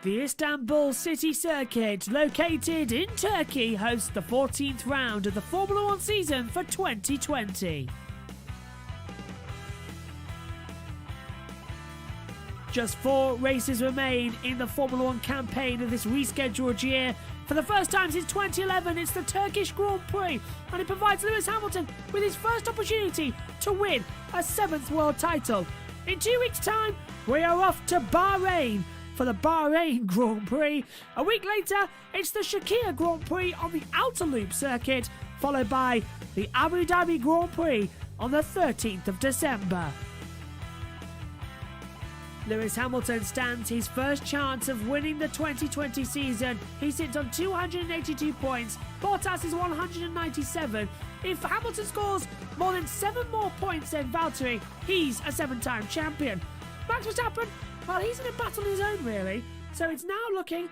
The Istanbul City Circuit, located in Turkey, hosts the 14th round of the Formula One season for 2020. Just 4 races remain in the Formula One campaign of this rescheduled year. For the first time since 2011, it's the Turkish Grand Prix, and it provides Lewis Hamilton with his first opportunity to win a 7th world title. In 2 weeks' time, we are off to Bahrain for the Bahrain Grand Prix. A week later, it's the Sharjah Grand Prix on the Outer Loop circuit, followed by the Abu Dhabi Grand Prix on the 13th of December. Lewis Hamilton stands his first chance of winning the 2020 season. He sits on 282 points. Bottas is 197. If Hamilton scores more than 7 more points than Valtteri, he's a 7-time champion. Max Verstappen, well, he's in a battle of his own, really. So it's now looking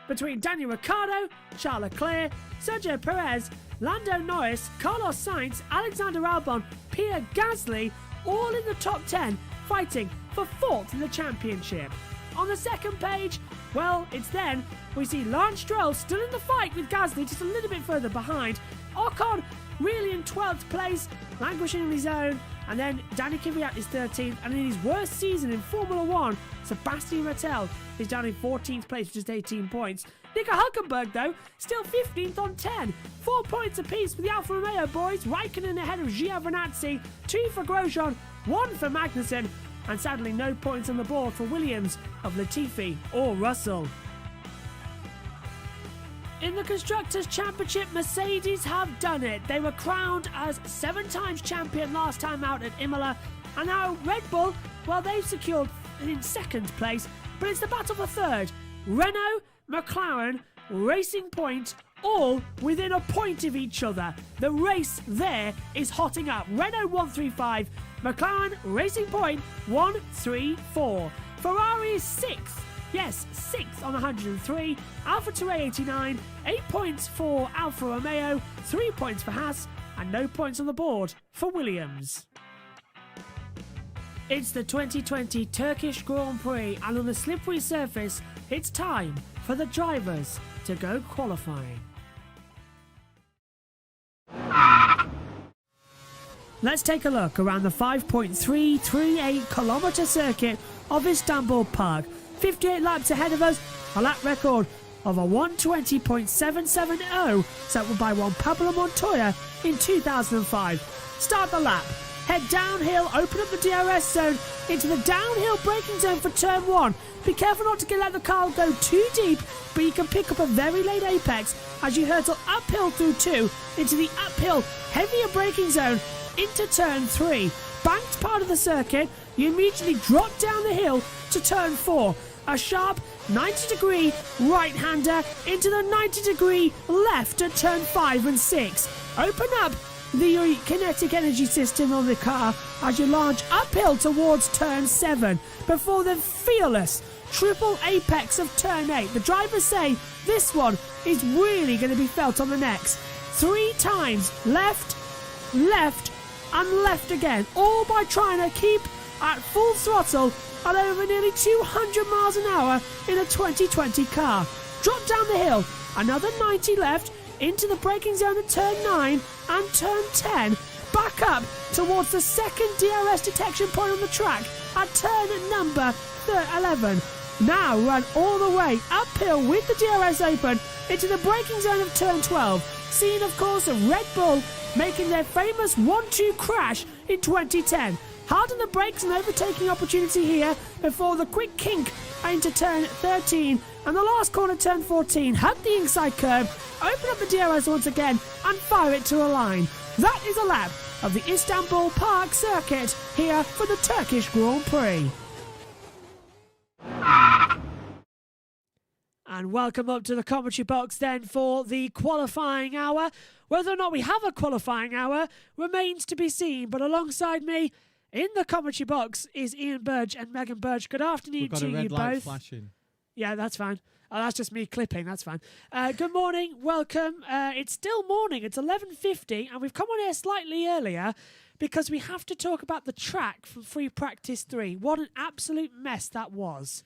between Daniel Ricciardo, Charles Leclerc, Sergio Perez, Lando Norris, Carlos Sainz, Alexander Albon, Pierre Gasly, all in the top 10, fighting for 4th in the championship. On the second page, well, it's then we see Lance Stroll still in the fight with Gasly, just a little bit further behind. Ocon really in 12th place, languishing on his own. And then Danny Kvyat is 13th, and in his worst season in Formula One, Sebastian Vettel is down in 14th place with just 18 points. Nico Hülkenberg, though, still 15th on 10. 4 points apiece for the Alfa Romeo boys. Raikkonen ahead of Giovinazzi, 2 for Grosjean, 1 for Magnussen, and sadly no points on the board for Williams of Latifi or Russell. In the Constructors' Championship, Mercedes have done it. They were crowned as 7 times champion last time out at Imola. And now Red Bull, well, they've secured in 2nd place, but it's the battle for 3rd. Renault, McLaren, Racing Point, all within a point of each other. The race there is hotting up. Renault 135, McLaren, Racing Point 134. Ferrari is 6th. Yes, 6th on 103. AlphaTauri 89. 8 points for Alfa Romeo. 3 points for Haas. And no points on the board for Williams. It's the 2020 Turkish Grand Prix, and on a slippery surface, it's time for the drivers to go qualifying. Let's take a look around the 5.338 kilometre circuit of Istanbul Park. 58 laps ahead of us, a lap record of a 120.770 set by Juan Pablo Montoya in 2005. Start the lap, head downhill, open up the DRS zone into the downhill braking zone for turn 1. Be careful not to let the car go too deep, but you can pick up a very late apex as you hurtle uphill through 2 into the uphill heavier braking zone into turn 3. Banked part of the circuit, you immediately drop down the hill to turn 4. A sharp 90-degree right-hander into the 90-degree left at turn 5 and 6. Open up the kinetic energy system on the car as you launch uphill towards turn 7 before the fearless triple apex of turn 8. The drivers say this one is really going to be felt on the necks. 3 times left, left, and left again, all by trying to keep at full throttle at over nearly 200 miles an hour in a 2020 car. Drop down the hill, another 90 left, into the braking zone at turn 9 and turn 10, back up towards the second DRS detection point on the track at turn number 11. Now run all the way uphill with the DRS open into the braking zone of turn 12. Seeing, of course, of Red Bull making their famous 1-2 crash in 2010. Hard on the brakes and overtaking opportunity here before the quick kink into turn 13 and the last corner turn 14. Hug the inside curb, open up the DRS once again and fire it to a line. That is a lap of the Istanbul Park circuit here for the Turkish Grand Prix. And welcome up to the commentary box then for the qualifying hour. Whether or not we have a qualifying hour remains to be seen, but alongside me in the commentary box is Ian Burge and Megan Burge. Good afternoon to you both. We've got a red light flashing. Yeah, that's fine. Oh, that's just me clipping. That's fine. Good morning. Welcome. It's still morning. It's 11:50, and we've come on here slightly earlier because we have to talk about the track from Free Practice 3. What an absolute mess that was.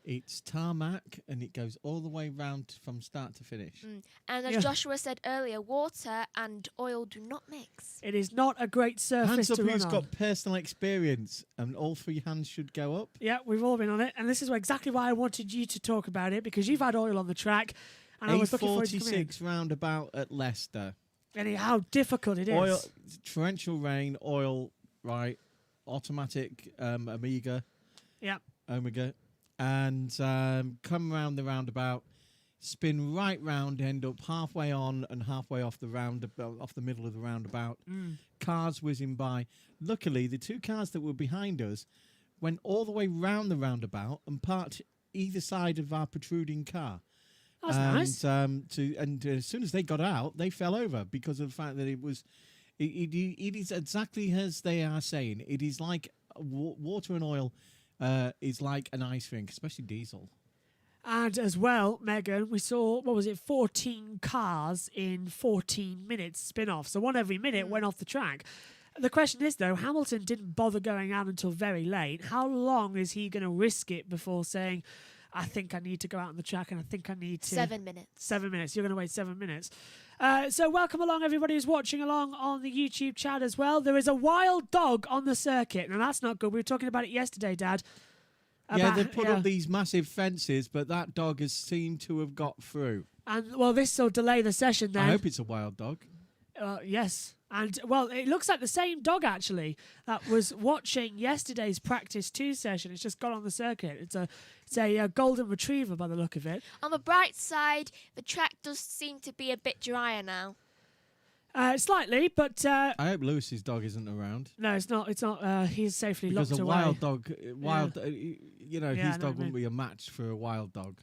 It's tarmac, and it goes all the way round from start to finish. And as Joshua said earlier, water and oil do not mix. It is not a great surface Hands up to run who's on. got personal experience, and all 3 hands should go up. Yeah, we've all been on it, and this is exactly why I wanted you to talk about it, because you've had oil on the track, and I was looking forward to coming in. A46 roundabout at Leicester. And how difficult it is. Oil, torrential rain, oil, right, automatic Omega, and come round the roundabout, spin right round, end up halfway on and halfway off the off the middle of the roundabout. Cars whizzing by. Luckily, the 2 cars that were behind us went all the way round the roundabout and parked either side of our protruding car. That's nice. And as soon as they got out, they fell over because of the fact that it was. It is exactly as they are saying. It is like water and oil is like an ice rink, especially diesel. And as well, Megan, we saw, 14 cars in 14 minutes spin-off. So one every minute went off the track. The question is, though, Hamilton didn't bother going out until very late. How long is he going to risk it before saying, I think I need to go out on the track and I think I need to... 7 minutes. 7 minutes. You're going to wait 7 minutes. So welcome along, everybody who's watching along on the YouTube chat as well. There is a wild dog on the circuit. Now, that's not good. We were talking about it yesterday, Dad. They've put up these massive fences, but that dog has seemed to have got through. And, well, this will delay the session then. I hope it's a wild dog. Yes. And, well, it looks like the same dog, actually, that was watching yesterday's Practice 2 session. It's just got on the circuit. It's a golden retriever by the look of it. On the bright side, the track does seem to be a bit drier now. Slightly, but... I hope Lewis's dog isn't around. No, it's not. It's not. He's safely locked away. Because a wild dog, his dog wouldn't be a match for a wild dog.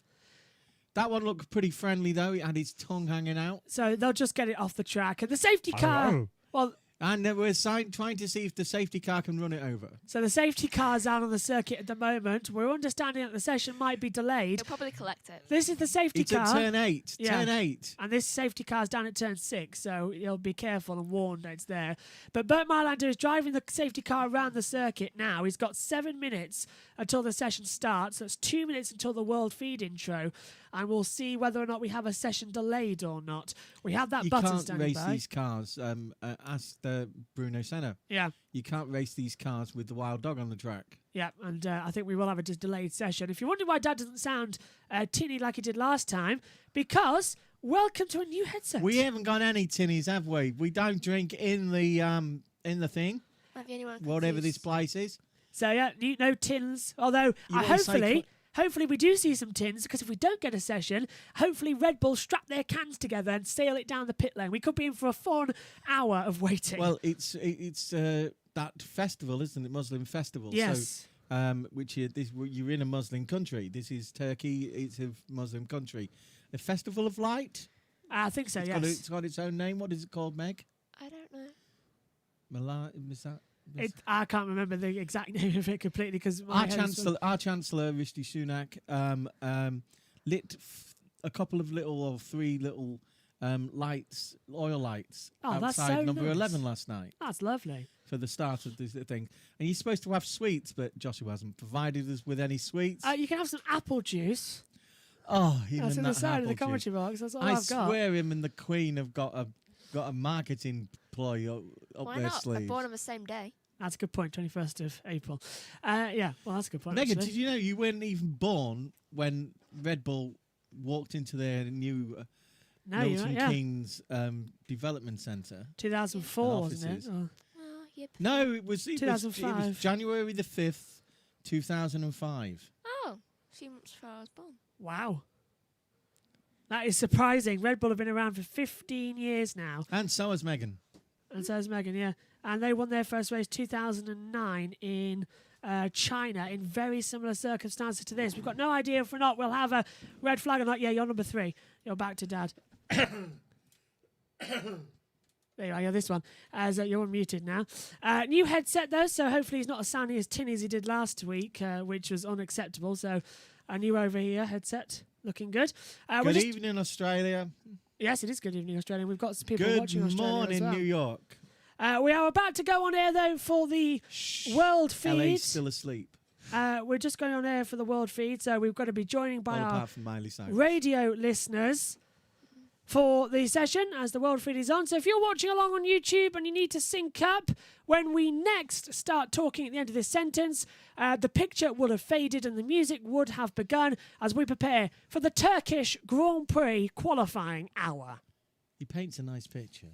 That one looked pretty friendly, though. It had his tongue hanging out. So they'll just get it off the track. And the safety car... Well, and we're trying to see if the safety car can run it over. So the safety car's out on the circuit at the moment. We're understanding that the session might be delayed. They'll probably collect it. This is the safety car. It's at turn 8. Yeah. Turn 8. And this safety car's down at turn 6, so you'll be careful and warned that it's there. But Bert Mylander is driving the safety car around the circuit now. He's got 7 minutes until the session starts. That's 2 minutes until the World Feed intro. And we'll see whether or not we have a session delayed or not. We have that button standing by. You can't race these cars. Ask Bruno Senna. Yeah. You can't race these cars with the wild dog on the track. Yeah, and I think we will have a delayed session. If you wonder why Dad doesn't sound tinny like he did last time, because welcome to a new headset. We haven't got any tinnies, have we? We don't drink in the thing. Whatever this place is. So yeah, no tins. Although hopefully we do see some tins, because if we don't get a session, hopefully Red Bull strap their cans together and sail it down the pit lane. We could be in for a fun hour of waiting. Well, it's that festival, isn't it? Muslim festival. Yes. So, you're in a Muslim country. This is Turkey. It's a Muslim country. The Festival of Light. I think so. It's got its own name. What is it called, Meg? I don't know. I can't remember the exact name of it completely because our Chancellor Rishi Sunak lit a couple of three little lights, oil lights, outside number 11 last night. That's lovely. For the start of this thing. And you're supposed to have sweets, but Joshua hasn't provided us with any sweets. You can have some apple juice. Oh, that's on the side of the commentary box. That's all I've got. I swear him and the Queen have got a marketing ploy up their sleeves. They're born on the same day. That's a good point, 21st of April. Yeah, well, that's a good point. Megan, actually. did you know you weren't even born when Red Bull walked into their new Milton Keynes Development Centre? 2004, wasn't it? Or... Yep. No, it was 2005. It was January the 5th, 2005. Oh, 2 months before I was born. Wow. That is surprising. Red Bull have been around for 15 years now. And so has Megan. And so has Megan, yeah. And they won their first race 2009 in China in very similar circumstances to this. We've got no idea if or not we'll have a red flag or not. Yeah, you're number 3. You're back to Dad. There you are, yeah, this one. As you're unmuted now. New headset, though, so hopefully he's not as sounding as tinny as he did last week, which was unacceptable. So a new over-ear headset, looking good. Good evening, Australia. Yes, it is good evening, Australia. We've got some people watching Australia Good morning, New York. We are about to go on air, though, for the World Feed. LA's still asleep. We're just going on air for the world feed, so we've got to be joining by All our apart from Miley Cyrus. radio listeners for the session as the world feed is on. So if you're watching along on YouTube and you need to sync up, when we next start talking at the end of this sentence, the picture will have faded and the music would have begun as we prepare for the Turkish Grand Prix qualifying hour. He paints a nice picture.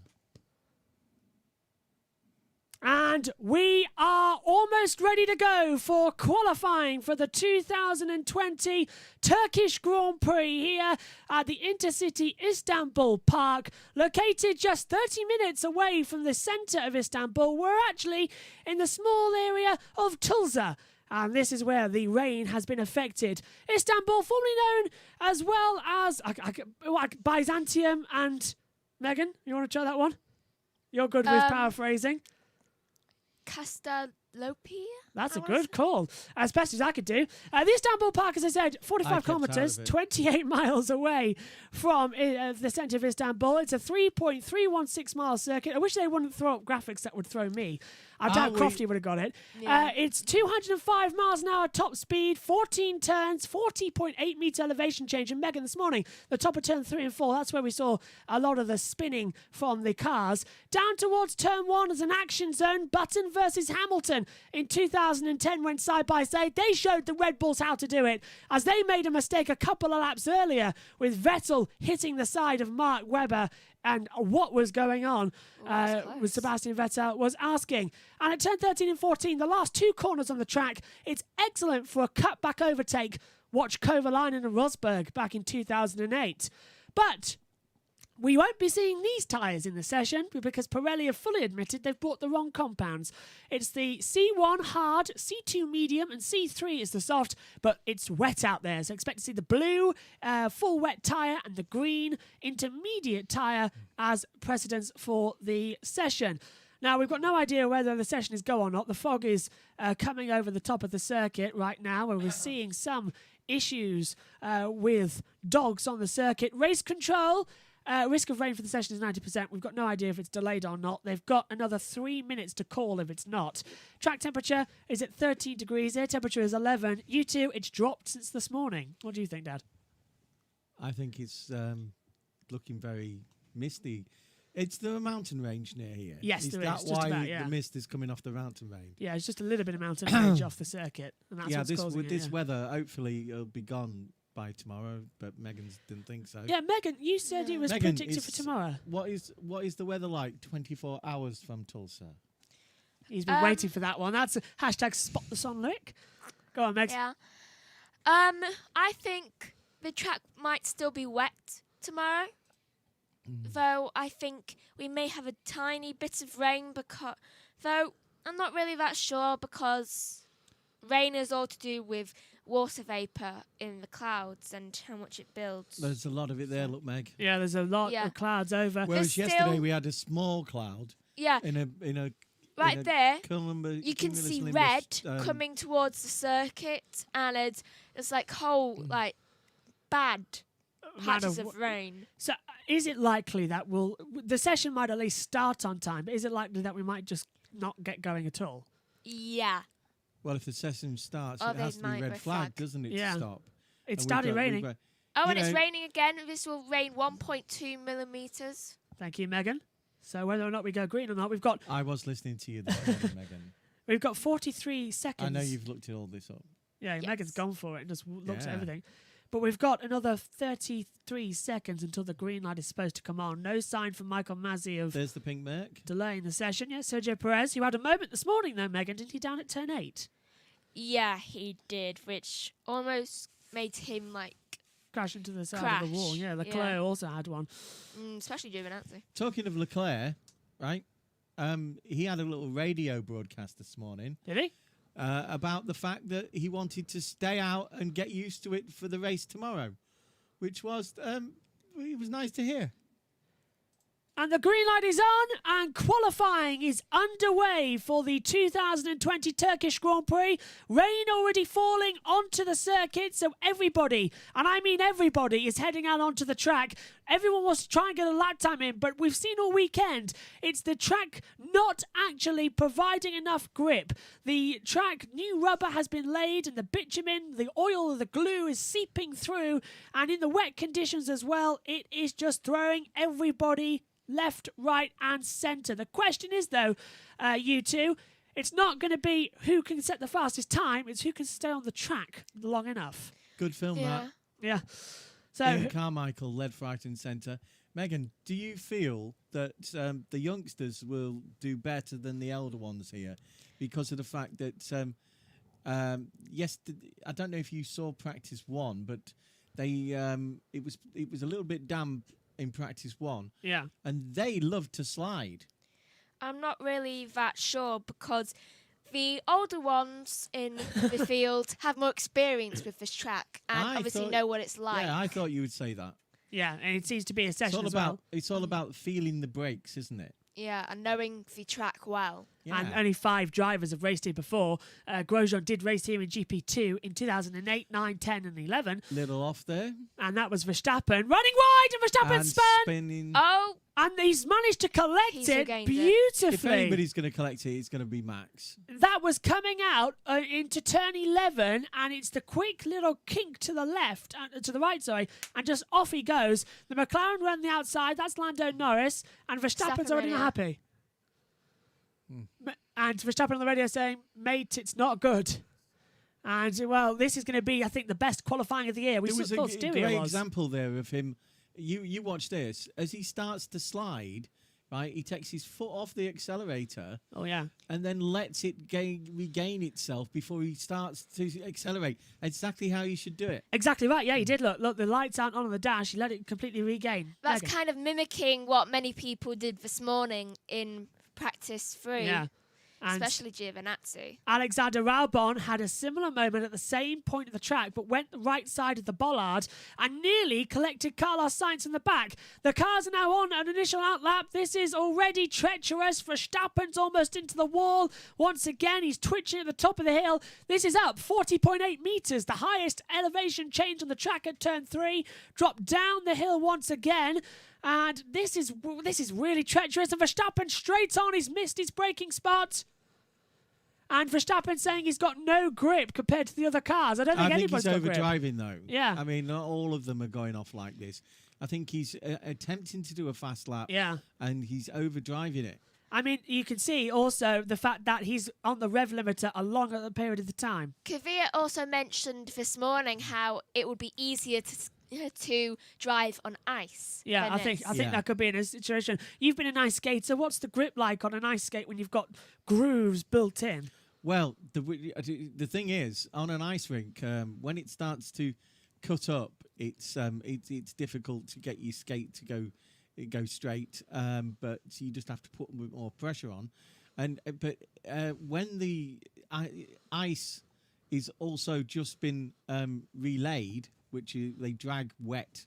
And we are almost ready to go for qualifying for the 2020 Turkish Grand Prix here at the Intercity Istanbul Park, located just 30 minutes away from the centre of Istanbul. We're actually in the small area of Tulsa. And this is where the rain has been affected. Istanbul, formerly known as well as Byzantium and... Megan, you want to try that one? You're good with paraphrasing. Castalopia? That's a good call, as best as I could do. The Istanbul Park, as I said, 45 kilometres, 28 miles away from the centre of Istanbul. It's a 3.316 mile circuit. I wish they wouldn't throw up graphics that would throw me. I doubt Crofty would have got it. Yeah. It's 205 miles an hour top speed, 14 turns, 40.8 metre elevation change. And Megan, this morning, the top of turn 3 and 4, that's where we saw a lot of the spinning from the cars. Down towards turn 1 is an action zone. Button versus Hamilton in 2010 went side by side. They showed the Red Bulls how to do it, as they made a mistake a couple of laps earlier with Vettel hitting the side of Mark Webber. And what was going on with Sebastian Vettel was asking. And at turn 13 and 14, the last two corners on the track, it's excellent for a cutback overtake. Watch Kovalainen and Rosberg back in 2008. But we won't be seeing these tyres in the session because Pirelli have fully admitted they've bought the wrong compounds. It's the C1 hard, C2 medium, and C3 is the soft, but it's wet out there. So expect to see the blue full wet tyre and the green intermediate tyre as precedents for the session. Now, we've got no idea whether the session is go or not. The fog is coming over the top of the circuit right now, where we're seeing some issues with dogs on the circuit. Race control. Risk of rain for the session is 90%. We've got no idea if it's delayed or not. They've got another 3 minutes to call if it's not. Track temperature is at 13 degrees. Air temperature is 11. U2, it's dropped since this morning. What do you think, Dad? I think it's looking very misty. It's the mountain range near here. Yes, is there that is. Just why about, yeah. the mist is coming off the mountain range? Yeah, it's just a little bit of mountain range off the circuit. And that's what's causing with it, this yeah. weather, hopefully it'll be gone by tomorrow, but Megan didn't think so. Yeah, Megan, you said it was Megan, predicted for tomorrow. What is the weather like 24 hours from Tulsa? He's been waiting for that one. That's a hashtag spot the sun lyric. Go on, Meg. Yeah. I think the track might still be wet tomorrow. Though I think we may have a tiny bit of rain, though I'm not really that sure, because rain is all to do with water vapour in the clouds and how much it builds. There's a lot of it there, look, Meg. Yeah, there's a lot of clouds over. Whereas There's yesterday still- we had a small cloud. Yeah. In a Right there, Cumulus you can see nimbus, red coming towards the circuit, and it's like whole bad patches of rain. So is it likely that the session might at least start on time, but is it likely that we might just not get going at all? Yeah. Well, if the session starts, Oh, it has they to be might red red flag, flag. doesn't it, Yeah. to stop? It And started raining. Oh, and you it's know- raining again. This will rain 1.2 millimetres. Thank you, Megan. So whether or not we go green or not, we've got I was listening to you this morning, Megan. 43 seconds. I know you've looked at all this up. Yeah, Yes. Megan's gone for it and just looks at Yeah. everything. But we've got another 33 seconds until the green light is supposed to come on. No sign from Michael Masi of There's the pink Merc. delaying the session. Yes, Sergio Perez, you had a moment this morning though, Megan, didn't he, down at turn 8? Yeah, he did, which almost made him Crash into the side of the wall. Crash, Yeah, Leclerc yeah. also had one. especially Giovinazzi. Talking of Leclerc, right? He had a little radio broadcast this morning Did he? about the fact that he wanted to stay out and get used to it for the race tomorrow, which was it was nice to hear. And the green light is on, and qualifying is underway for the 2020 Turkish Grand Prix. Rain already falling onto the circuit, so everybody, and I mean everybody, is heading out onto the track. Everyone wants to try and get a lap time in, but we've seen all weekend, it's the track not actually providing enough grip. The track, new rubber has been laid, and the bitumen, the oil, the glue is seeping through, and in the wet conditions as well, it is just throwing everybody left, right and centre. The question is, though, you two, it's not going to be who can set the fastest time, it's who can stay on the track long enough. Good film, that. Yeah. So Ian Carmichael led right and centre. Megan, do you feel that the youngsters will do better than the elder ones here because of the fact that, yes, I don't know if you saw practice one, but they it was a little bit damp in practice one. Yeah. And they love to slide. I'm not really that sure because the older ones in the field have more experience with this track and obviously know what it's like. Yeah, I thought you would say that. Yeah, and it seems to be a session It's all about feeling the brakes, isn't it? Yeah, and knowing the track well. Yeah. And only 5 drivers have raced here before. Grosjean did race here in GP2 in 2008, 9, 10 and 11. Little off there. And that was Verstappen running wide, and Verstappen And spun. spinning. Oh, And he's managed to collect He's it regained it. beautifully. If anybody's going to collect it, it's going to be Max. That was coming out into turn 11, and it's the quick little kink to the left, to the right, sorry, and just off he goes. The McLaren run the outside, that's Lando Norris, and Verstappen's Verstappen already not radio. happy. And Verstappen on the radio saying, mate, it's not good. And, well, this is going to be, I think, the best qualifying of the year. We There was thought a Styria great was. example there of him. You watch this. As he starts to slide, right, he takes his foot off the accelerator Oh, yeah. and then lets it regain itself before he starts to accelerate. Exactly how you should do it. Exactly right. Yeah, he did. Look, the lights aren't on the dash. He let it completely regain. that's Megan. kind of mimicking what many people did this morning in practice 3, Yeah. And especially Giovinazzi. Alexander Albon had a similar moment at the same point of the track, but went the right side of the bollard and nearly collected Carlos Sainz in the back. The cars are now on an initial outlap. This is already treacherous. Verstappen's almost into the wall. Once again, he's twitching at the top of the hill. This is up 40.8 metres, the highest elevation change on the track at turn 3. Dropped down the hill once again. And this is really treacherous. And Verstappen straight on. He's missed his braking spot. And Verstappen saying he's got no grip compared to the other cars. I don't think I think anybody's he's got grip. overdriving though. Yeah. I mean, not all of them are going off like this. I think he's attempting to do a fast lap. Yeah. And he's overdriving it. I mean, you can see also the fact that he's on the rev limiter a longer period of the time. Kvyat also mentioned this morning how it would be easier to drive on ice. Yeah, than I think this. Yeah. that could be in a situation. You've been an ice skater. What's the grip like on an ice skate when you've got grooves built in? Well, the thing is, on an ice rink, when it starts to cut up, it's difficult to get your skate to go straight. But you just have to put more pressure on, but when the ice is also just been relayed, which they drag wet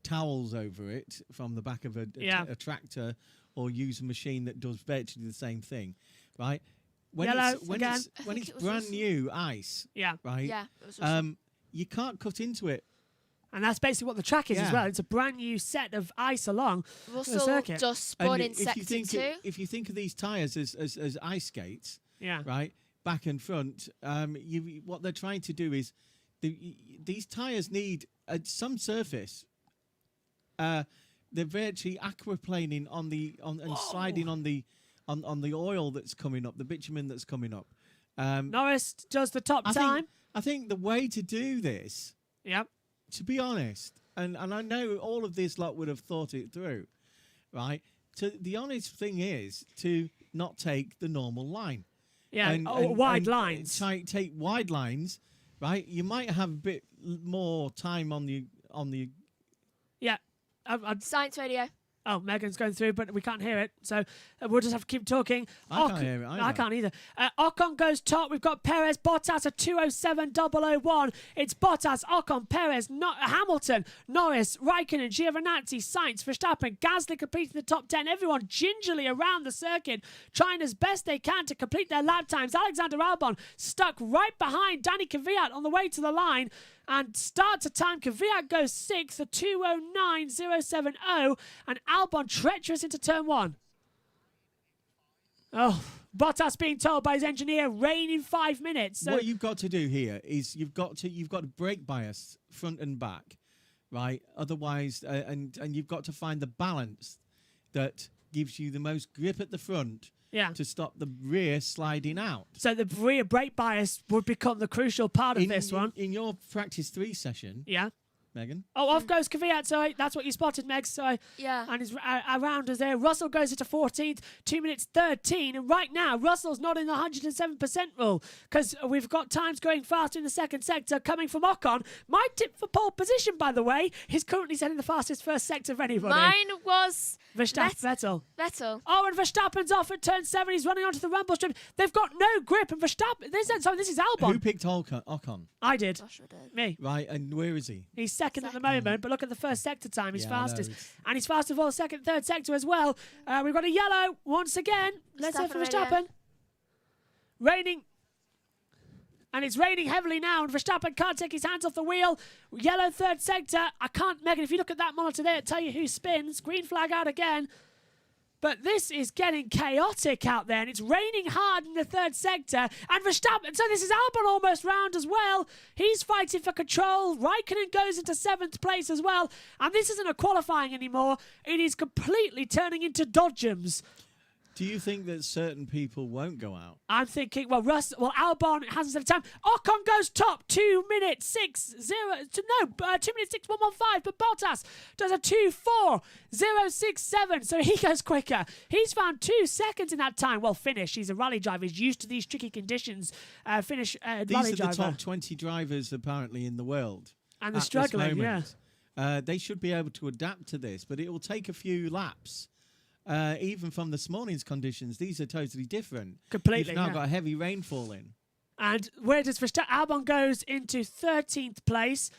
towels over it from the back of a tractor, or use a machine that does virtually the same thing, right? When it's brand new ice, Yeah. right? Yeah, it was also- You can't cut into it. And that's basically what the track is as Yeah. well. It's a brand new set of ice along the Russell circuit. just And spun in sector 2. if you think of these tyres as ice skates, Yeah. right, back and front, what they're trying to do is these tyres need some surface. They're virtually aquaplaning and sliding on the oil that's coming up, the bitumen that's coming up. Norris does the top time. I think the way to do this, Yep. to be honest, and I know all of this lot would have thought it through, right? The honest thing is to not take the normal line. Yeah. Wide lines. Take wide lines, right? You might have a bit more time on the. Yeah. Science radio. Oh, Megan's going through, but we can't hear it. So we'll just have to keep talking. I can't hear it either. I can't either. Ocon goes top. We've got Perez, Bottas at 2:07.001. It's Bottas, Ocon, Perez, Hamilton, Norris, Raikkonen, Giovinazzi, Sainz, Verstappen, Gasly completing the top 10. Everyone gingerly around the circuit, trying as best they can to complete their lap times. Alexander Albon stuck right behind Danny Kvyat on the way to the line. And start to time, Kvyat goes 6th at 2:09.070, and Albon treacherous into turn 1. Oh, Bottas being told by his engineer, rain in 5 minutes. So what you've got to do here is you've got to brake bias front and back, right? Otherwise, and you've got to find the balance that gives you the most grip at the front. Yeah. To stop the rear sliding out. So the rear brake bias would become the crucial part of this one. In your practice 3 session, Yeah. Megan. Oh, off goes Kvyat. So that's what you spotted, Meg. So Yeah. and his around us there. Russell goes into 14th, 2 minutes 13. And right now, Russell's not in the 107% rule because we've got times going faster in the second sector coming from Ocon. My tip for pole position, by the way, he's currently setting the fastest first sector of anybody. Mine was Vettel. Vettel. Oh, and Verstappen's off at turn 7. He's running onto the rumble strip. They've got no grip. And Verstappen... This is Albon. Who picked Ocon? I did. Joshua did. Me. Right, and where is he? He's second at the moment, but look at the first sector time. He's Yeah, I know, fastest. it's- And he's fastest for the second, third sector as well. We've got a yellow once again. Let's hear for Verstappen Verstappen. Raining. And it's raining heavily now, and Verstappen can't take his hands off the wheel. Yellow third sector. I can't, Megan, if you look at that monitor there, it'll tell you who spins. Green flag out again. But this is getting chaotic out there, and it's raining hard in the third sector. And Verstappen, so this is Albon almost round as well. He's fighting for control. Raikkonen goes into 7th place as well. And this isn't a qualifying anymore. It is completely turning into dodgems. Do you think that certain people won't go out? I'm thinking, Albon hasn't set a time. Ocon goes top, 2 minutes 2 minutes 6:115, but Bottas does a 2:4.067, so he goes quicker. He's found 2 seconds in that time. Well, finish. He's a rally driver. He's used to these tricky conditions. Rally These are driver. the top 20 drivers apparently in the world. And they're at this struggling, moment. They should be able to adapt to this, but it will take a few laps. Even from this morning's conditions, these are totally different. Completely, You've now yeah. got heavy rainfall in. And where does Verstappen? Albon goes into 13th place,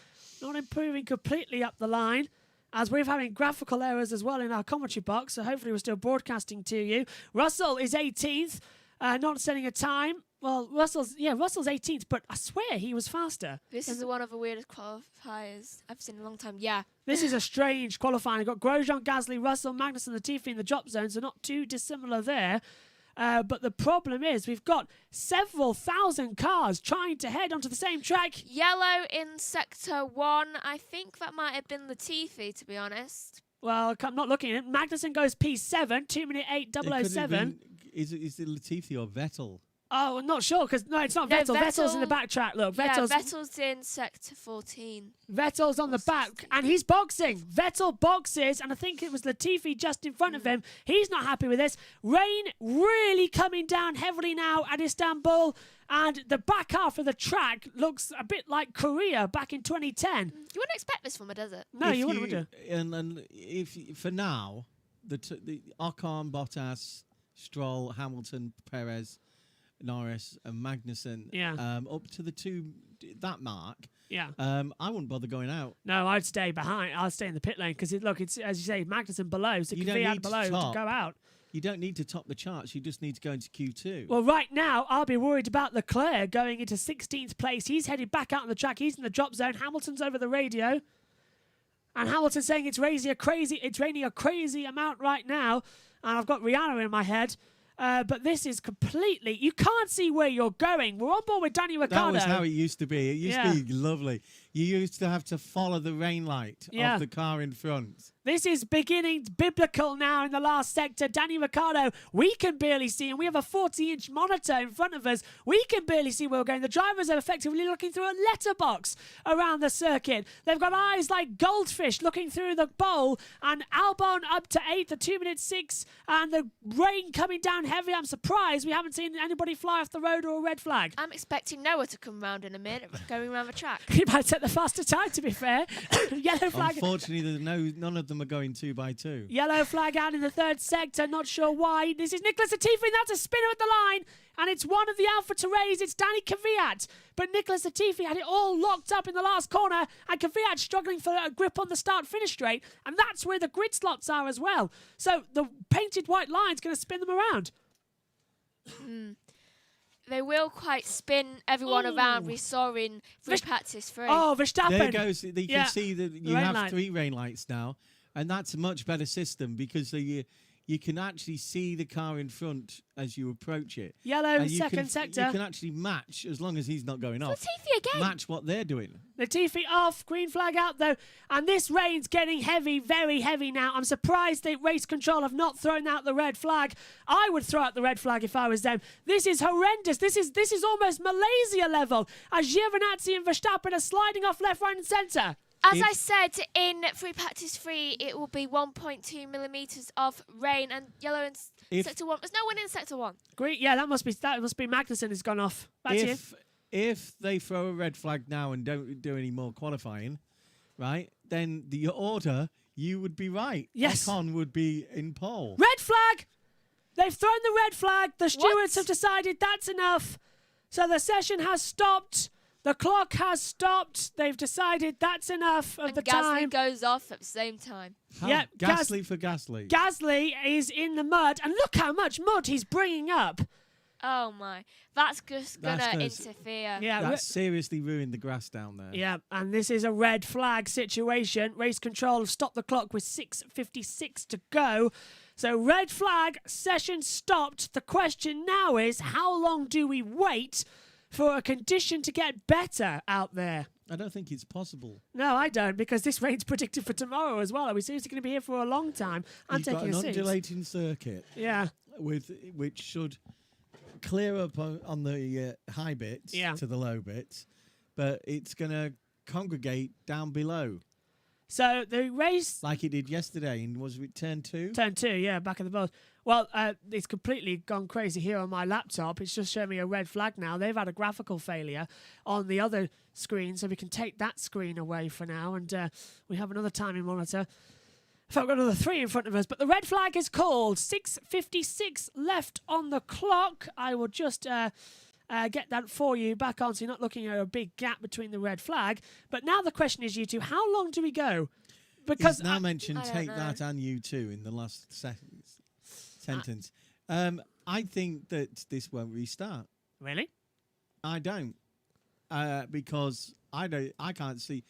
not improving completely up the line, as we're having graphical errors as well in our commentary box, so hopefully we're still broadcasting to you. Russell is 18th, not setting a time. Well, Russell's 18th, but I swear he was faster. This is one of the weirdest qualifiers I've seen in a long time. Yeah. This is a strange qualifying. We've got Grosjean, Gasly, Russell, Magnussen, Latifi in the drop zone, so not too dissimilar there. But the problem is we've got several thousand cars trying to head onto the same track. Yellow in sector 1. I think that might have been Latifi, to be honest. Well, I'm not looking at it. Magnussen goes P7, 2 minute It could have 8:007. been- Is it Latifi or Vettel? Oh, I'm not sure because no, it's not No, Vettel. Vettel's in the Vettel- back track. Look, Yeah, Vettel's Vettel's in sector 14. Vettel's on the back and he's boxing. Vettel boxes, and I think it was Latifi just in front of him. He's not happy with this. Rain really coming down heavily now at Istanbul, and the back half of the track looks a bit like Korea back in 2010. You wouldn't expect this from a desert. No, If you wouldn't, would you? And if for now, the Ocon, Bottas, Stroll, Hamilton, Perez, Norris, and Magnussen, Yeah. up to that mark, Yeah. I wouldn't bother going out. No, I'd stay behind. I'll stay in the pit lane because it's as you say, Magnussen below, so You you don't can be out need to below to top. go out. You don't need to top the charts. You just need to go into Q2. Well, right now, I'll be worried about Leclerc going into 16th place. He's headed back out on the track. He's in the drop zone. Hamilton's over the radio. And Hamilton's saying it's raining a crazy amount right now. And I've got Rihanna in my head. But this is completely... You can't see where you're going. We're on board with Danny that Ricciardo. was how it used to be. It used Yeah. to be lovely. You used to have to follow the rain light Yeah. of the car in front. This is beginning biblical now in the last sector. Danny Ricciardo, we can barely see, and we have a 40-inch monitor in front of us. We can barely see where we're going. The drivers are effectively looking through a letterbox around the circuit. They've got eyes like goldfish looking through the bowl, and Albon up to 8th at 2 minutes 6, and the rain coming down heavy. I'm surprised we haven't seen anybody fly off the road or a red flag. I'm expecting Noah to come round in a minute, going around the track. You might say get the faster time, to be fair. Yellow flag. Unfortunately, none of them are going 2 by 2. Yellow flag out in the third sector. Not sure why. This is Nicholas Latifi, and that's a spinner at the line. And it's one of the Alpha to raise. It's Danny Kvyat. But Nicholas Latifi had it all locked up in the last corner. And Kvyat struggling for a grip on the start-finish straight. And that's where the grid slots are as well. So the painted white line's going to spin them around. They will quite spin everyone around. We saw in free practice 3. Oh, Verstappen. There goes. You Yeah. can see that you Rain have light. 3 rain lights now, and that's a much better system because you can actually see the car in front as you approach it. Yellow, And you second can, sector. You can actually match, as long as he's not going off, Latifi again. match what they're doing. Latifi off, green flag out though, and this rain's getting heavy, very heavy now. I'm surprised that Race Control have not thrown out the red flag. I would throw out the red flag if I was them. This is horrendous. This is almost Malaysia level, as Giovinazzi and Verstappen are sliding off left, right and centre. As If- I said, in free practice 3, it will be 1.2 millimetres of rain and yellow in If- sector 1. There's no one in sector 1. Green, yeah, that must be Magnussen has gone off. Back to you. If they throw a red flag now and don't do any more qualifying, right, then the order, you would be right. Yes. Ocon would be in pole. Red flag! They've thrown the red flag. The stewards have decided that's enough. So the session has stopped. The clock has stopped. They've decided that's enough of And the Gasly time. goes off at the same time. How Yeah, Gasly for Gasly. Gasly is in the mud, and look how much mud he's bringing up. Oh my. That's just going That's to gonna interfere. Yeah, That seriously ruined the grass down there. yeah, and this is a red flag situation. Race Control have stopped the clock with 6:56 to go. So red flag, session stopped. The question now is, how long do we wait for a condition to get better out there? I don't think it's possible. No, I don't, because this rain's predicted for tomorrow as well. Are we seriously going to be here for a long time? I'm You've got taking an a seat. undulating circuit Yeah, which should clear up on the high bits Yeah. to the low bits, but it's going to congregate down below so the race... like it did yesterday. And was it turn 2? Turn 2, yeah, back of the boat. Well, it's completely gone crazy here on my laptop. It's just showing me a red flag now. They've had a graphical failure on the other screen, so we can take that screen away for now. And we have another timing monitor. In fact, we've got another 3 in front of us. But the red flag is called. 6:56 left on the clock. I will just get that for you back on, so you're not looking at a big gap between the red flag. But now the question is, you two, how long do we go? Because He's now mentioned I don't take know. that and you too in the last sentence. I think that this won't restart. Really? I don't, because I can't see.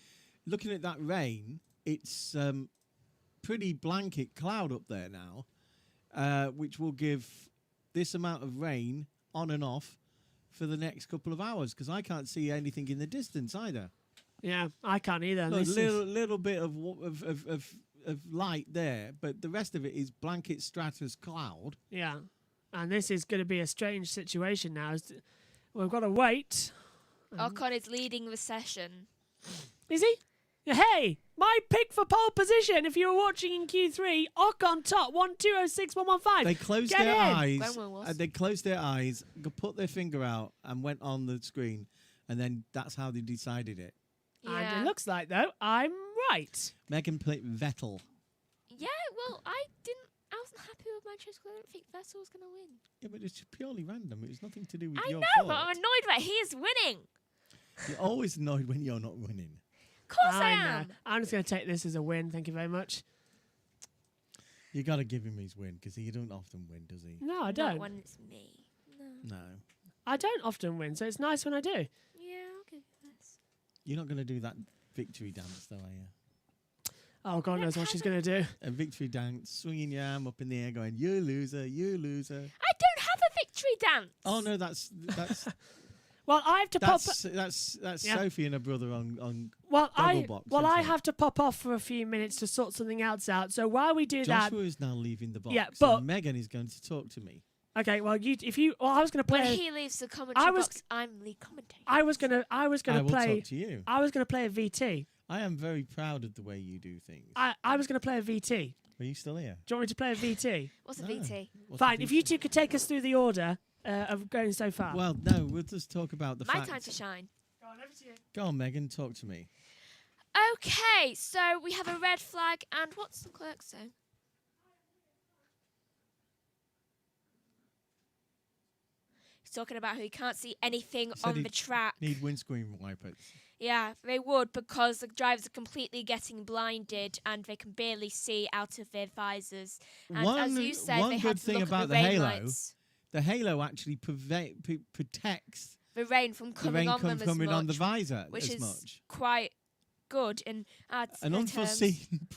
Looking at that rain, it's pretty blanket cloud up there now, which will give this amount of rain on and off for the next couple of hours. Because I can't see anything in the distance either. Yeah, I can't either. Look, This is- little bit of light there, but the rest of it is blanket stratus cloud. Yeah, and this is going to be a strange situation now. We've got to wait. Ocon is leading the session. Is he? Hey, my pick for pole position, if you were watching in Q3, Ocon top, 1:2:06.115. They closed Get their in. eyes. When was? They closed their eyes, put their finger out, and went on the screen, and then that's how they decided it. And Yeah. it looks like, though, I'm right. Megan played Vettel. Yeah, well, I wasn't happy with my choice because I don't think Vettel was going to win. Yeah, but it's purely random. It was nothing to do with I your know, fault. but I'm annoyed that he is winning. You're always annoyed when you're not winning. Of course I know. am. I'm just going to take this as a win. Thank you very much. You got to give him his win because he don't often win, does he? No, I Not don't. when it's me. No. No. I don't often win, so it's nice when I do. Yeah, I'll give you this. You're not going to do that victory dance, though, are you? Oh, God knows what she's going to do. A victory dance, swinging your arm up in the air, going, "You loser, you loser." I don't have a victory dance. Oh no, that's Well, I have to pop. that's Yeah. Sophie and her brother on. Well, Gogglebox, I isn't it? have to pop off for a few minutes to sort something else out. So while we do that, Joshua is now leaving the box. Yeah, but- and Megan is going to talk to me. okay. Well, I was going to When play. he leaves the commentary box, I'm lead commentator. I was going to I will play. talk to you. I was going to play a VT. I am very proud of the way you do things. I was going to play a VT. Are you still here? Do you want me to play a VT? What's a No. VT? What's Fine. the If you VT? two could take us through the order of going so far. Well, no, we'll just talk about the My fact. time to shine. Go Go on, Megan, talk to me. Okay, so we have a red flag, and what's the clerk saying? He's talking about how he can't see anything Said on he the track. Need windscreen wipers. Yeah, they would, because the drivers are completely getting blinded and they can barely see out of their visors. And as you said, one they good have to thing look about at the the rain halo, lights. the halo actually protects The rain from the coming rain on them as coming much, on the visor which as is much. quite good in An unforeseen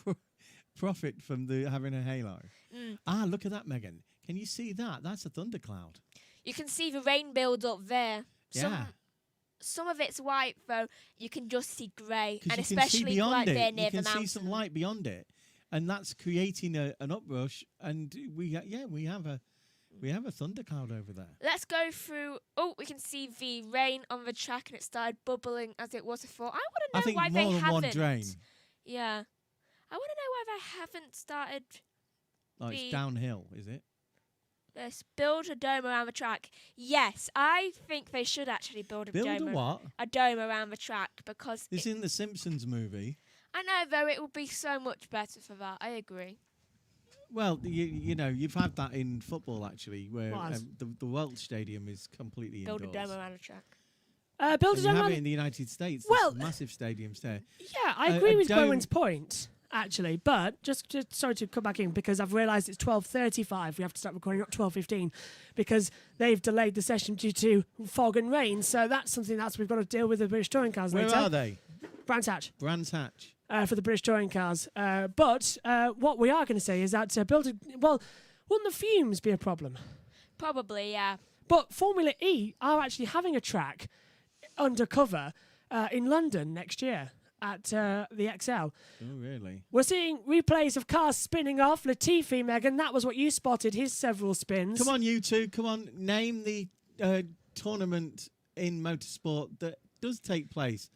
profit from having a halo. Ah, look at that, Megan. Can you see that? That's a thundercloud. You can see the rain build up there. Yeah. Some of it's white, though. You can just see grey, and Because you can see especially beyond right it. there near You can the see mountain. some light beyond it, and that's creating an uprush. And we have a thundercloud over there. Let's go through. Oh, we can see the rain on the track, and it started bubbling as it was before. I want I to think know why more they than haven't. one drain. Yeah, I want to know why they haven't started. Oh, it's The- downhill, is it? Let's build a dome around the track. Yes, I think they should actually build a Build dome. a what? A dome around the track, because It's in the Simpsons movie. I know, though, it would be so much better for that. I agree. Well, you know, you've had that in football actually, where What? the Welch Stadium is completely Build indoors. a dome around the track. Build a And you dome have around. it in the United States. Well, There's massive stadiums there. Yeah, I A- agree a with dome- Bowen's point, actually. But just sorry to come back in, because I've realised it's 12:35. We have to start recording at 12:15 because they've delayed the session due to fog and rain. So that's something that we've got to deal with the British touring cars Where later. are they? Brands Hatch. Brands Hatch. For the British touring cars. But what we are going to say is that wouldn't the fumes be a problem? Probably, yeah. But Formula E are actually having a track undercover in London next year at the XL. Oh, really? We're seeing replays of cars spinning off. Latifi, Megan, that was what you spotted, his several spins. Come on, you two. Come on, name the tournament in motorsport that does take place,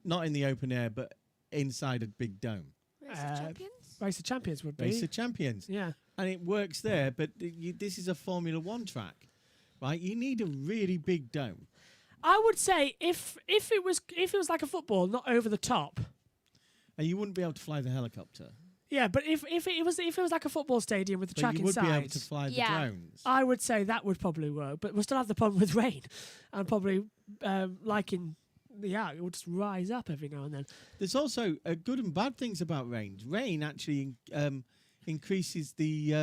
not in the open air, but inside a big dome. Race of Champions? Race of Champions would be. Race of Champions. Yeah. And it works there, but this is a Formula One track, right? You need a really big dome. I would say if it was like a football, not over the top. And you wouldn't be able to fly the helicopter. Yeah, but if it was like a football stadium with the But track you would inside, be able to fly the Yeah. drones. I would say that would probably work. But we'll still have the problem with rain, and probably it will just rise up every now and then. There's also good and bad things about rain. Rain actually increases the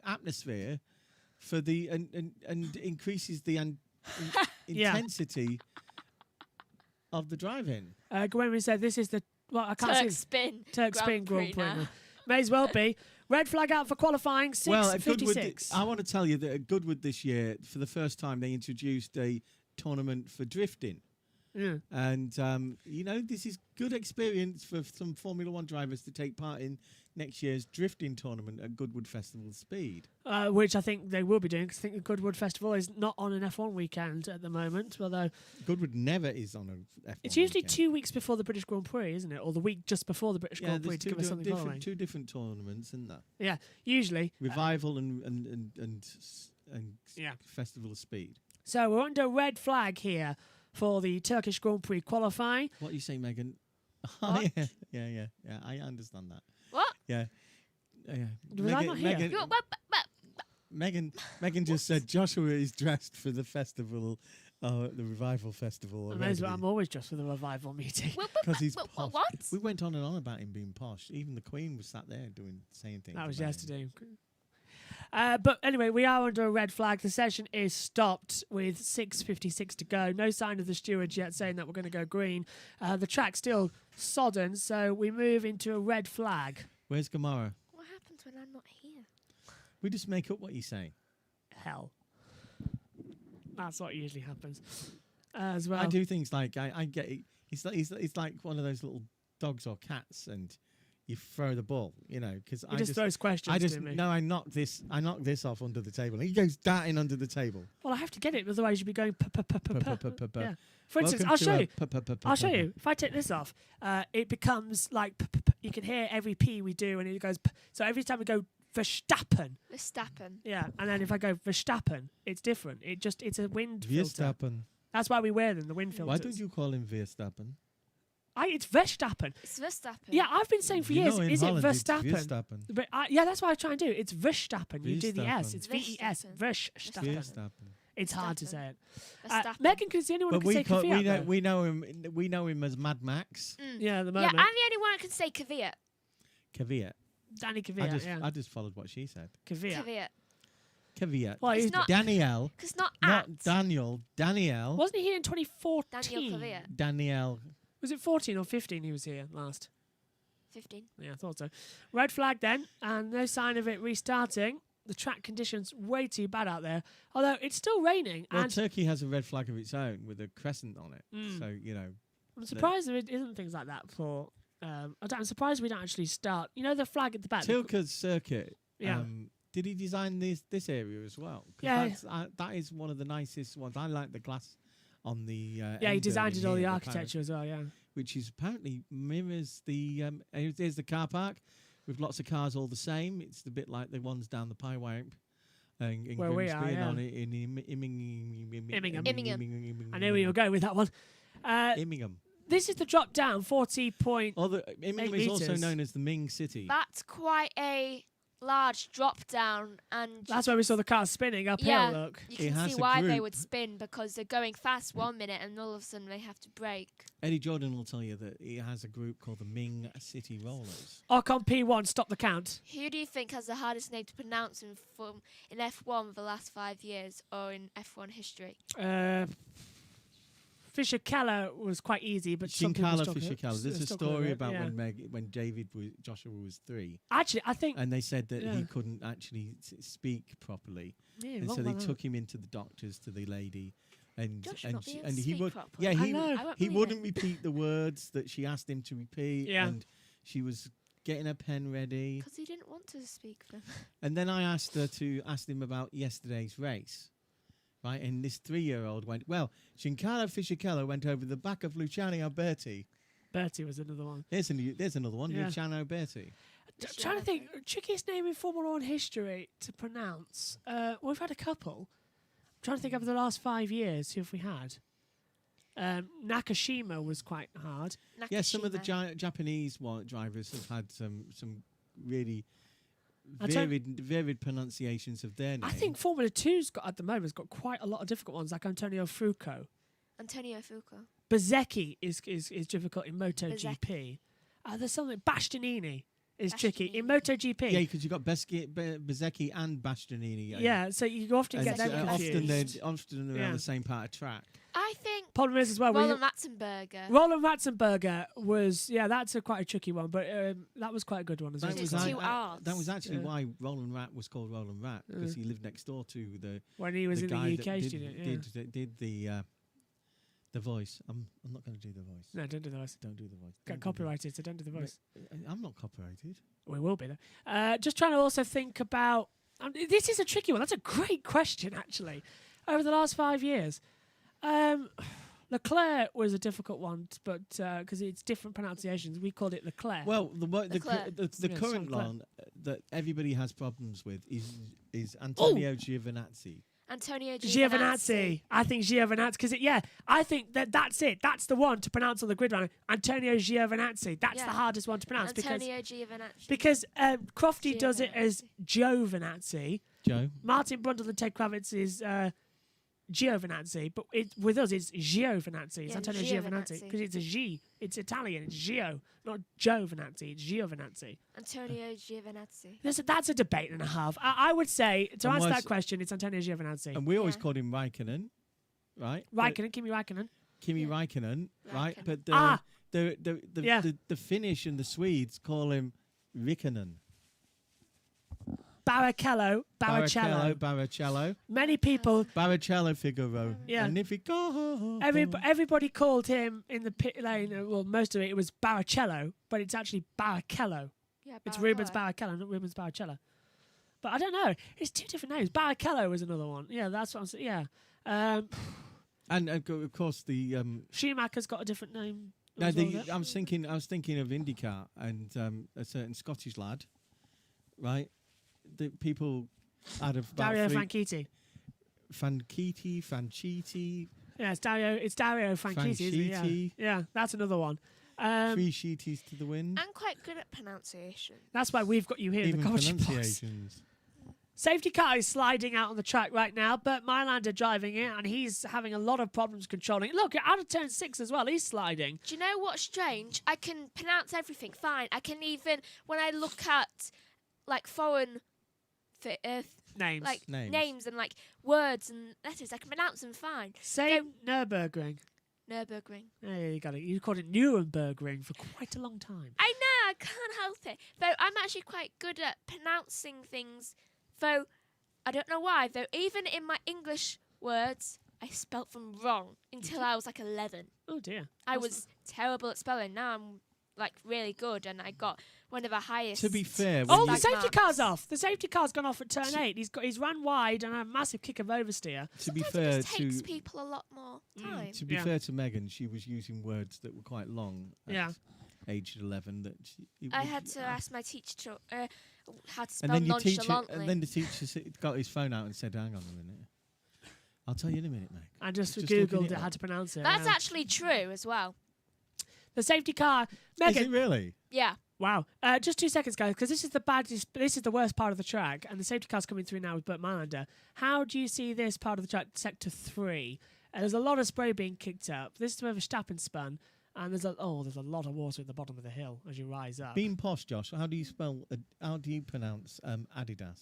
atmosphere for the and increases the Yeah. intensity of the driving. Gwen said this is the I can't Turk see spin. Turk Grand Spin Grand Prix Prix. now. May as well be. Red flag out for qualifying. Well, at Goodwood, 6:56. I want to tell you that at Goodwood this year, for the first time, they introduced a tournament for drifting. Yeah. And, this is good experience for some Formula One drivers to take part in next year's drifting tournament at Goodwood Festival Speed. Which I think they will be doing, because I think the Goodwood Festival is not on an F1 weekend at the moment. Although Goodwood never is on a F1 it's usually weekend. 2 weeks before the British Grand Prix, isn't it? Or the week just before the British Grand Prix there's to give us something following. two different tournaments, isn't there? Yeah, usually. Revival and Yeah. Festival of Speed. So we're under red flag here for the Turkish Grand Prix qualifying. What are you saying, Megan? What? yeah. I understand that. What? Yeah. Was I not here? Megan, Megan just said Joshua is dressed for the festival, the Revival Festival. I'm always just for the revival meeting. Because he's posh. What? We went on and on about him being posh. Even the Queen was sat there saying things. That was about him. yesterday. But anyway, we are under a red flag. The session is stopped with 6:56 to go. No sign of the stewards yet saying that we're going to go green. The track's still sodden, so we move into a red flag. Where's Gamara? What happens when I'm not here? We just make up what you say. Hell. That's what usually happens. As well. I do things like I get it. It's like one of those little dogs or cats, and you throw the ball, because He just throws questions to me. No, I knock this off under the table. He goes darting under the table. Well, I have to get it, otherwise you'd be going. Yeah. For instance, Welcome I'll to show a you. I'll show you. If I take this off, it becomes like you can hear every P we do, and it goes. So every time we go Verstappen. Verstappen. Yeah, and then if I go Verstappen, it's different. It's a wind filter. Verstappen. That's why we wear them, the wind filters. Why don't you call him Verstappen? It's Verstappen. It's Verstappen. Yeah, I've been saying for You years, know in is it Holland it's Verstappen? Verstappen. But yeah, that's what I try and do. It's Verstappen. You do the S. Verstappen. It's V-E-S. Verstappen. Verstappen. It's hard to say it. Verstappen. Megan, because the only one But who can say Kvyat. we know him as Mad Max. Yeah, the Yeah, moment. I'm the only one who can say Kvyat. Kvyat. Danny Kvyat, I just followed what she said. Kvyat. Kvyat. Kvyat. Well, It's he's not- Danielle. Because not Not at. Daniel. Danielle. wasn't he here in 2014? Daniel Kvyat. Danielle. Was it 14 or 15 he was here last? 15. Yeah, I thought so. Red flag then, and no sign of it restarting. The track conditions way too bad out there. Although it's still raining, Well, and Turkey has a red flag of its own with a crescent on it. Mm. So, you know. I'm surprised there isn't things like that for. I'm surprised we don't actually start. You know the flag at the back. Tilke's circuit. Yeah. Did he design this area as well? 'Cause Yeah. that is one of the nicest ones. I like the glass on the. Yeah, he end designed building all the here, architecture as well. Yeah. which is apparently mirrors the. There's the car park with lots of cars all the same. It's a bit like the ones down the Pie Wipe. In Where we are, Grimsby and yeah. on it in Immingham. I knew where you were going with that one. Immingham. This is the drop down, 40 point. Immingham is also metres. known as the Ming City. That's quite a large drop down, and That's where we saw the cars spinning uphill. Yeah. Look. you It can has see a why they group. would spin, because they're going fast 1 minute and all of a sudden they have to brake. Eddie Jordan will tell you that he has a group called the Ming City Rollers. Ocon P1, stop the count. Who do you think has the hardest name to pronounce in F1 the last 5 years or in F1 history? Fisher Keller was quite easy, but some people Shinkala struggle- Fisher-Keller. There's a struggle with story it, about yeah. when Joshua was 3, Actually, I think. and they said that Yeah. he couldn't actually speak properly, Yeah, and wrong so they one, took him into the doctors to the lady, and Josh and not being able and to he speak would properly. yeah I he know. I won't he believe wouldn't it. repeat the words that she asked him to repeat, Yeah. and she was getting her pen ready, Because he didn't want to speak them. and then I asked him about yesterday's race. Right, and this 3-year-old went, well, Shinkala Fisher-Keller went over the back of Luciano Alberti. Bertie was another one. There's another one, Yeah. Luciano Alberti. Trying to think, trickiest name in Formula One history to pronounce. We've had a couple. I'm trying to think over the last 5 years who have we had. Nakashima was quite hard. Yeah, some of the Nakashima. Japanese drivers have had some really I tell- varied pronunciations of their name. I think Formula 2's got at the moment has got quite a lot of difficult ones, like Antonio Fuoco. Antonio Fuoco. Bezzecchi is difficult in MotoGP. There's something Bastianini is tricky in MotoGP. Yeah, because you've got Bezzecchi and Bastianini. Yeah, so you often and get them confused. often they're Yeah. on the same part of track. I think Problem is as well. Roland Ratzenberger. Roland Ratzenberger was that's quite a tricky one, but that was quite a good one as well. It's two Rs. That was actually Yeah. why Roland Rat was called Roland Rat, because he lived next door to the When he was in the guy UK that student. did the voice. I'm not going to do the voice. No, don't do the voice. Don't do the voice. Got Don't do the- copyrighted, so don't do the voice. I'm not copyrighted. We will be though. Just trying to also think about. This is a tricky one. That's a great question, actually. Over the last 5 years, Leclerc was a difficult one, but because it's different pronunciations, we called it Leclerc. Well, the Leclerc. the Yeah, current Leclerc. one that everybody has problems with is Antonio Giovinazzi. Antonio Giovinazzi. I think Giovinazzi because I think that's it. That's the one to pronounce on the grid runner. Antonio Giovinazzi. That's the Yeah. hardest one to pronounce Antonio Giovinazzi. because Crofty does it as Giovinazzi. Joe. Martin Brundle and Ted Kravitz is Giovinazzi, but with us it's Giovinazzi. It's Yeah, Antonio Giovinazzi because it's a G. It's Italian. It's Gio, not Giovinazzi. It's Giovinazzi. Antonio Giovinazzi. That's a debate and a half. I would say to And answer was- that question, it's Antonio Giovinazzi. And we always Yeah. called him Raikkonen, right? But Raikkonen, Kimi Raikkonen. Kimi Yeah. Raikkonen, right? Raikkonen. But Yeah. the Finnish and the Swedes call him Rikkonen. Barrichello. Barrichello. Many people, Barrichello Figaro. Yeah. And if it go, everybody called him in the pit lane. Well, most of it was Barrichello, but it's actually Barrichello. Yeah, It's Rubens Barrichello, not Rubens Barrichello. But I don't know. It's two different names. Barrichello was another one. Yeah, that's what I'm saying. Yeah. and of course the Schumacher's got a different name. no, as well, doesn't it? I was thinking of IndyCar and a certain Scottish lad, right? the people out of about Dario three- Franchitti. Fanchiti. Yeah, it's Dario Franchitti, isn't it? Franchitti. Yeah, that's another one. Three sheeties to the wind. I'm quite good at pronunciation. That's why we've got you here in Even the commentary box. pronunciations. Safety car is sliding out on the track right now, but Mylander driving it, and he's having a lot of problems controlling it. Look, out of turn 6 as well, he's sliding. Do you know what's strange? I can pronounce everything fine. I can even, when I look at like foreign Names. like Names. names and like words and letters, I can pronounce them fine. Say Nürburgring. Nürburgring. There you got it. You called it Nurembergring for quite a long time. I know, I can't help it. Though I'm actually quite good at pronouncing things, though I don't know why, though even in my English words, I spelt them wrong until I was like 11. Oh dear. I was terrible at spelling. Now I'm like really good and I got one of the highest. To be fair, when Oh, you, the safety marks. car's off. The safety car's gone off at turn 8. He's run wide and a massive kick of oversteer. to be Sometimes fair it just takes to people a lot more time. to be Yeah. fair to Megan, she was using words that were quite long. At Yeah. Aged 11, that it I was- had to ask my teacher to, how to And spell then your teacher, nonchalantly. and then the teacher got his phone out and said, "Hang on a minute, I'll tell you in a minute, Meg." I just looking googled it it, how up. to pronounce it. That's yeah. actually true as well. The safety car. Is it Megan. really? Yeah. Wow. Just 2 seconds, guys, because this is the worst part of the track, and the safety car's coming through now with Burt Mylander. How do you see this part of the track, sector 3? There's a lot of spray being kicked up. This is where Verstappen spun, and there's a lot of water at the bottom of the hill as you rise up. Being posh, Josh. How do you pronounce Adidas?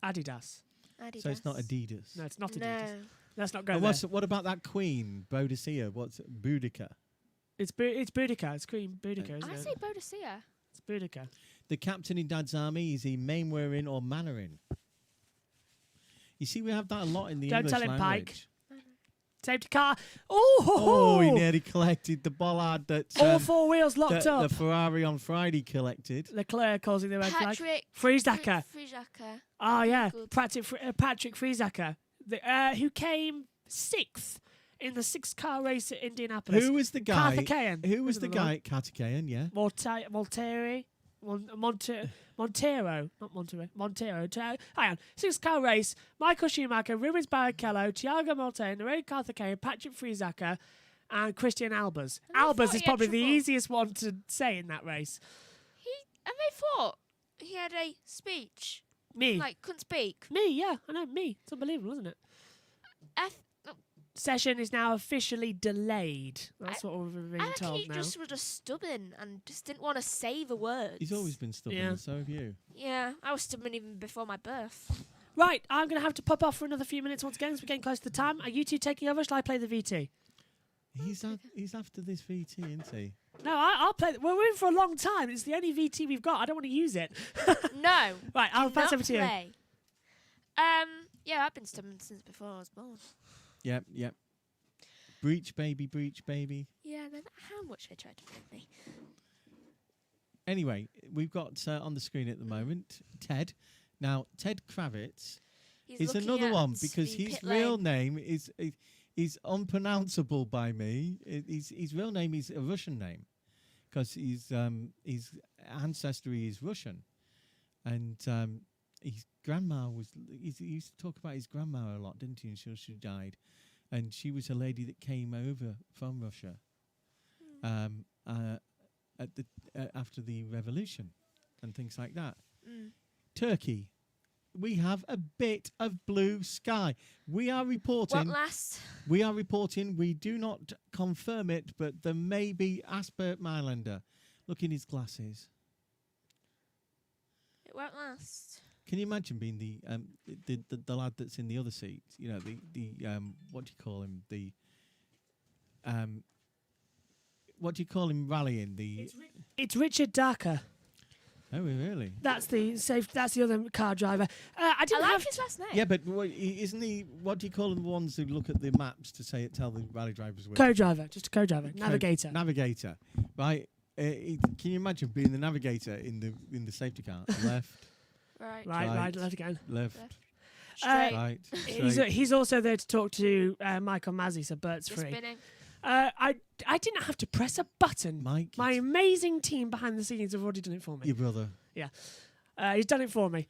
Adidas. Adidas. So it's not Adidas. No, it's not Adidas. No. Let's not go And there. what about that Queen, Boadicea? What's it? Boudica? It's Boudica. It's Queen Boudica, isn't I it? say Bodicea. It's Boudica. The captain in Dad's army, is he Mainwaring or Mannering? You see, we have that a lot in the Don't English tell him, language. Pike. Safety car. Oh, Oh, he nearly collected the bollard that all 4 wheels locked the up. Ferrari on Friday collected. Leclerc causing the red flag. Patrick Friesacker. Friesacker. Oh, yeah. Good. Patrick Friesacker, who came 6th in the 6-car race at Indianapolis. Who was the guy? Karthikeyan. Who was the another one. guy? Karthikeyan, yeah. Montero. Hang on. 6-car race. Michael Schumacher, Rubens Barrichello, Thiago Montero, Ray Karthikeyan, Patrick Friesacker, and Christian Albers. And I thought Albers he is had probably the trouble. easiest one to say in that race. And they thought he had a speech. Me. Like, couldn't speak. Me, yeah. I know, me. It's unbelievable, isn't it? Session is now officially delayed. That's what we're being I reckon told he now. just was just stubborn and just didn't want to say the words. He's always been stubborn, Yeah. and so have you. Yeah, I was stubborn even before my birth. Right, I'm going to have to pop off for another few minutes once again as we're getting close to the time. Are you two taking over? Shall I play the VT? He's after this VT, isn't he? No, I'll play. We're in for a long time. It's the only VT we've got. I don't want to use it. No. Right, I'll do pass not over to you. play. Yeah, I've been stubborn since before I was born. Yep. Breach, baby, breach, baby. Yeah, no matter how much they tried to make me. Anyway, we've got on the screen at the moment Ted. Now, Ted Kravitz He's is looking another at one because the his pit real lane. name is unpronounceable by me. His real name is a Russian name because his ancestry is Russian, and his grandma was. He used to talk about his grandma a lot, didn't he? Until she died, and she was a lady that came over from Russia at the after the revolution and things like that. Turkey. We have a bit of blue sky. We are reporting. Won't last. We are reporting. We do not confirm it, but there may be Asper Mylander. Look in his glasses. It won't last. Can you imagine being the lad that's in the other seat? You know, the what do you call him? The what do you call him rallying? The It's Richard Darker. oh really? That's the other car driver. I I didn't like have. his last name. Yeah, but isn't he? What do you call them? The ones who look at the maps to tell the rally drivers where? Co-driver, just a co-driver, navigator. Navigator, right? Can you imagine being the navigator in the safety car? Left, Right. right, left again. left, Straight. right. He's straight. he's also there to talk to Michael Mazzy, so Bert's Just free. spinning. I didn't have to press a button. Mike, My amazing team behind the scenes have already done it for me. your brother. He's done it for me.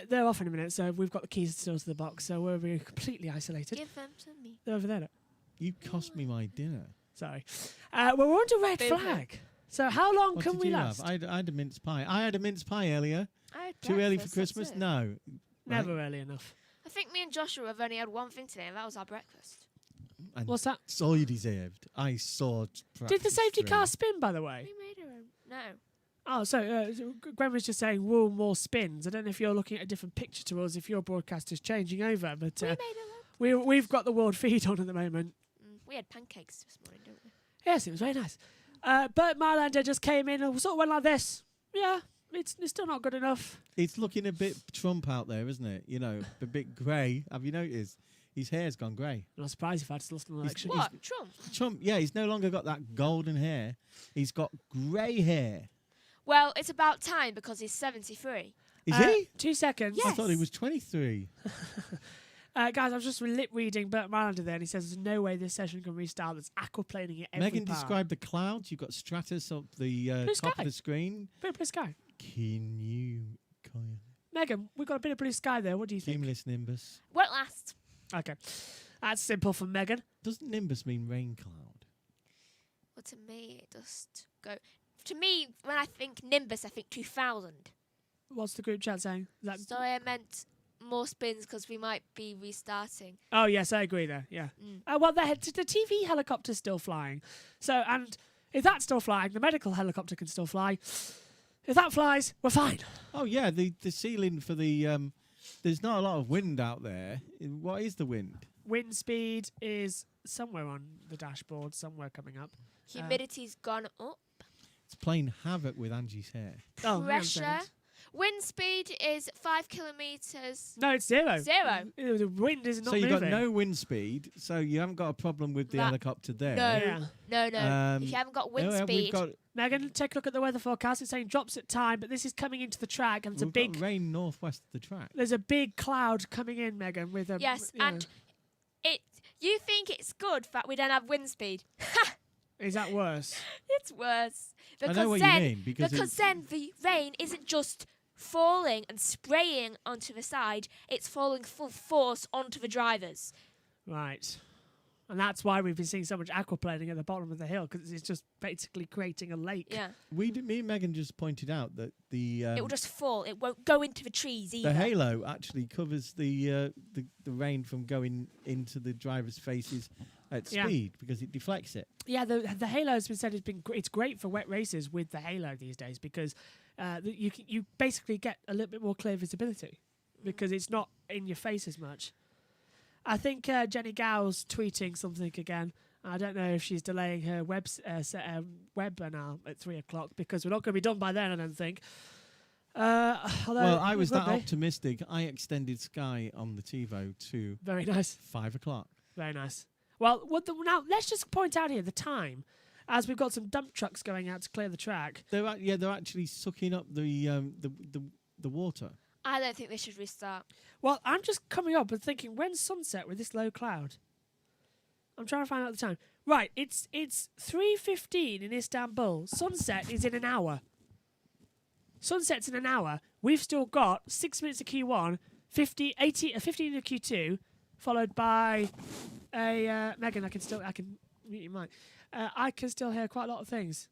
They're off in a minute, so we've got the keys still to the box, so we're completely isolated. Give them to me. They're over there. Look. You cost me my dinner. Sorry. Well, we're on to red Boo-hoo. flag. So how long What can did we you last? have? I had a mince pie. I had a mince pie earlier. I had Too early for breakfast, that's Christmas? it. No. Never early enough. I think me and Joshua have only had one thing today, and that was our breakfast. And What's that? that's all you deserved. I saw. Did the practice safety through. car spin, by the way? We made our own. No. Oh, so Gwen was just saying, "Woo, more spins." I don't know if you're looking at a different picture to us, if your broadcast is changing over, but We made our own. we've got the world feed on at the moment. We had pancakes this morning, didn't we? Yes, it was very nice. Bert Marlander just came in and sort of went like this. Yeah, it's still not good enough. It's looking a bit Trump out there, isn't it? You know, a bit grey. Have you noticed? His hair's gone grey. I'm not surprised if I'd lost an election. What? Trump? Trump, yeah, he's no longer got that golden hair. He's got grey hair. Well, it's about time because he's 73. Is he? 2 seconds. I thought he was 23. Guys, I was just lip reading Bert Marlander there, and he says there's no way this session can restart. That's aquaplaning it every Megan part. described the clouds. You've got stratus up the Blue top sky. of the screen. Bit of blue sky. Can you... Megan, we've got a bit of blue sky there. What do you think? Cumulus nimbus. Won't last. Okay. That's simple for Megan. Doesn't nimbus mean rain cloud? Well, to me, it just go. To me, when I think Nimbus, I think 2000. What's the group chat saying? Is that Sorry, I meant more spins because we might be restarting. Oh, yes, I agree there. Yeah. Well, the TV helicopter's still flying. So, and if that's still flying, the medical helicopter can still fly. If that flies, we're fine. Oh, yeah, the ceiling for the... there's not a lot of wind out there. What is the wind? Wind speed is somewhere on the dashboard, somewhere coming up. Humidity's gone up. It's playing havoc with Angie's hair. Oh, hang on a Pressure. second. Wind speed is 5 kilometres. No, it's zero. Zero. The wind is not So you've moving. got no wind speed, so you haven't got a problem with the That- helicopter there. No. Yeah. No. If you haven't got wind we've speed, got, Megan, take a look at the weather forecast. It's saying drops at time, but this is coming into the track, and it's we've got rain northwest of the track. there's a big cloud coming in, Megan, with a yes, you know. and you think it's good that we don't have wind speed? Is that worse? It's worse because I know what then you mean, because then the rain isn't just falling and spraying onto the side; it's falling full force onto the drivers. Right. And that's why we've been seeing so much aquaplaning at the bottom of the hill, because it's just basically creating a lake. Yeah, me and Megan just pointed out that the it will just fall. It won't go into the trees either. the halo actually covers the rain from going into the driver's faces at Yeah. speed because it deflects it. Yeah, the halo has been said it's great for wet races with the halo these days because you basically get a little bit more clear visibility because it's not in your face as much. I think Jenny Gow's tweeting something again. I don't know if she's delaying her webinar at 3 o'clock because we're not going to be done by then, I don't think. Well, I was we that will be. optimistic. I extended Sky on the TiVo to Very nice. 5 o'clock. Very nice. Well, now let's just point out here the time, as we've got some dump trucks going out to clear the track. They're actually sucking up the water. I don't think they should restart. Well, I'm just coming up and thinking, when's sunset with this low cloud? I'm trying to find out the time. Right, it's 3:15 in Istanbul. Sunset is in an hour. Sunset's in an hour. We've still got 6 minutes of Q1, 15 of Q2, followed by a Megan. I can mute your mic. I can still hear quite a lot of things.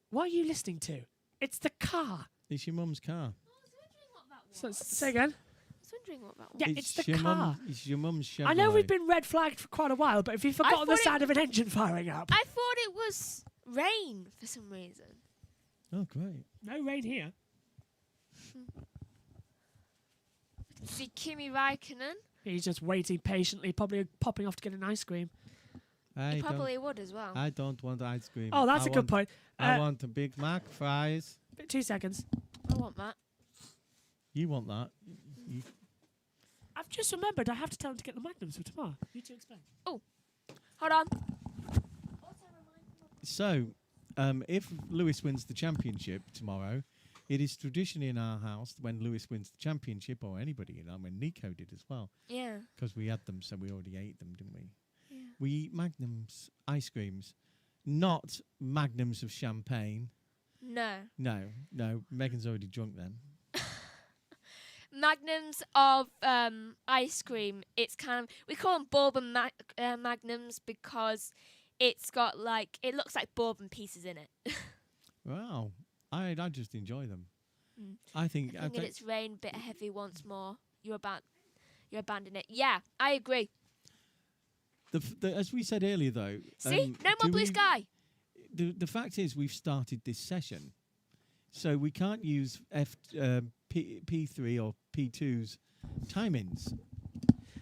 What are you listening to? It's the car. It's your mum's car. So, say again. I was wondering what that was. Yeah, it's the your car. It's your mum's Chevrolet. I know we've been red flagged for quite a while, but if you've forgotten the thought it- sound of an engine firing up. I thought it was rain for some reason. Oh, great. No rain here. See Kimi Raikkonen. He's just waiting patiently, probably popping off to get an ice cream. He probably would as well. I don't want ice cream. Oh, that's a good point. I want a Big Mac, fries. 2 seconds. I want that. You want that? I've just remembered I have to tell him to get the Magnums for tomorrow. You two explain. Hold on. So, if Lewis wins the championship tomorrow, it is tradition in our house when Lewis wins the championship, or anybody, when Nico did as well, Yeah. because we had them, so we already ate them, didn't we? Yeah. We eat Magnums ice creams, not Magnums of champagne. No. No, Megan's already drunk then. magnums of ice cream. It's kind of, we call them bourbon magnums because it's got like, it looks like bourbon pieces in it. Wow. I just enjoy them. Mm. I think I think it's rain bit heavy once more. You abandon it. Yeah, I agree. As we said earlier, though. See, no more blue sky. The fact is, we've started this session, so we can't use P3 or P2's timings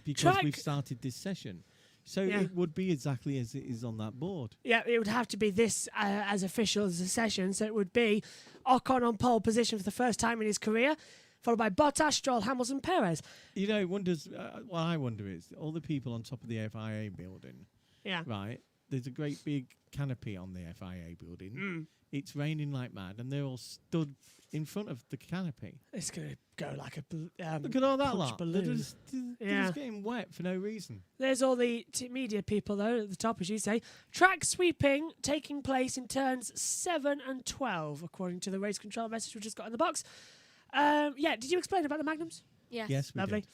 because we've started this session. So it would be exactly as it is on that board. Yeah, it would have to be this as official as a session. So it would be Ocon on pole position for the first time in his career, followed by Bottas, Stroll, Hamilton, Perez. You know, what I wonder is all the people on top of the FIA building. Yeah. Right. There's a great big canopy on the FIA building. Mm. It's raining like mad, and they're all stood in front of the canopy. It's going to go like a Look at all that punch lot. balloon. They're just getting wet for no reason. There's all the media people, though, at the top, as you say. Track sweeping taking place in turns 7 and 12, according to the race control message we just got in the box. Did you explain about the magnums? Yes. Yes, we Lovely. did.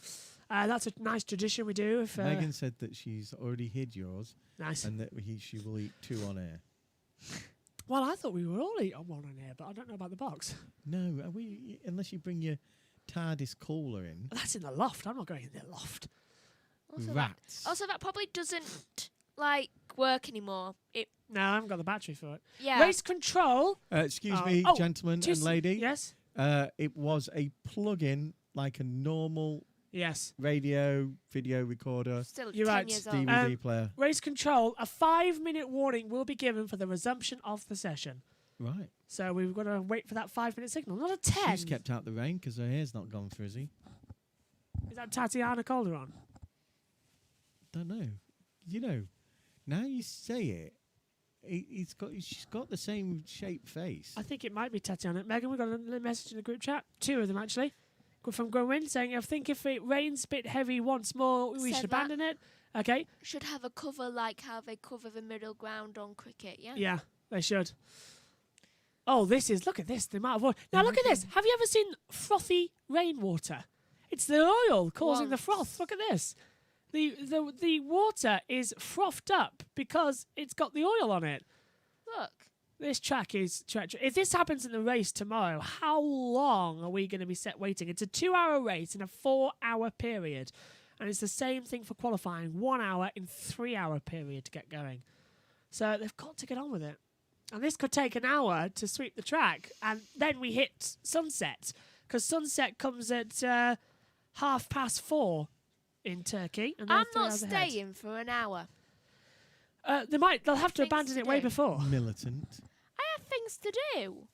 That's a nice tradition we do. If, Megan said that she's already hid yours, nice. and that she will eat 2 on air. Well, I thought we were all eating one on air, but I don't know about the box. No, unless you bring your TARDIS cooler in. That's in the loft. I'm not going in the loft. Rats. That probably doesn't work anymore. No, I haven't got the battery for it. Yeah. Race control. Excuse me, gentlemen and lady. Yes. It was a plug-in, like a normal Yes. radio, video recorder, Still You're 10 right. years old. DVD player. Race control. A 5-minute warning will be given for the resumption of the session. Right. So we've got to wait for that 5-minute signal. Not a 10. She's kept out the rain because her hair's not gone frizzy. Is that Tatiana Calderon? Don't know. You know, now you say it, she's got the same shaped face. I think it might be Tatiana. Megan, we got a message in the group chat. 2 of them, actually. From Gwyn saying, I think if it rains a bit heavy once more, we Said should that. abandon it. Okay. Should have a cover like how they cover the middle ground on cricket, yeah? Yeah, they should. Oh, look at this, the amount of water. Now, look at this. Have you ever seen frothy rainwater? It's the oil causing the froth. Look at this. The water is frothed up because it's got the oil on it. Look. This track is treacherous. If this happens in the race tomorrow, how long are we going to be waiting? It's a 2-hour race in a 4-hour period. And it's the same thing for qualifying. 1 hour in 3-hour period to get going. So they've got to get on with it. And this could take an hour to sweep the track. And then we hit sunset. Because sunset comes at 4:30 in Turkey. And I'm 3 not hours ahead. staying for an hour. They'll have to Things abandon to it way do. before. Militant. I have things to do.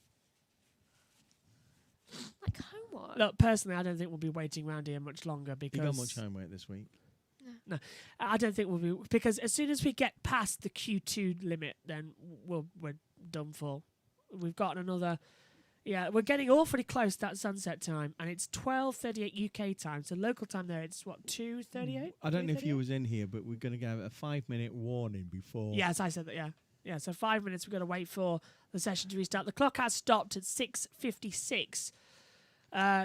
Like homework. Look, personally, I don't think we'll be waiting around here much longer because You got much homework this week. No, I don't think we'll be, because as soon as we get past the Q2 limit, then we're done for. We've got another. Yeah, we're getting awfully close to that sunset time, and it's 12:38 UK time. So local time there, it's what, 2:38? I don't know if you was in here, but we're going to go a 5-minute warning before. Yes, I said that. Yeah. So 5 minutes. We've got to wait for the session to restart. The clock has stopped at 6:56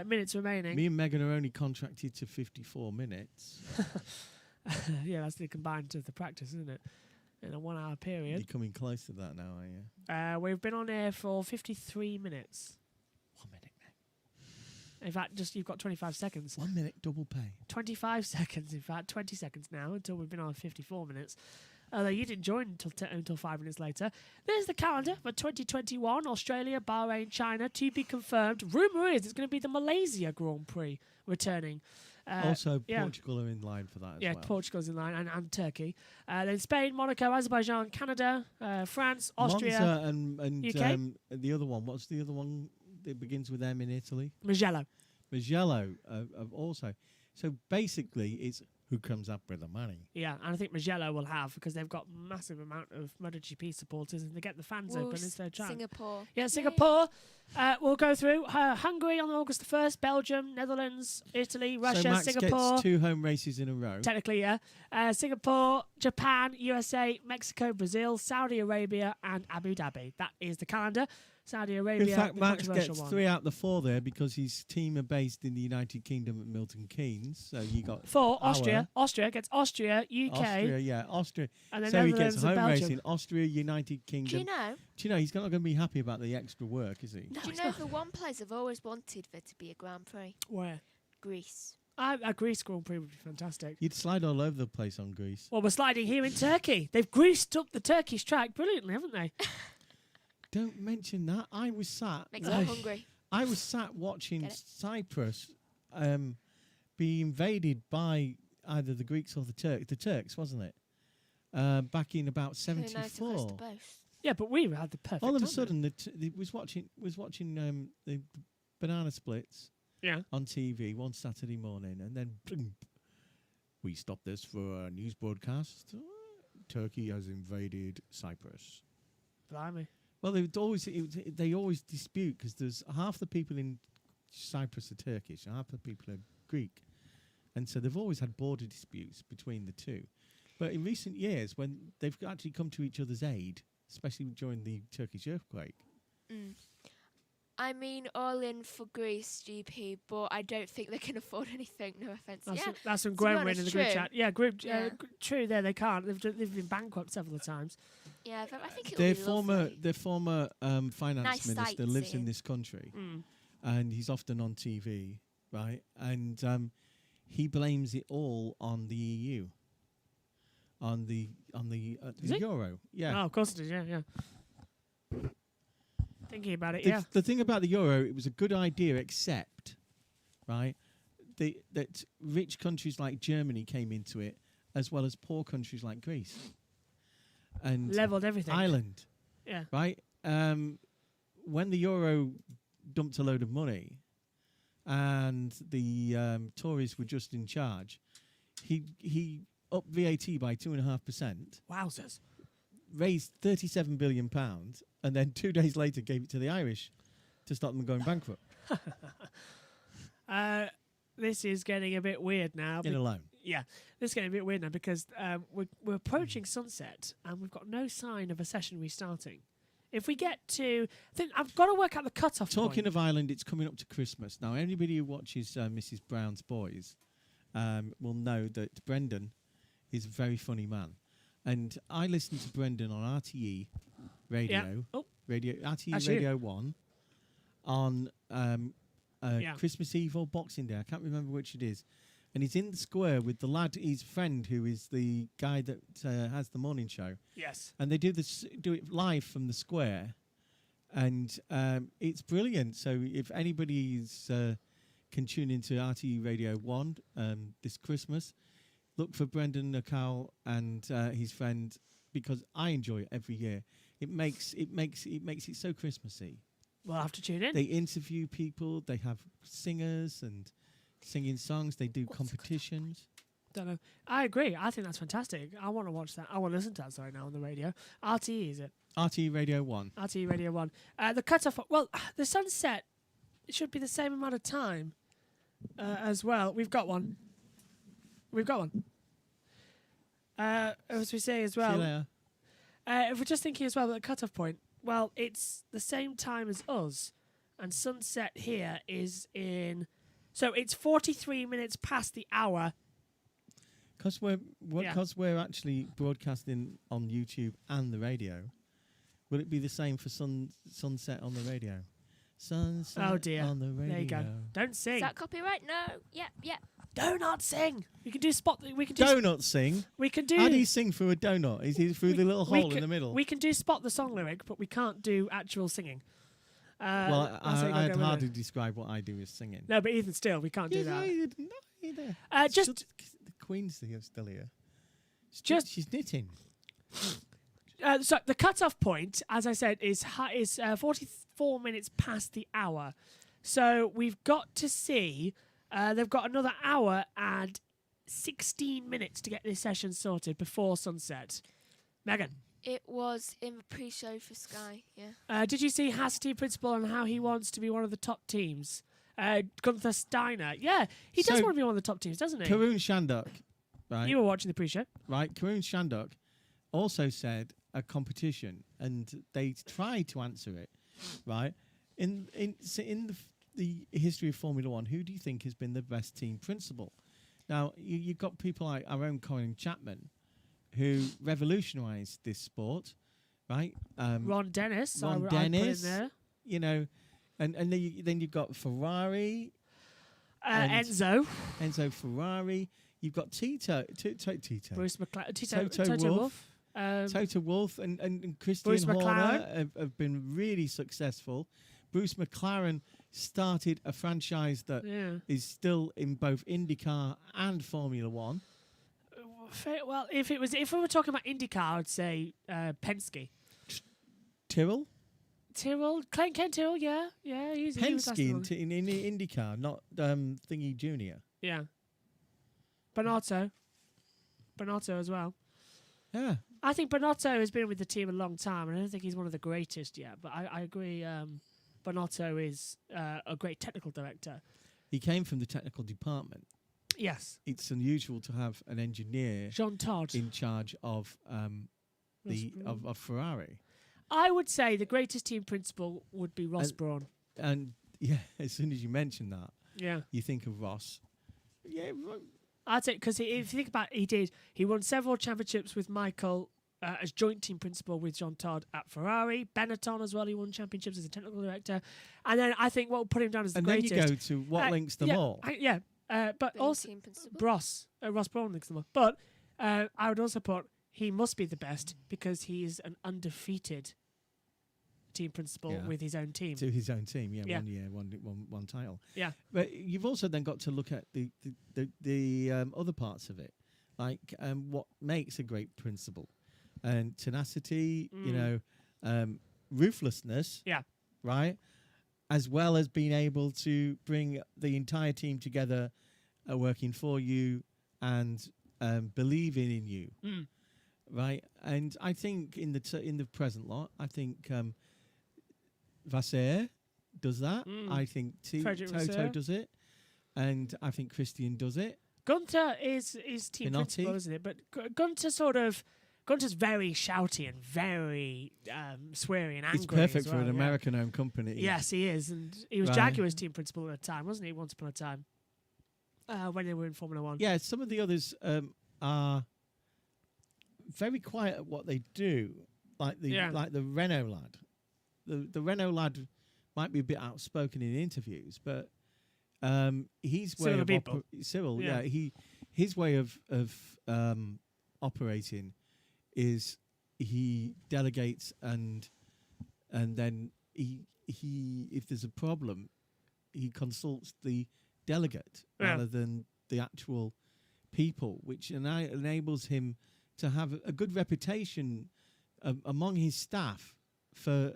minutes remaining. Me and Megan are only contracted to 54 minutes. Yeah, that's the combined of the practice, isn't it? In a 1-hour period. You're coming close to that now, are you? We've been on air for 53 minutes. 1 minute, Meg. In fact, you've got 25 seconds. 1 minute, double pay. 25 seconds, in fact, 20 seconds now until we've been on 54 minutes. Although you didn't join until 5 minutes later. There's the calendar for 2021, Australia, Bahrain, China, to be confirmed. Rumour is it's going to be the Malaysia Grand Prix returning. Also, Portugal are in line for that as well. Yeah, Portugal's in line, and Turkey. Then Spain, Monaco, Azerbaijan, Canada, France, Austria, Monza and UK. The other one. What's the other one that begins with M in Italy? Mugello. Mugello also. So basically, it's who comes up with the money. Yeah, and I think Mugello will have, because they've got massive amount of MotoGP supporters, and they get the fans open. It's their chance. Singapore. Yeah, Singapore. We'll go through Hungary on August the 1st, Belgium, Netherlands, Italy, Russia, so Max Singapore. gets 2 home races in a row. Technically, yeah. Singapore, Japan, USA, Mexico, Brazil, Saudi Arabia, and Abu Dhabi. That is the calendar. Saudi Arabia. In fact, the Max controversial gets one. 3 out of the 4 there because his team are based in the United Kingdom at Milton Keynes. So you got 4, our- Austria. Austria gets Austria, UK, Austria. and then So he Netherlands gets and home Belgium. racing, Austria, United Do you Kingdom. know? Do you know he's not going to be happy about the extra work, is he? No, Do you it's know not. the one place I've always wanted there to be a Grand Prix? Where? Greece. A Greece Grand Prix would be fantastic. You'd slide all over the place on Greece. Well, we're sliding here in Turkey. They've greased up the Turkish track brilliantly, haven't they? Don't mention that. I was sat. Makes me hungry. I was sat watching Get it? Cyprus be invaded by either the Greeks or the Turks. The Turks, wasn't it? Back in about Who knows the coast 74. of both? Yeah, but we had the perfect. All of a time sudden, was watching the banana splits there. Yeah. on TV one Saturday morning, and then we stopped this for a news broadcast. Turkey has invaded Cyprus. Blimey. Well, they always dispute because there's half the people in Cyprus are Turkish, and half the people are Greek, and so they've always had border disputes between the two. But in recent years, when they've actually come to each other's aid, especially during the Turkish earthquake, I mean, all in for Greece GP, but I don't think they can afford anything. No offense. That's from be Gwen honest, in the group true. chat. Yeah, Yeah. true. There, they can't. They've been bankrupt several times. Yeah, I think it'll their be former finance Nice minister lives in sightseeing. this country, Mm. and he's often on TV, right? And he blames it all on the EU, on the Does he? euro. Yeah. Oh, of course it is. Yeah. Thinking about it, The, yeah. the thing about the euro, it was a good idea, except, right, that rich countries like Germany came into it, as well as poor countries like Greece and Leveled everything. Ireland, Yeah. right? When the euro dumped a load of money, and the Tories were just in charge, he upped VAT by 2.5%. Wowzers. Raised £37 billion, and then 2 days later gave it to the Irish to stop them going bankrupt. This is getting a bit weird now. In a loan. Yeah, this is getting a bit weird now because we're approaching sunset and we've got no sign of a session restarting. If we get to, I think I've got to work out the cutoff Talking point. of Ireland, it's coming up to Christmas. Now, anybody who watches Mrs. Brown's Boys will know that Brendan is a very funny man. And I listen to Brendan on RTE radio, Oh. RTE That's you. Radio 1 on Yeah. Christmas Eve or Boxing Day. I can't remember which it is. And he's in the square with the lad, his friend, who is the guy that has the morning show. Yes. And they do it live from the square, and it's brilliant. So if anybody's can tune into RTE Radio 1 this Christmas, look for Brendan Nakal and his friend, because I enjoy it every year. It makes it so Christmassy. We'll have to tune in. They interview people. They have singers and singing songs. They do competitions. Don't know. I agree. I think that's fantastic. I want to watch that. I want to listen to that, sorry, now on the radio. RTE, is it? RTE Radio 1. RTE Radio 1. The cutoff, well, the sunset, it should be the same amount of time as well. We've got one. As we say as See you well, later. if we're just thinking as well about the cutoff point, well, it's the same time as us, and sunset here is in. So it's 43 minutes past the hour. Because we're actually broadcasting on YouTube and the radio, will it be the same for sunset on the radio? Sunset Oh dear. on the radio. There you go. Don't sing. Is that copyright? No. Yep. Do not sing. We can do spot. We can do. Donut sing. We can do. How do you sing through a donut? Is it through the little we hole in can- the middle? We can do spot the song lyric, but we can't do actual singing. Well, that's how you gotta I'd go with hardly it. describe what I do as singing. No, but even still, we can't do Yeah, that. either. Just the Queen's still here. Just- she's knitting. so the cutoff point, as I said, is 44 minutes past the hour. So we've got to see. They've got another hour and 16 minutes to get this session sorted before sunset. Megan, It was in the pre-show for Sky. Yeah. did you see Hastty Principal and how he wants to be one of the top teams? Gunther Steiner, yeah, he does So- want to be one of the top teams, doesn't he? Karun Shandok, right? You were watching the pre-show. Right, Karun Shandok also said a competition, and they tried to answer it. right? The history of Formula One, who do you think has been the best team principal? Now, you've got people like our own Colin Chapman, who revolutionised this sport, right? Ron Dennis. Ron I put Dennis, in there. you know, and then you've got Ferrari, Enzo. Enzo Ferrari. You've got Tito, Bruce McLaren. Toto Wolff. Um, Toto Wolff and Christian Bruce Horner McLaren. have been really successful. Bruce McLaren started a franchise that is still in both IndyCar and Formula One. Well, if we were talking about IndyCar, I'd say Penske. Tyrrell? Ken Tyrrell, yeah. He was Penske in IndyCar, not Thingy Junior. Yeah. Bonotto as well. Yeah. I think Bonotto has been with the team a long time, and I don't think he's one of the greatest yet. But I agree. Bonotto is a great technical director. He came from the technical department. Yes. It's unusual to have an engineer Jean Todt in charge of of Ferrari. I would say the greatest team principal would be Ross Brawn. And yeah, as soon as you mention that, Yeah. you think of Ross. Yeah, I'd say, because if you think about it, he won several championships with Michael as joint team principal with Jean Todt at Ferrari. Benetton as well, he won championships as a technical director. And then I think what will put him down as the and greatest... then you go to what links them all. But Being also team principal. Ross Brawn links them all. But I would also put he must be the best because he is an undefeated team principal with his own team. To his own team, yeah. 1 year, one title. Yeah. But you've also then got to look at the other parts of it, like what makes a great principal, and tenacity, ruthlessness, right, as well as being able to bring the entire team together, working for you and believing in you, right. And I think in the present lot, I think Vasseur does that. I think Frederick Toto Vasseur. does it, and I think Christian does it. Gunter is team Pinotti. principal, isn't it? But Gunter's very shouty and very sweary and angry. It's perfect as for well, an American-owned company. Yes, he is, and he was Right. Jaguar's team principal at a time, wasn't he? Once upon a time, when they were in Formula One. Yeah, some of the others are very quiet at what they do, like the Renault lad. The Renault lad might be a bit outspoken in interviews, but his way of Cyril, his way of operating is he delegates and then he if there's a problem, he consults the delegate rather than the actual people, which enables him to have a good reputation among his staff for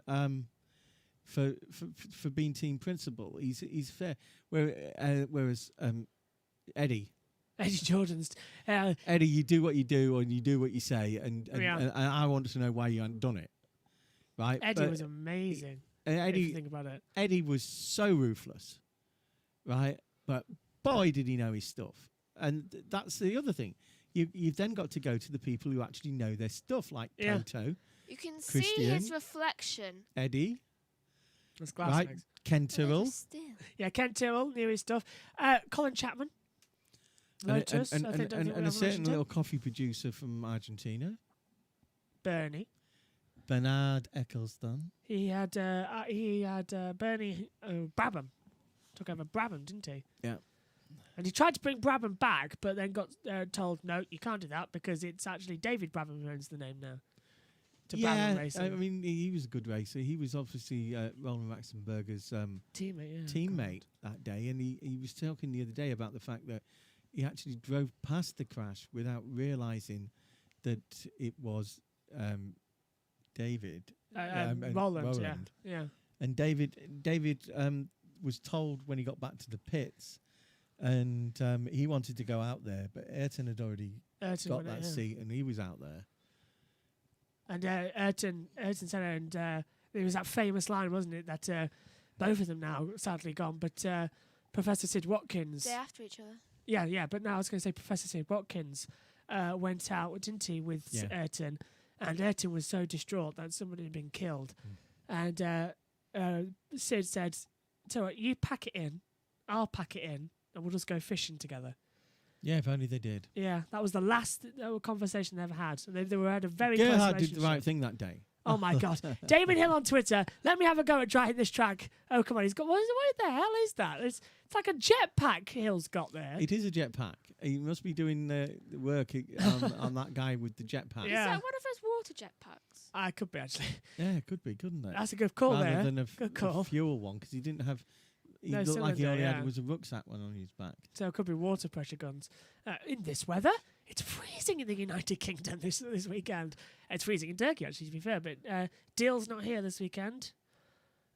being team principal. He's fair. Whereas Eddie Jordan's. Eddie, you do what you do and you do what you say, and I want to know why you hadn't done it. Right? Eddie was amazing. If you think about it. Eddie was so ruthless, right? But boy, did he know his stuff. And that's the other thing. You've then got to go to the people who actually know their stuff, like Toto. You can see Christian, his reflection. Eddie. That's glass Right, legs. Ken Tyrrell. Yeah, Ken Tyrrell knew his stuff. Colin Chapman. Lotus. And I think a certain mentioned little coffee producer from Argentina, Bernie. Bernard Eccleston. He had Bernie Brabham. Took over Brabham, didn't he? Yeah. And he tried to bring Brabham back, but then got told, no, you can't do that because it's actually David Brabham who owns the name now. Brabham Racing. I mean, he was a good racer. He was obviously Roland Ratzenberger's teammate that day, and he was talking the other day about the fact that he actually drove past the crash without realising that it was David and Roland. Yeah. And David was told when he got back to the pits, and he wanted to go out there, but Ayrton had already got that seat, and he was out there. And Ayrton said, and there was that famous line, wasn't it, that both of them now sadly gone, but Professor Sid Watkins. They're after each other. Yeah, but now I was going to say Professor Sid Watkins went out, didn't he, with Ayrton, and Ayrton was so distraught that somebody had been killed, and Sid said, "So you pack it in, I'll pack it in, and we'll just go fishing together." Yeah, if only they did. Yeah, that was the last conversation they ever had. So they had a very close Gerhard did relationship. the right thing that day. Oh my God. David Hill on Twitter, let me have a go at trying this track. Oh, come on. He's got, what the hell is that? It's like a jetpack Hill's got there. It is a jetpack. He must be doing work on that guy with the jetpack. Yeah. Is that one of those water jetpacks? I could be, actually. Yeah, it could be, couldn't it? That's a good call Rather there. than Good call. a fuel one, because he didn't have... He No looked like he only cylinder, had yeah. was a rucksack one on his back. So it could be water pressure guns. In this weather, it's freezing in the United Kingdom this weekend. It's freezing in Turkey, actually, to be fair. But Deal's not here this weekend.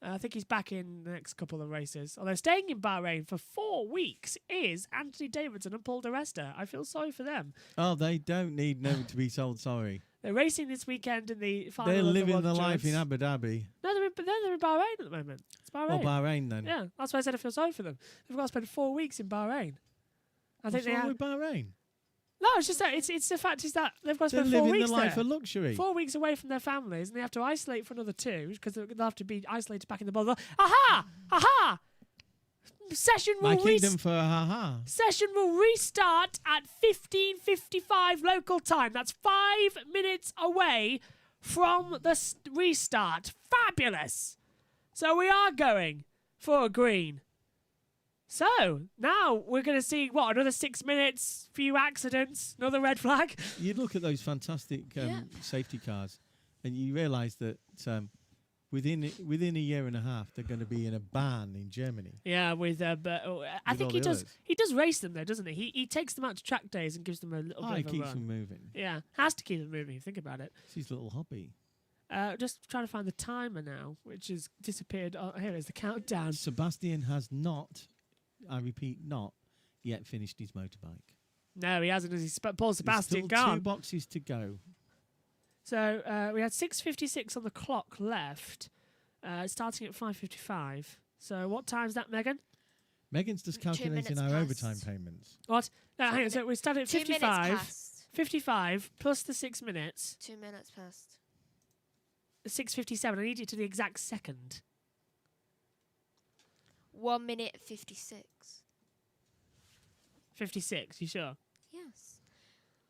I think he's back in the next couple of races. Although staying in Bahrain for 4 weeks is Anthony Davidson and Paul di Resta. I feel sorry for them. Oh, they don't need no to be told sorry. They're racing this weekend in the final. They're of living the the World life in Endurance. Abu Dhabi. No, they're in Bahrain at the moment. It's Bahrain. Or Bahrain then. Yeah, that's why I said I feel sorry for them. They've got to spend 4 weeks in Bahrain. I think What's they wrong have. with Bahrain? No, it's just that it's the fact is that they've got to They're spend 4 living weeks the life there. of luxury. 4 weeks away from their families, and they have to isolate for another 2 because they'll have to be isolated back in the bubble. Aha! Aha! Session My will kingdom for a ha-ha. Session will restart at 15:55 local time. That's 5 minutes away from the restart. Fabulous! So we are going for a green. So now we're going to see, another 6 minutes, few accidents, another red flag. You look at those fantastic safety cars, and you realise that within a year and a half, they're going to be in a ban in Germany. Yeah, with I think all he the does. others. He does race them though, doesn't he? He takes them out to track days and gives them a little Oh, bit it of a keeps run. them moving. Yeah, has to keep them moving. Think about it. It's his little hobby. Just trying to find the timer now, which has disappeared. Oh, here is the countdown. Sebastian has not, I repeat, not yet finished his motorbike. No, he hasn't. As Paul Sebastian There's still gone. 2 boxes to go. So we had 6:56 on the clock left, starting at 5:55. So what time's that, Megan? Megan's just 2 calculating minutes our past. overtime payments. What? No, hang on. So we started at 2 minutes 55. past. 55 plus the 6 minutes. 2 minutes past. 6:57. I need it to the exact second. 1 minute 56. 56. You sure? Yes.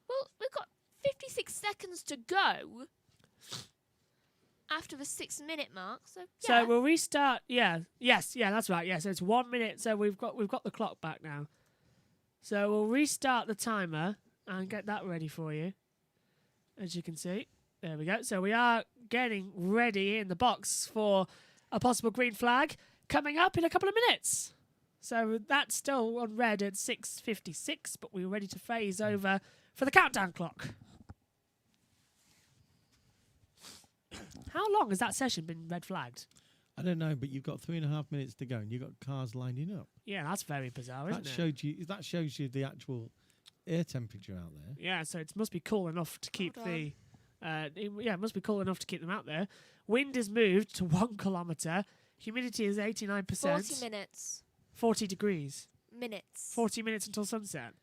Well, we've got 56 seconds to go after the 6 minute mark. So yeah. So we'll restart. Yeah. Yes. Yeah. That's right. Yeah. So it's 1 minute. So we've got the clock back now. So we'll restart the timer and get that ready for you. As you can see, there we go. So we are getting ready in the box for a possible green flag coming up in a couple of minutes. So that's still on red at 6:56, but we're ready to phase over for the countdown clock. How long has that session been red flagged? I don't know, but you've got 3.5 minutes to go, and you've got cars lining up. Yeah, that's very bizarre, isn't it? That shows you the actual air temperature out there. Yeah, so it must be cool enough to keep Hold the. It must be cool enough to keep them out there. Wind is moved to 1 kilometre. Humidity is 89%. 40 minutes. 40 degrees. Minutes. 40 minutes until sunset.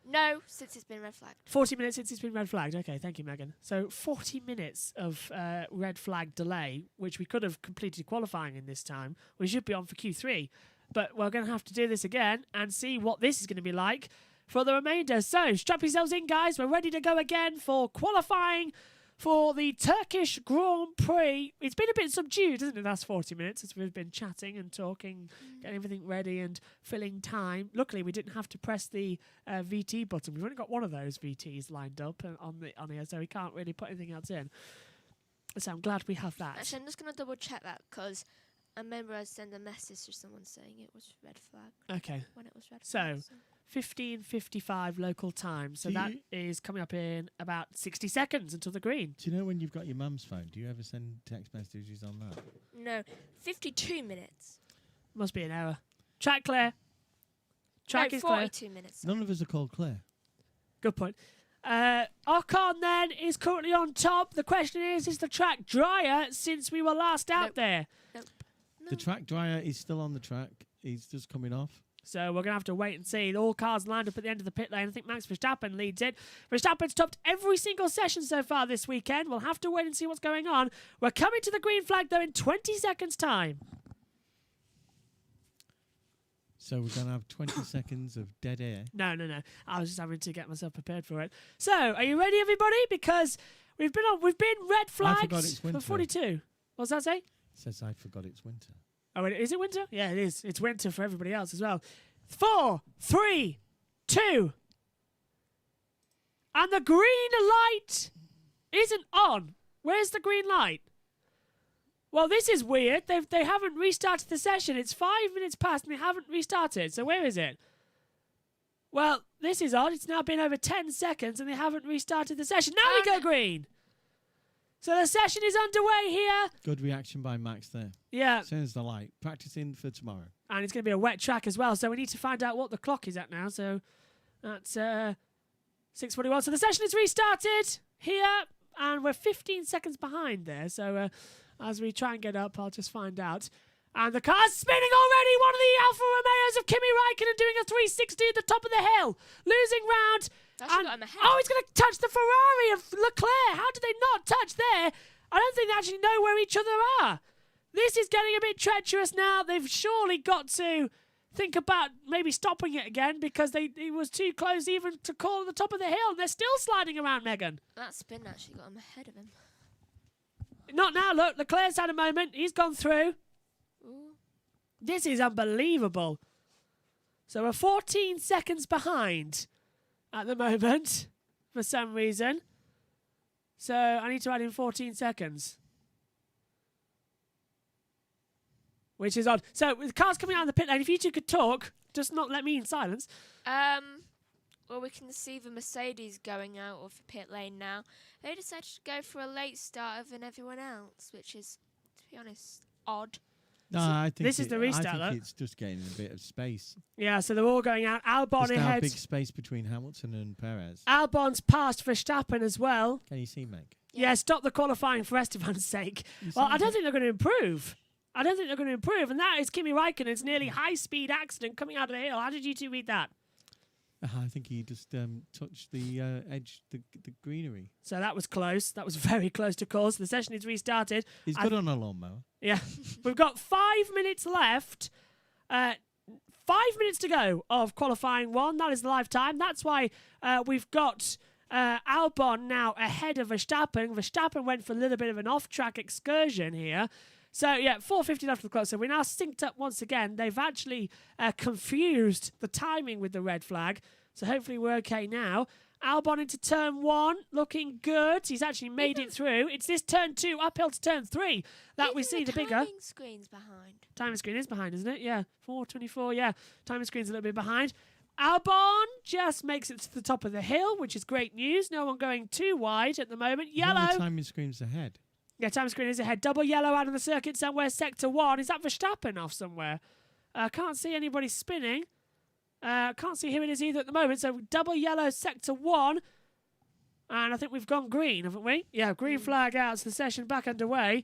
No, since it's been red flagged. 40 minutes since it's been red flagged. Okay, thank you, Megan. So 40 minutes of red flag delay, which we could have completed qualifying in this time. We should be on for Q3. But we're going to have to do this again and see what this is going to be like for the remainder. So strap yourselves in, guys. We're ready to go again for qualifying for the Turkish Grand Prix. It's been a bit subdued, isn't it, the last 40 minutes, as we've been chatting and talking, getting everything ready and filling time. Luckily, we didn't have to press the VT button. We've only got one of those VTs lined up on here, so we can't really put anything else in. So I'm glad we have that. Actually, I'm just going to double check that because I remember I sent a message to someone saying it was red flag Okay. when it was red So, flag. 15:55 local time. So Do that you- is coming up in about 60 seconds until the green. Do you know when you've got your mum's phone? Do you ever send text messages on that? No, 52 minutes. Must be an error. Track clear. Track no, is clear. 42 minutes. None of us are called Claire. Good point. Ocon then is currently on top. The question is the track drier since we were last out Nope. there? No. The track dryer is still on the track. He's just coming off. So we're going to have to wait and see. All cars lined up at the end of the pit lane. I think Max Verstappen leads it. Verstappen's topped every single session so far this weekend. We'll have to wait and see what's going on. We're coming to the green flag, though, in 20 seconds' time. So we're going to have 20 seconds of dead air. No. I was just having to get myself prepared for it. So, are you ready, everybody? Because we've been red flagged forgot it's winter. for 42. What's that say? It says I forgot it's winter. Oh, is it winter? Yeah, it is. It's winter for everybody else as well. 4, 3, 2. And the green light isn't on. Where's the green light? Well, this is weird. They haven't restarted the session. It's 5 minutes past and they haven't restarted. So where is it? Well, this is odd. It's now been over 10 seconds and they haven't restarted the session. Now we go green. So the session is underway here. Good reaction by Max there. Yeah. As soon as the light. Practicing for tomorrow. And it's going to be a wet track as well. So we need to find out what the clock is at now. So that's 6:41. So the session is restarted here. And we're 15 seconds behind there. So as we try and get up, I'll just find out. And the car's spinning already. One of the Alfa Romeos of Kimi Räikkönen doing a 360 at the top of the hill. Losing round. Actually got him ahead. Oh, he's going to touch the Ferrari of Leclerc. How did they not touch there? I don't think they actually know where each other are. This is getting a bit treacherous now. They've surely got to think about maybe stopping it again because it was too close even to call the top of the hill. They're still sliding around, Megan. That spin actually got him ahead of him. Not now, look. Leclerc's had a moment. He's gone through. Ooh. This is unbelievable. So we're 14 seconds behind at the moment for some reason. So I need to add in 14 seconds. Which is odd. So with cars coming out of the pit lane, if you two could talk, just not let me in silence. Well, we can see the Mercedes going out of the pit lane now. They decided to go for a late starter than everyone else, which is, to be honest, odd. No, I think this is the restart, I think though. it's just getting a bit of space. Yeah, so they're all going out. Albon There's now ahead. big space between Hamilton and Perez. Albon's passed Verstappen as well. Can you see, Meg? Yeah, stop the qualifying for Esteban's sake. Well, I don't think they're going to improve. And that is Kimi Räikkönen's nearly high-speed accident coming out of the hill. How did you two read that? I think he just touched the edge, the greenery. So that was close. That was very close to call. So the session is restarted. He's good on a lawnmower. Yeah. We've got 5 minutes left. 5 minutes to go of qualifying one. That is the live time. That's why we've got Albon now ahead of Verstappen. Verstappen went for a little bit of an off-track excursion here. So, yeah, 4:50 left of the clock. So we're now synced up once again. They've actually confused the timing with the red flag. So hopefully we're okay now. Albon into turn 1, looking good. He's actually made it through. It's this turn 2, uphill to turn 3, that we see the bigger. Timing screen's behind. Timing screen is behind, isn't it? Yeah, 4:24, yeah. Timing screen's a little bit behind. Albon just makes it to the top of the hill, which is great news. No one going too wide at the moment. Yellow. The timing screen's ahead. Yeah, time screen is ahead. Double yellow out of the circuit somewhere. Sector 1. Is that Verstappen off somewhere? Can't see anybody spinning. Can't see who it is either at the moment. So double yellow, sector 1. And I think we've gone green, haven't we? Yeah, green flag out. So the session back underway.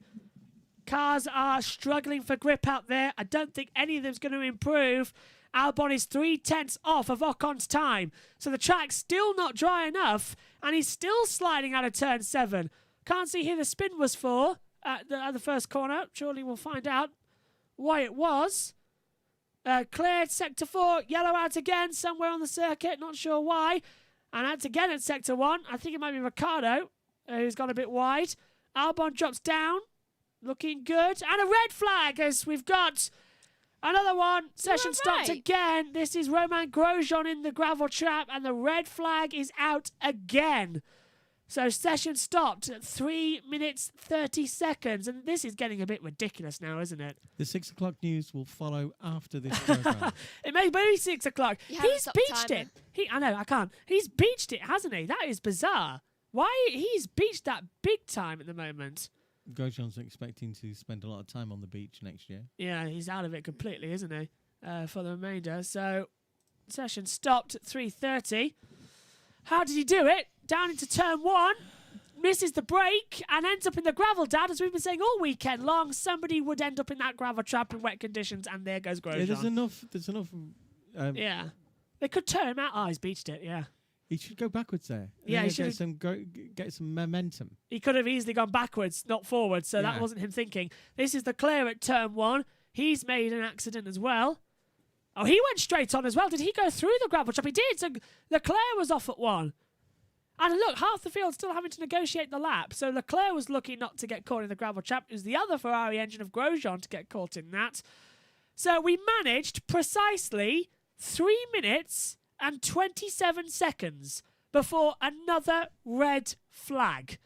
Cars are struggling for grip out there. I don't think any of them's going to improve. Albon is 3/10 off of Ocon's time. So the track's still not dry enough. And he's still sliding out of turn 7. Can't see who the spin was for at the first corner. Surely we'll find out why it was. Cleared sector 4. Yellow out again somewhere on the circuit. Not sure why. And out again at sector 1. I think it might be Ricciardo who's gone a bit wide. Albon drops down. Looking good. And a red flag as we've got another one. Session stopped again. This is Romain Grosjean in the gravel trap. And the red flag is out again. So session stopped at 3 minutes 30 seconds. And this is getting a bit ridiculous now, isn't it? The 6 o'clock news will follow after this program. It may be 6 o'clock. He's beached timing. it. I know, I can't. He's beached it, hasn't he? That is bizarre. Why? He's beached that big time at the moment. Grosjean's expecting to spend a lot of time on the beach next year. Yeah, he's out of it completely, isn't he? For the remainder. So session stopped at 3:30. How did he do it? Down into turn 1, misses the brake and ends up in the gravel dad. As we've been saying all weekend long, somebody would end up in that gravel trap in wet conditions, and there goes Grosjean. Yeah, there's enough. Yeah, they could turn him out. Oh, he's beached it. Yeah, he should go backwards there. Yeah, he should should get some momentum. He could have easily gone backwards, not forwards. So that wasn't him thinking. This is the clear at turn 1. He's made an accident as well. Oh, he went straight on as well. Did he go through the gravel trap? He did. So Leclerc was off at 1. And look, half the field still having to negotiate the lap. So Leclerc was lucky not to get caught in the gravel trap. It was the other Ferrari engine of Grosjean to get caught in that. So we managed precisely 3 minutes and 27 seconds before another red flag.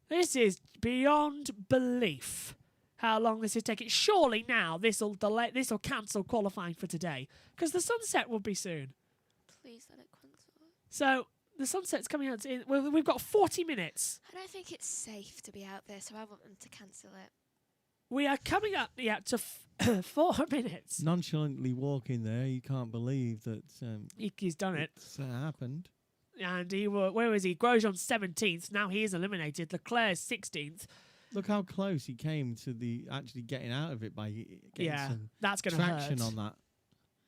This is beyond belief how long this is taking. Surely now this will cancel qualifying for today because the sunset will be soon. Please let it cancel. So the sunset's coming out. We've got 40 minutes. I don't think it's safe to be out there, so I want them to cancel it. We are coming up to 4 minutes. Nonchalantly walking there, you can't believe that He's done it. it's happened. And where is he? Grosjean's 17th. Now he is eliminated. Leclerc's 16th. Look how close he came to the actually getting out of it by getting some that's going to hurt. traction on that.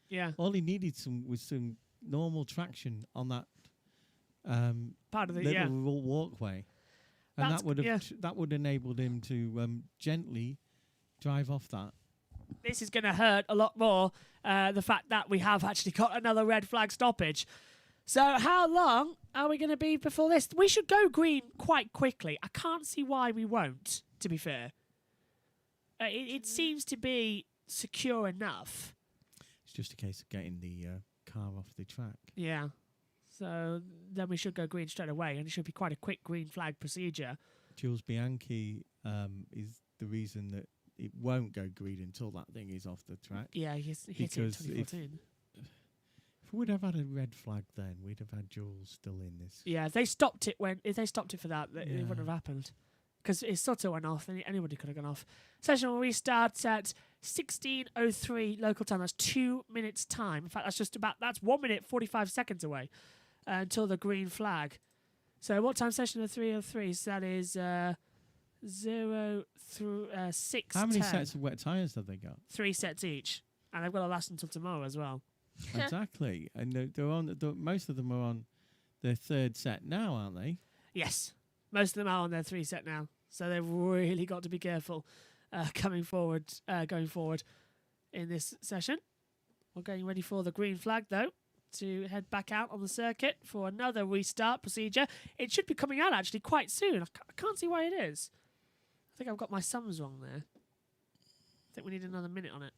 Yeah. All he needed was some normal traction on that Part of the little walkway, and That's- that would enabled him to gently drive off that. This is going to hurt a lot more, the fact that we have actually got another red flag stoppage. So how long are we going to be before this? We should go green quite quickly. I can't see why we won't, to be fair. It seems to be secure enough. It's just a case of getting the car off the track. Yeah. So then we should go green straight away, and it should be quite a quick green flag procedure. Jules Bianchi is the reason that it won't go green until that thing is off the track. Yeah, he's hit it in Because 2014. If we'd have had a red flag then, we'd have had Jules still in this. Yeah, if they stopped it for that, it Yeah. wouldn't have happened. Because Soto went off, and anybody could have gone off. Session will restart at 16:03 local time. That's 2 minutes time. In fact, that's 1 minute 45 seconds away until the green flag. So what time session are 3:03? So that is 0 through 6. How many sets of wet tyres have they got? 3 sets each, and they've got to last until tomorrow as well. Exactly, and they're on. Most of them are on their 3rd set now, aren't they? Yes, most of them are on their 3 set now, so they've really got to be careful going forward in this session. We're getting ready for the green flag though to head back out on the circuit for another restart procedure. It should be coming out actually quite soon. I can't see why it is. I think I've got my sums wrong there. I think we need another minute on it.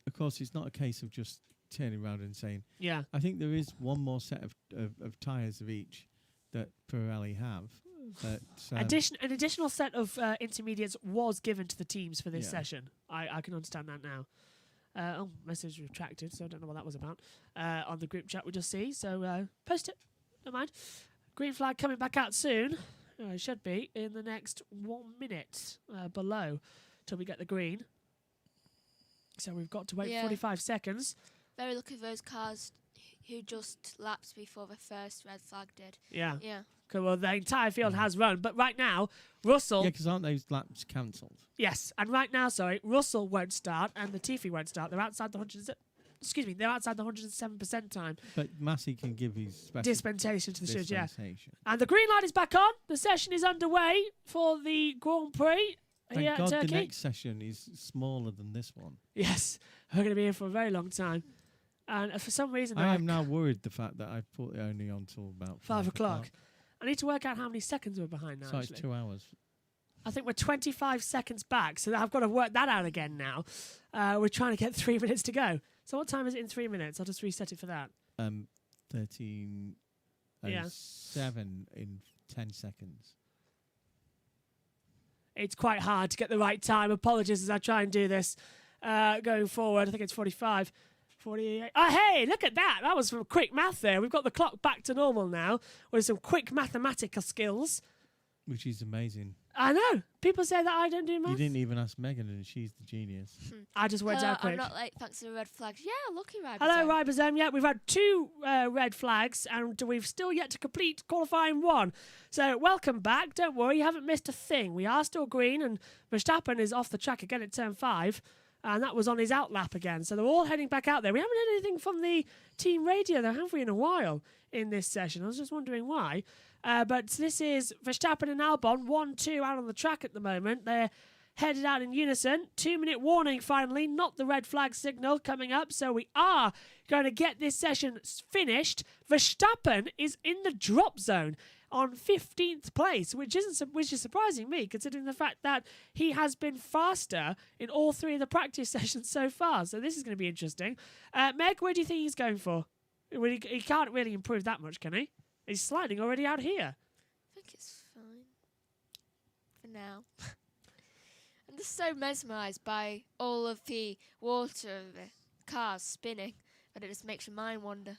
Of course, it's not a case of just turning around and saying, Yeah. I think there is one more set of tyres of each that Pirelli have. That, An additional set of intermediates was given to the teams for this Yeah. session. I can understand that now. Message retracted, so I don't know what that was about. On the group chat we just see, so post it. Never mind. Green flag coming back out soon. It should be in the next 1 minute below till we get the green. So we've got to wait 45 seconds. Very lucky for those cars who just lapsed before the first red flag did. Yeah. Yeah. Cool, well, the entire field has run, but right now, Russell... yeah, because aren't those laps cancelled? Yes, and right now, Russell won't start and Latifi won't start. They're outside the 107% time. But Massey can give his special Dispensation to the judge, yeah. dispensation. And the green light is back on. The session is underway for the Grand Prix here Thank at God Turkey. the next session is smaller than this one. Yes, we're going to be here for a very long time. And for some reason... I am now worried the fact that I've put it only on till about 5 o'clock. I need to work out how many seconds we're behind now, So actually. it's 2 hours. I think we're 25 seconds back, so I've got to work that out again now. We're trying to get 3 minutes to go. So what time is it in 3 minutes? I'll just reset it for that. 13:07 in 10 seconds. It's quite hard to get the right time. Apologies as I try and do this going forward. I think it's 45, 48. Oh, hey, look at that. That was some quick math there. We've got the clock back to normal now with some quick mathematical skills. Which is amazing. I know. People say that I don't do math. You didn't even ask Megan, and she's the genius. I just went out quick. I'm not late thanks to the red flags. Yeah, lucky Ribazone. Hello, Ribazone. Yeah, we've had 2 red flags, and we've still yet to complete qualifying 1. So, welcome back. Don't worry, you haven't missed a thing. We are still green, and Verstappen is off the track again at turn 5, and that was on his out lap again. So, they're all heading back out there. We haven't heard anything from the team radio, though, have we, in a while in this session? I was just wondering why. But this is Verstappen and Albon, 1-2 out on the track at the moment. They're headed out in unison. 2-minute warning finally, not the red flag signal coming up. So we are going to get this session finished. Verstappen is in the drop zone on 15th place, which is surprising me, considering the fact that he has been faster in all 3 of the practice sessions so far. So this is going to be interesting. Meg, where do you think he's going for? He can't really improve that much, can he? He's sliding already out here. I think it's fine for now. I'm just so mesmerised by all of the water of the cars spinning that it just makes your mind wander.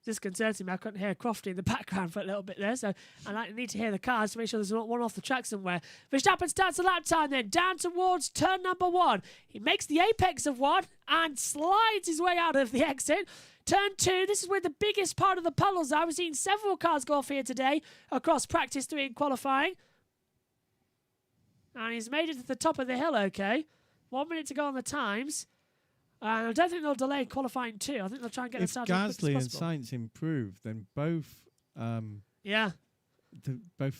Disconcerting me. I couldn't hear Crofty in the background for a little bit there, so I need to hear the cars to make sure there's not one off the track somewhere. Verstappen starts a lap time then, down towards turn number 1. He makes the apex of 1 and slides his way out of the exit. Turn 2, this is where the biggest part of the puddles are. We've seen several cars go off here today across practice 3 and qualifying. And he's made it to the top of the hill, okay. 1 minute to go on the times. And I don't think they'll delay qualifying 2. I think they'll try and get it started as quick Gasly as and possible. Sainz improve, then both both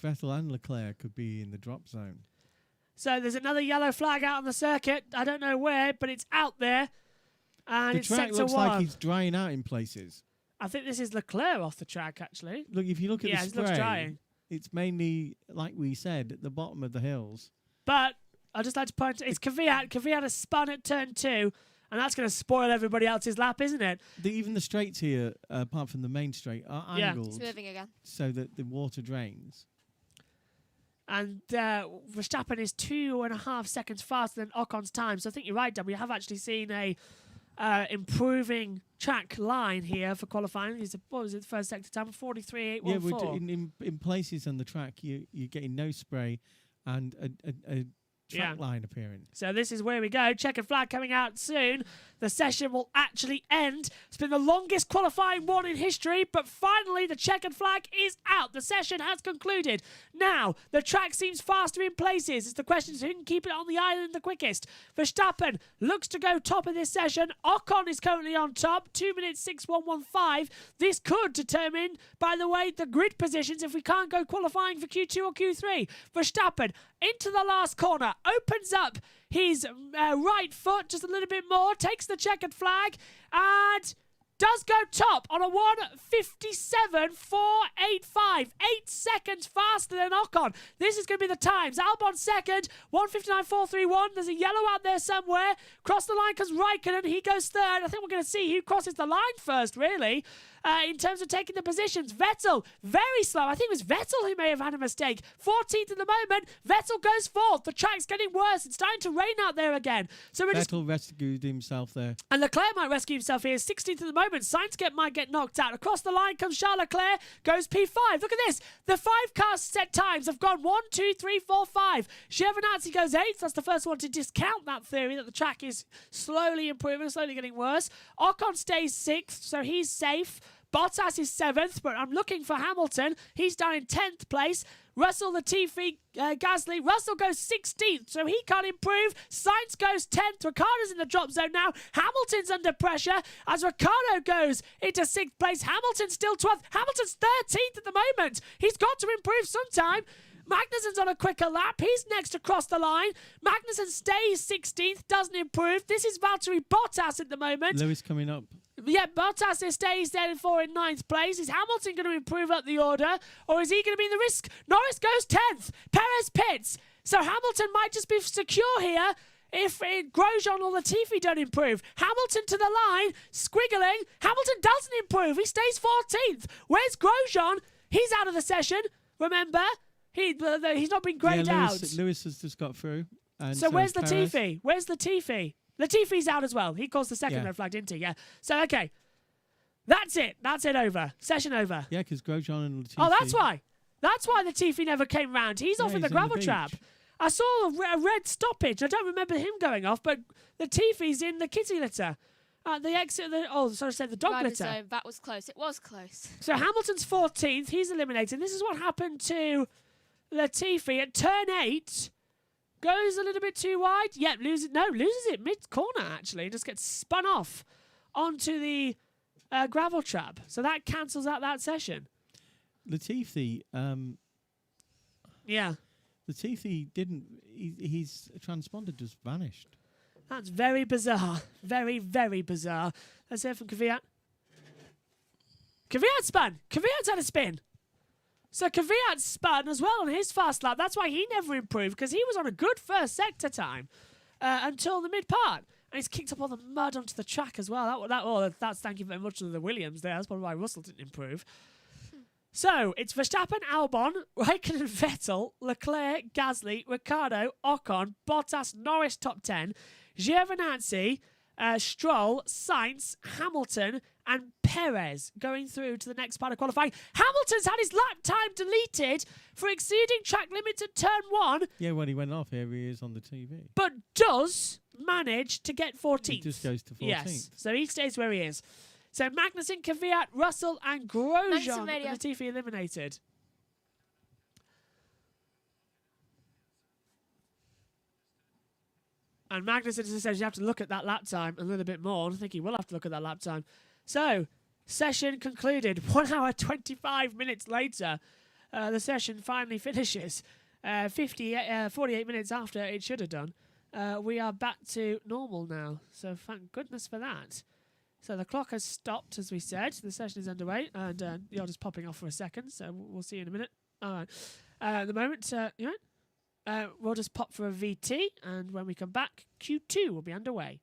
Vettel and Leclerc could be in the drop zone. So there's another yellow flag out on the circuit. I don't know where, but it's out there. And The it's track sector looks 1. like he's drying out in places. I think this is Leclerc off the track, actually. Look, if you look at Yeah, the it looks spray, drying. it's mainly, like we said, at the bottom of the hills. But I'd just like to point it's Kvyat. Kvyat has spun at turn 2, and that's going to spoil everybody else's lap, isn't it? Even the straights here, apart from the main straight, are Yeah. angled It's moving again. so that the water drains. And Verstappen is 2.5 seconds faster than Ocon's time. So I think you're right, Dan. We have actually seen a improving track line here for qualifying. What was it, the first sector time? 43.814. Yeah, in places on the track, you're getting no spray and a track line appearing. So this is where we go. Checkered flag coming out soon. The session will actually end. It's been the longest qualifying one in history, but finally the checkered flag is out. The session has concluded. Now, the track seems faster in places. It's the question is who can keep it on the island the quickest. Verstappen looks to go top of this session. Ocon is currently on top, 2 minutes 6.115. This could determine, by the way, the grid positions if we can't go qualifying for Q2 or Q3. Verstappen into the last corner, opens up his right foot just a little bit more, takes the checkered flag, and does go top on a 1:57.485. 8 seconds faster than Ocon. This is going to be the times. Albon second, 1:59.431. There's a yellow out there somewhere. Cross the line comes Raikkonen. He goes third. I think we're going to see who crosses the line first, really. In terms of taking the positions, Vettel, very slow. I think it was Vettel who may have had a mistake. 14th at the moment. Vettel goes 4th. The track's getting worse. It's starting to rain out there again. So we're Vettel rescued himself there. And Leclerc might rescue himself here. 16th at the moment. Sainz might get knocked out. Across the line comes Charles Leclerc. Goes P5. Look at this. The 5 car set times have gone 1, 2, 3, 4, 5. Giovinazzi goes 8th. That's the first one to discount that theory that the track is slowly improving, slowly getting worse. Ocon stays 6th, so he's safe. Bottas is 7th, but I'm looking for Hamilton. He's down in 10th place. Russell, Latifi, Gasly. Russell goes 16th, so he can't improve. Sainz goes 10th. Ricciardo's in the drop zone now. Hamilton's under pressure as Ricciardo goes into 6th place. Hamilton's still 12th. Hamilton's 13th at the moment. He's got to improve sometime. Magnussen's on a quicker lap. He's next across the line. Magnussen stays 16th, doesn't improve. This is Valtteri Bottas at the moment. Lewis coming up. Yeah, Bottas stays there in 9th place. Is Hamilton going to improve up the order, or is he going to be in the risk? Norris goes 10th. Perez pits. So Hamilton might just be secure here if Grosjean or Latifi don't improve. Hamilton to the line, squiggling. Hamilton doesn't improve. He stays 14th. Where's Grosjean? He's out of the session, remember? He's not been grayed out. Lewis has just got through. And So where's has Latifi? Perez. Where's Latifi? Latifi's out as well. He caused the second red flag, didn't he? Yeah. So, okay. That's it. That's it over. Session over. Yeah, because Grosjean and Latifi. Oh, that's why. That's why Latifi never came round. He's off in the he's on gravel trap. beach. I saw a red stoppage. I don't remember him going off, but Latifi's in the kitty litter. The exit of the... Oh, sorry, I said the dog Rider litter. zone. That was close. It was close. So Hamilton's 14th. He's eliminated. This is what happened to Latifi at turn 8. Goes a little bit too wide. Yep, loses it mid-corner, actually. Just gets spun off onto the gravel trap. So that cancels out that session. Latifi, Yeah. Latifi didn't. His transponder just vanished. That's very bizarre. Very, very bizarre. Let's hear from Kvyat. Kvyat spun. Kvyat's had a spin. So Kvyat spun as well on his fast lap. That's why he never improved, because he was on a good first sector time until the mid part. And he's kicked up all the mud onto the track as well. That's thank you very much to the Williams there. That's probably why Russell didn't improve. So, it's Verstappen, Albon, Raikkonen, Vettel, Leclerc, Gasly, Ricciardo, Ocon, Bottas, Norris top 10, Giovinazzi, Stroll, Sainz, Hamilton, and Perez going through to the next part of qualifying. Hamilton's had his lap time deleted for exceeding track limits at turn 1. Yeah, when he went off, here he is on the TV. But does manage to get 14th. He just goes to 14th. Yes, so he stays where he is. So Magnussen, Kvyat, Russell, and Grosjean Radio. and Latifi eliminated. And Magnussen says you have to look at that lap time a little bit more. I think he will have to look at that lap time. So, session concluded. 1 hour, 25 minutes later, the session finally finishes. 48 minutes after it should have done. We are back to normal now. So, thank goodness for that. So the clock has stopped, as we said. The session is underway, and you're just popping off for a second, so we'll see you in a minute. All right. At the moment, we'll just pop for a VT, and when we come back, Q2 will be underway.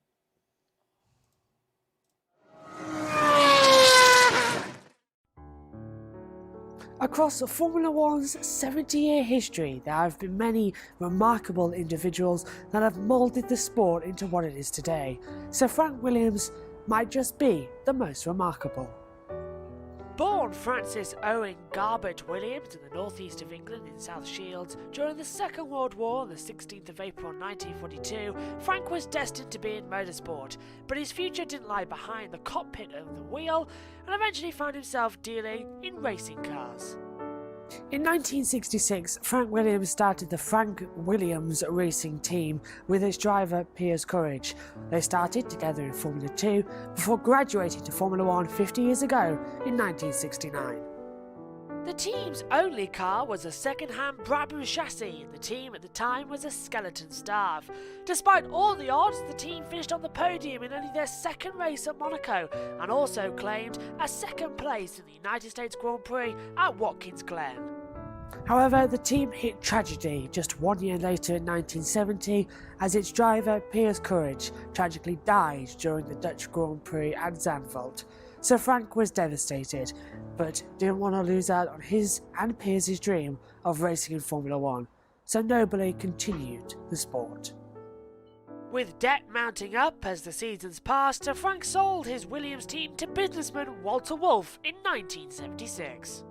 Across Formula One's 70-year history, there have been many remarkable individuals that have moulded the sport into what it is today. Sir Frank Williams might just be the most remarkable. Born Francis Owen Garbett Williams in the northeast of England in South Shields during the Second World War on the 16th of April 1942, Frank was destined to be in motorsport, but his future didn't lie behind the cockpit of the wheel, and eventually found himself dealing in racing cars. In 1966, Frank Williams started the Frank Williams Racing Team with his driver Piers Courage. They started together in Formula 2 before graduating to Formula 1 50 years ago in 1969. The team's only car was a second-hand Brabham chassis, and the team at the time was a skeleton staff. Despite all the odds, the team finished on the podium in only their second race at Monaco, and also claimed a second place in the United States Grand Prix at Watkins Glen. However, the team hit tragedy just 1 year later in 1970 as its driver Piers Courage tragically died during the Dutch Grand Prix at Zandvoort. Sir Frank was devastated, but didn't want to lose out on his and Piers' dream of racing in Formula 1, so nobly continued the sport. With debt mounting up as the seasons passed, Sir Frank sold his Williams team to businessman Walter Wolf in 1976.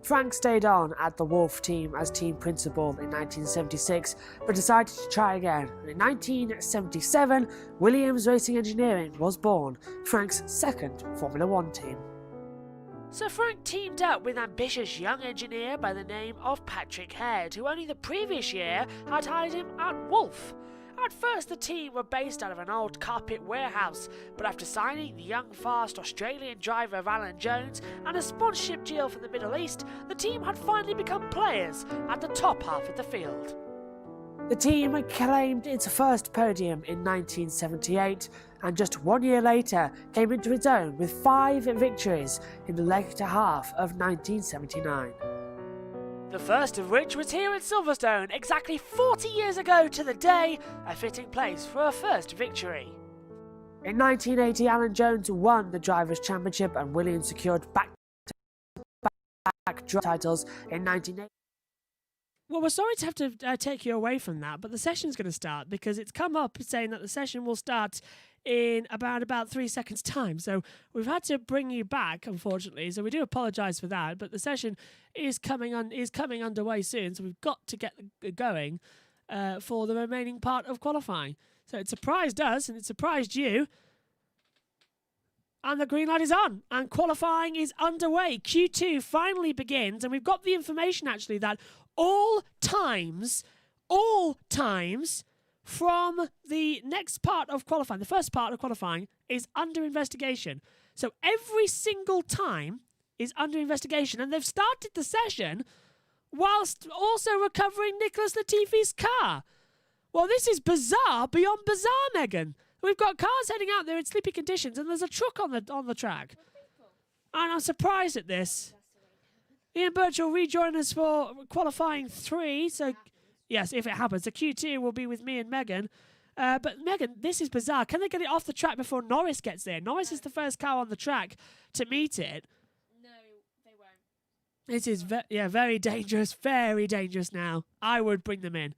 Frank stayed on at the Wolf team as team principal in 1976, but decided to try again. In 1977, Williams Racing Engineering was born, Frank's second Formula 1 team. Sir Frank teamed up with ambitious young engineer by the name of Patrick Head, who only the previous year had hired him at Wolf. At first, the team were based out of an old carpet warehouse, but after signing the young, fast Australian driver Alan Jones and a sponsorship deal from the Middle East, the team had finally become players at the top half of the field. The team claimed its first podium in 1978, and just 1 year later came into its own with 5 victories in the later half of 1979. The first of which was here at Silverstone exactly 40 years ago to the day, a fitting place for a first victory. In 1980, Alan Jones won the Drivers' Championship and Williams secured back-to-back titles in 1980. Well, we're sorry to have to take you away from that, but the session's going to start because it's come up saying that the session will start in about 3 seconds' time. So we've had to bring you back, unfortunately. So we do apologise for that. But the session is coming underway soon. So we've got to get going for the remaining part of qualifying. So it surprised us and it surprised you. And the green light is on, and qualifying is underway. Q2 finally begins, and we've got the information actually that all times from the next part of qualifying, the first part of qualifying, is under investigation. So every single time is under investigation, and they've started the session whilst also recovering Nicholas Latifi's car. Well, this is bizarre beyond bizarre, Megan. We've got cars heading out there in sleepy conditions, and there's a truck on the track. And I'm surprised at this. Ian Birchall rejoin us for qualifying 3. So, yes, if it happens, the Q2 will be with me and Megan. But Megan, this is bizarre. Can they get it off the track before Norris gets there? Norris is the first car on the track to meet it. No, they won't. This is very dangerous now. I would bring them in.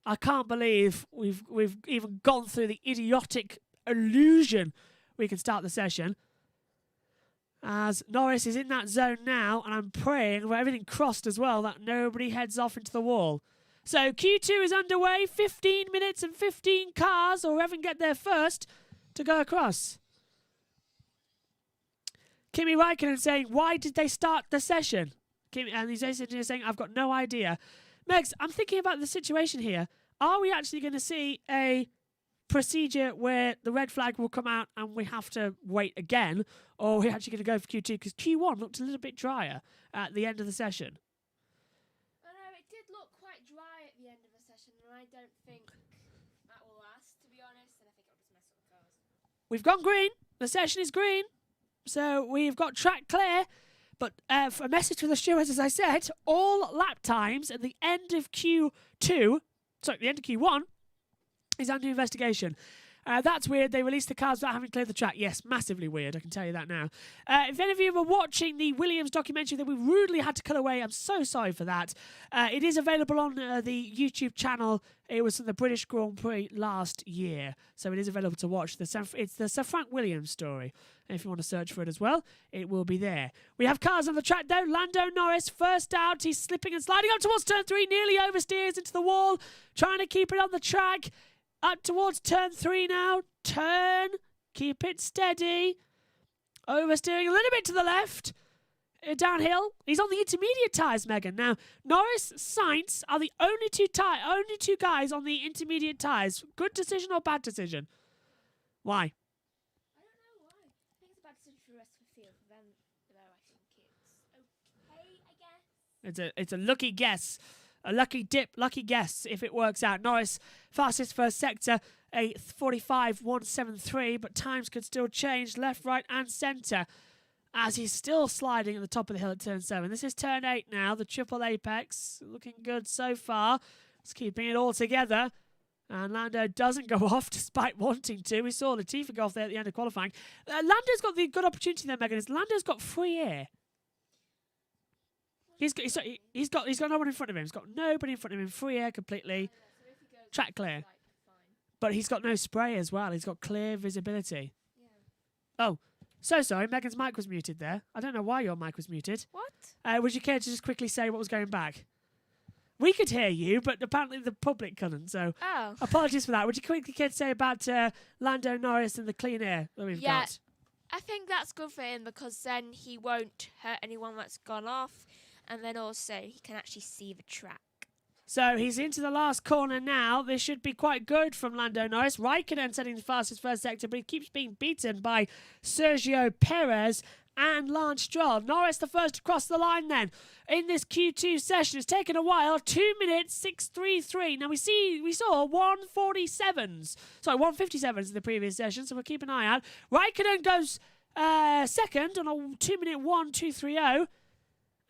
I can't believe we've even gone through the idiotic illusion we can start the session. As Norris is in that zone now, and I'm praying for everything crossed as well, that nobody heads off into the wall. So Q2 is underway, 15 minutes and 15 cars, or whoever can get there first, to go across. Kimi Räikkönen saying, why did they start the session? And he's basically saying, I've got no idea. Megs, I'm thinking about the situation here. Are we actually going to see a procedure where the red flag will come out and we have to wait again, or are we actually going to go for Q2? Because Q1 looked a little bit drier at the end of the session. I know, it did look quite dry at the end of the session, and I don't think that will last, to be honest, and I think it'll just mess up the cars. We've gone green. The session is green. So we've got track clear. But for a message to the stewards, as I said, all lap times at the end of the end of Q1 is under investigation. That's weird. They released the cars without having cleared the track. Yes, massively weird. I can tell you that now. If any of you were watching the Williams documentary that we rudely had to cut away, I'm so sorry for that. It is available on the YouTube channel. It was from the British Grand Prix last year. So it is available to watch. It's the Sir Frank Williams story. And if you want to search for it as well, it will be there. We have cars on the track though. Lando Norris first out. He's slipping and sliding up towards turn 3. Nearly oversteers into the wall. Trying to keep it on the track. Up towards turn 3 now. Turn. Keep it steady. Oversteering a little bit to the left. Downhill. He's on the intermediate tyres, Megan. Now, Norris, Sainz are the only two guys on the intermediate tyres. Good decision or bad decision? Why? I don't know why. I think it's a bad decision for the rest of the field. For them, though, I think it's okay, I guess. It's a lucky guess. A lucky guess if it works out. Norris, fastest first sector, a 45.173, but times could still change left, right, and centre as he's still sliding at the top of the hill at turn 7. This is turn 8 now, the triple apex. Looking good so far. It's keeping it all together. And Lando doesn't go off despite wanting to. We saw Latifi go off there at the end of qualifying. Lando's got the good opportunity there, Megan. Lando's got free air. He's got no one in front of him. He's got nobody in front of him. Free air completely. Track clear. But he's got no spray as well. He's got clear visibility. Yeah. Oh, so sorry. Megan's mic was muted there. I don't know why your mic was muted. What? Would you care to just quickly say what was going back? We could hear you, but apparently the public couldn't. So apologies for that. Would you quickly care to say about Lando Norris and the clean air that we've got? I think that's good for him because then he won't hurt anyone that's gone off. And then also, he can actually see the track. So he's into the last corner now. This should be quite good from Lando Norris. Räikkönen setting the fastest first sector, but he keeps being beaten by Sergio Perez and Lance Stroll. Norris the first to cross the line then. In this Q2 session, it's taken a while. 2 minutes, 6:33. Now we saw 1:47s. Sorry, 1:57s in the previous session, so we'll keep an eye out. Räikkönen goes second on a 2-minute 1:230.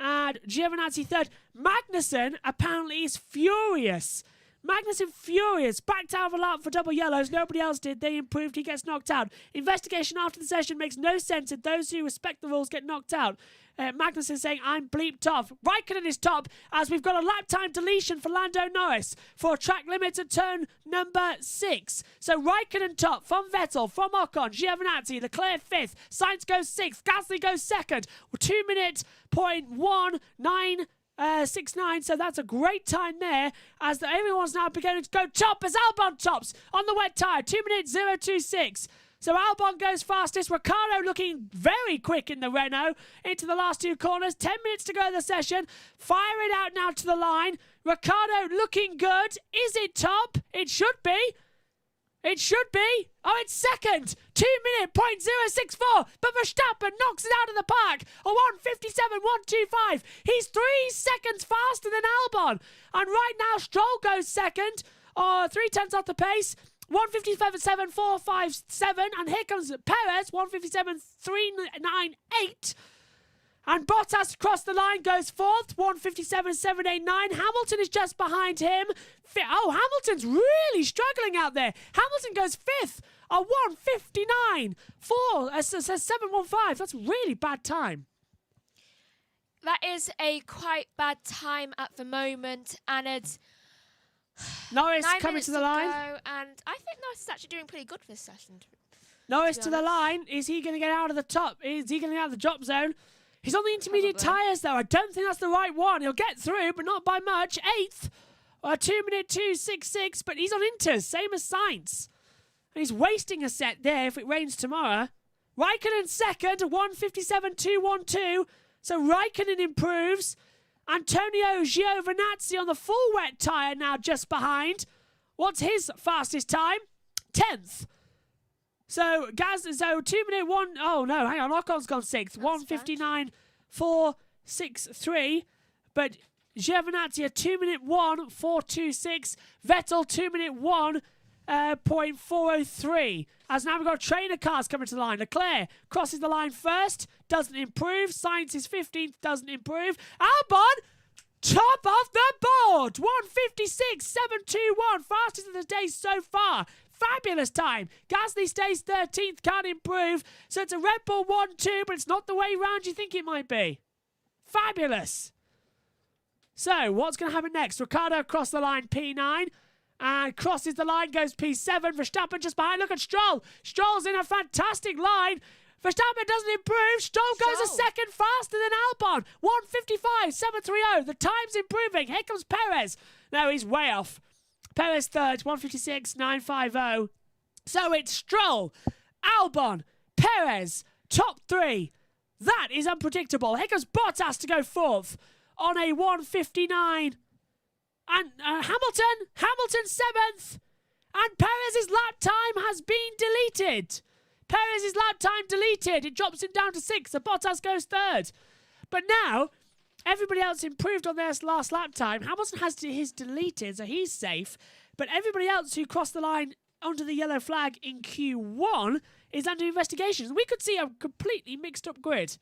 And Giovinazzi third. Magnussen apparently is furious. Backed out of a lap for double yellows. Nobody else did. They improved. He gets knocked out. Investigation after the session makes no sense. And those who respect the rules get knocked out. Magnussen saying, I'm bleeped off. Räikkönen is top as we've got a lap time deletion for Lando Norris for track limits at turn number 6. So Räikkönen top from Vettel, from Ocon, Giovinazzi, Leclerc 5th, Sainz goes 6th, Gasly goes 2nd. 2 minute .1969, so that's a great time there as everyone's now beginning to go top as Albon tops on the wet tyre. 2 minutes 026. So Albon goes fastest. Ricciardo looking very quick in the Renault into the last 2 corners. 10 minutes to go in the session. Fire it out now to the line. Ricciardo looking good. Is it top? It should be. It should be. Oh, it's second. 2 minute .064. But Verstappen knocks it out of the park. A 1:57.125. He's 3 seconds faster than Albon. And right now, Stroll goes second. 3/10 off the pace. 1:57.7.457. And here comes Perez. 1:57.398. And Bottas across the line goes fourth, 1:57.789. Hamilton is just behind him. Hamilton's really struggling out there. Hamilton goes fifth, a 1:59.715. That's a really bad time. That is a quite bad time at the moment, and it's Norris 9 coming minutes to the line. go, and I think Norris is actually doing pretty good this session. Norris to to be the honest. line. Is he going to get out of the top? Is he going to get out of the drop zone? He's on the intermediate Probably. tyres, though. I don't think that's the right one. He'll get through, but not by much. 8th, 2 minute 2:66, but he's on inters, same as Sainz. And he's wasting a set there if it rains tomorrow. Raikkonen second, 1:57.212. So Raikkonen improves. Antonio Giovinazzi on the full wet tyre now just behind. What's his fastest time? 10th. So 2 minute 1. Oh no, hang on. Ocon's gone 6th. 1:59.463. But Giovinazzi a 2 minute 1:426. Vettel 2 minute 1.403. As now we've got trainer cars coming to the line. Leclerc crosses the line first, doesn't improve. Sainz is 15th, doesn't improve. Albon, top of the board, 1:56.721, fastest of the day so far. Fabulous time. Gasly stays 13th, can't improve. So it's a Red Bull 1-2, but it's not the way round you think it might be. Fabulous. So what's going to happen next? Ricciardo across the line, P9. And crosses the line, goes P7. Verstappen just behind. Look at Stroll. Stroll's in a fantastic line. Verstappen doesn't improve. Stroll goes a second faster than Albon. 1:55.730. The time's improving. Here comes Perez. No, he's way off. Perez third, 1:56.950. So it's Stroll, Albon, Perez, top 3. That is unpredictable. Here comes Bottas to go fourth on a 1:59. And Hamilton 7th. And Perez's lap time has been deleted. Perez's lap time deleted. It drops him down to 6th. So Bottas goes 3rd. But now, everybody else improved on their last lap time. Hamilton has his deleted, so he's safe. But everybody else who crossed the line onto the yellow flag in Q1 is under investigation. We could see a completely mixed up grid.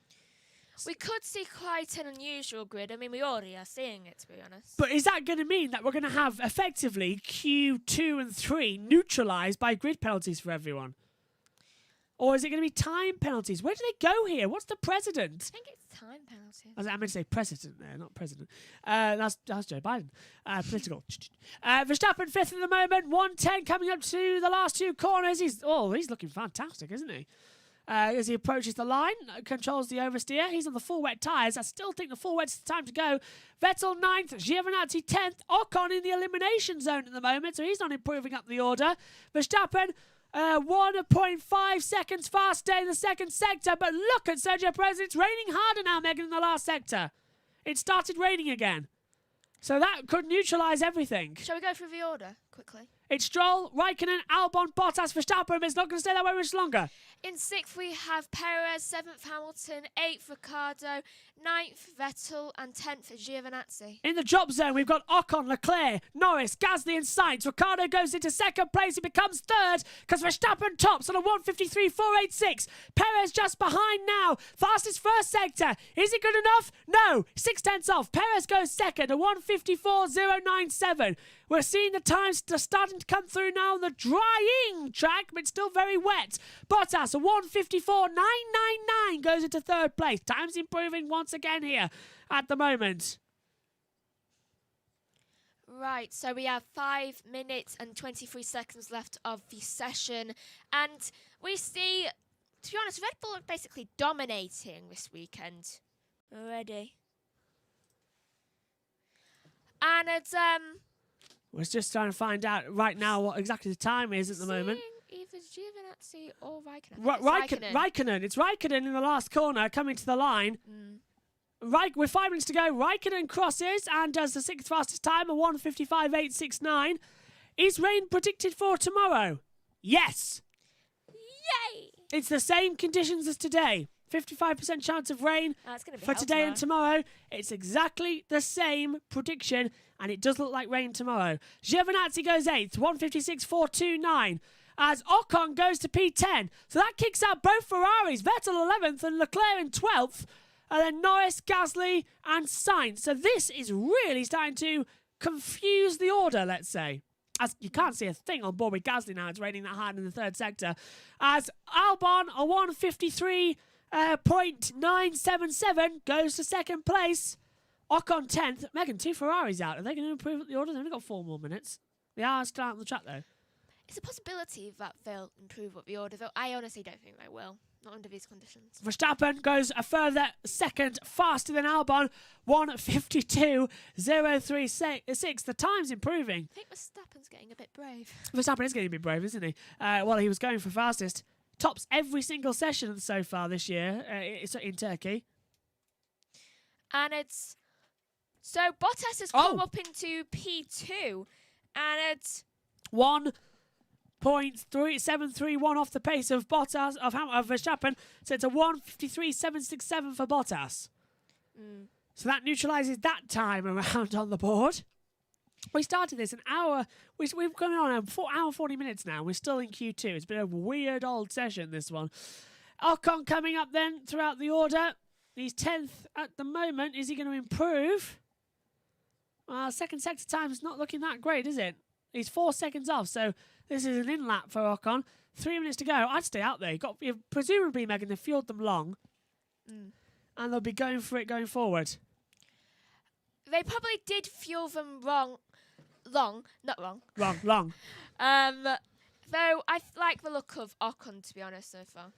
We could see quite an unusual grid. I mean, we already are seeing it, to be honest. But is that going to mean that we're going to have effectively Q2 and 3 neutralised by grid penalties for everyone? Or is it going to be time penalties? Where do they go here? What's the precedent? I think it's time penalties. I meant to say president there, not president. That's Joe Biden. Political. Verstappen 5th at the moment. 1:10 coming up to the last 2 corners. He's looking fantastic, isn't he? As he approaches the line, controls the oversteer. He's on the full wet tyres. I still think the full wet's the time to go. Vettel 9th, Giovinazzi 10th. Ocon in the elimination zone at the moment, so he's not improving up the order. Verstappen 1.5 seconds faster in the second sector, but look at Sergio Perez. It's raining harder now, Megan, in the last sector. It started raining again. So that could neutralise everything. Shall we go through the order quickly? It's Stroll, Raikkonen, Albon, Bottas, Verstappen, but it's not going to stay that way much longer. In 6th, we have Perez, 7th, Hamilton, 8th, Ricciardo, 9th, Vettel, and 10th, Giovinazzi. In the drop zone, we've got Ocon, Leclerc, Norris, Gasly, and Sainz. Ricciardo goes into second place. He becomes 3rd because Verstappen tops on a 1:53.486. Perez just behind now. Fastest first sector. Is it good enough? No. 6/10 off. Perez goes second, a 1:54.097. We're seeing the times starting to come through now on the drying track, but still very wet. Bottas, a 1:54.999, goes into 3rd place. Time's improving once again here at the moment. Right, so we have 5 minutes and 23 seconds left of the session. And we see, to be honest, Red Bull are basically dominating this weekend already. And it's, We're just trying to find out right now what exactly the time is at the moment. either Giovinazzi or Raikkonen. Raikkonen. It's Raikkonen in the last corner coming to the line. With 5 minutes to go, Raikkonen crosses and does the 6th fastest time, a 1:55.869. Is rain predicted for tomorrow? Yes. Yay! It's the same conditions as today. 55% chance of rain It's going to be for hell today and tomorrow. It's exactly the same prediction, and it does look like rain tomorrow. Giovinazzi goes 8th, 156.429, as Ocon goes to P10. So that kicks out both Ferraris, Vettel 11th and Leclerc in 12th, and then Norris, Gasly, and Sainz. So this is really starting to confuse the order, let's say. As you can't see a thing on board with Gasly now. It's raining that hard in the third sector. As Albon, a 153.977 goes to second place. Ocon 10th. Megan, 2 Ferraris out. Are they going to improve the order? They've only got 4 more minutes. They are still out on the track, though. It's a possibility that they'll improve up the order, though I honestly don't think they will. Not under these conditions. Verstappen goes a further second faster than Albon. 152.036. The time's improving. I think Verstappen's getting a bit brave. Verstappen is getting a bit brave, isn't he? Well, he was going for fastest. Tops every single session so far this year in Turkey. And it's... So Bottas has come up into P2. And it's... 1.731 off the pace of Bottas of Verstappen, so it's a 153.767 for Bottas. So that neutralises that time around on the board. We started this an hour. We've gone on an hour 40 minutes now. We're still in Q2. It's been a weird old session, this one. Ocon coming up then throughout the order. He's 10th at the moment. Is he going to improve? Second sector time is not looking that great, is it? He's 4 seconds off, so this is an in-lap for Ocon. 3 minutes to go. I'd stay out there. Presumably, Megan, they've fueled them long. And they'll be going for it going forward. They probably did fuel them long. Long. Long. Though I like the look of Ocon, to be honest, so far.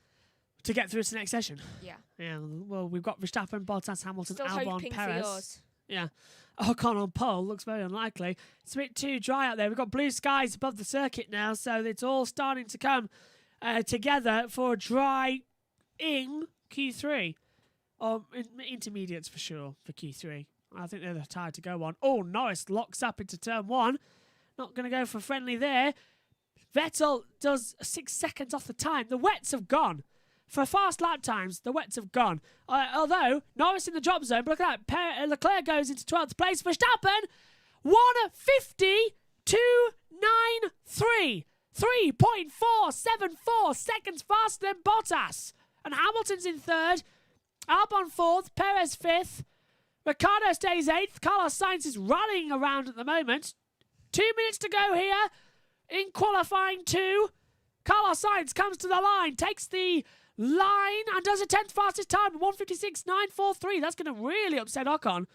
To get through to the next session. Yeah. Yeah, well, we've got Verstappen, Bottas, Hamilton, Still Albon, hoping Perez. for yours. Yeah. Ocon on pole looks very unlikely. It's a bit too dry out there. We've got blue skies above the circuit now, so it's all starting to come together for a dry in Q3. Or intermediates for sure for Q3. I think they're the tire to go on. Oh, Norris locks up into turn 1. Not going to go for friendly there. Vettel does 6 seconds off the time. The wets have gone. For fast lap times, the wets have gone. Although, Norris in the drop zone, but look at that. Leclerc goes into 12th place. Verstappen, 150.293. 3.474 seconds faster than Bottas. And Hamilton's in 3rd. Albon 4th. Perez 5th. Ricciardo stays 8th. Carlos Sainz is rallying around at the moment. 2 minutes to go here in qualifying 2. Carlos Sainz comes to the line, takes the line and does a 10th fastest time, 156.943. That's going to really upset Ocon,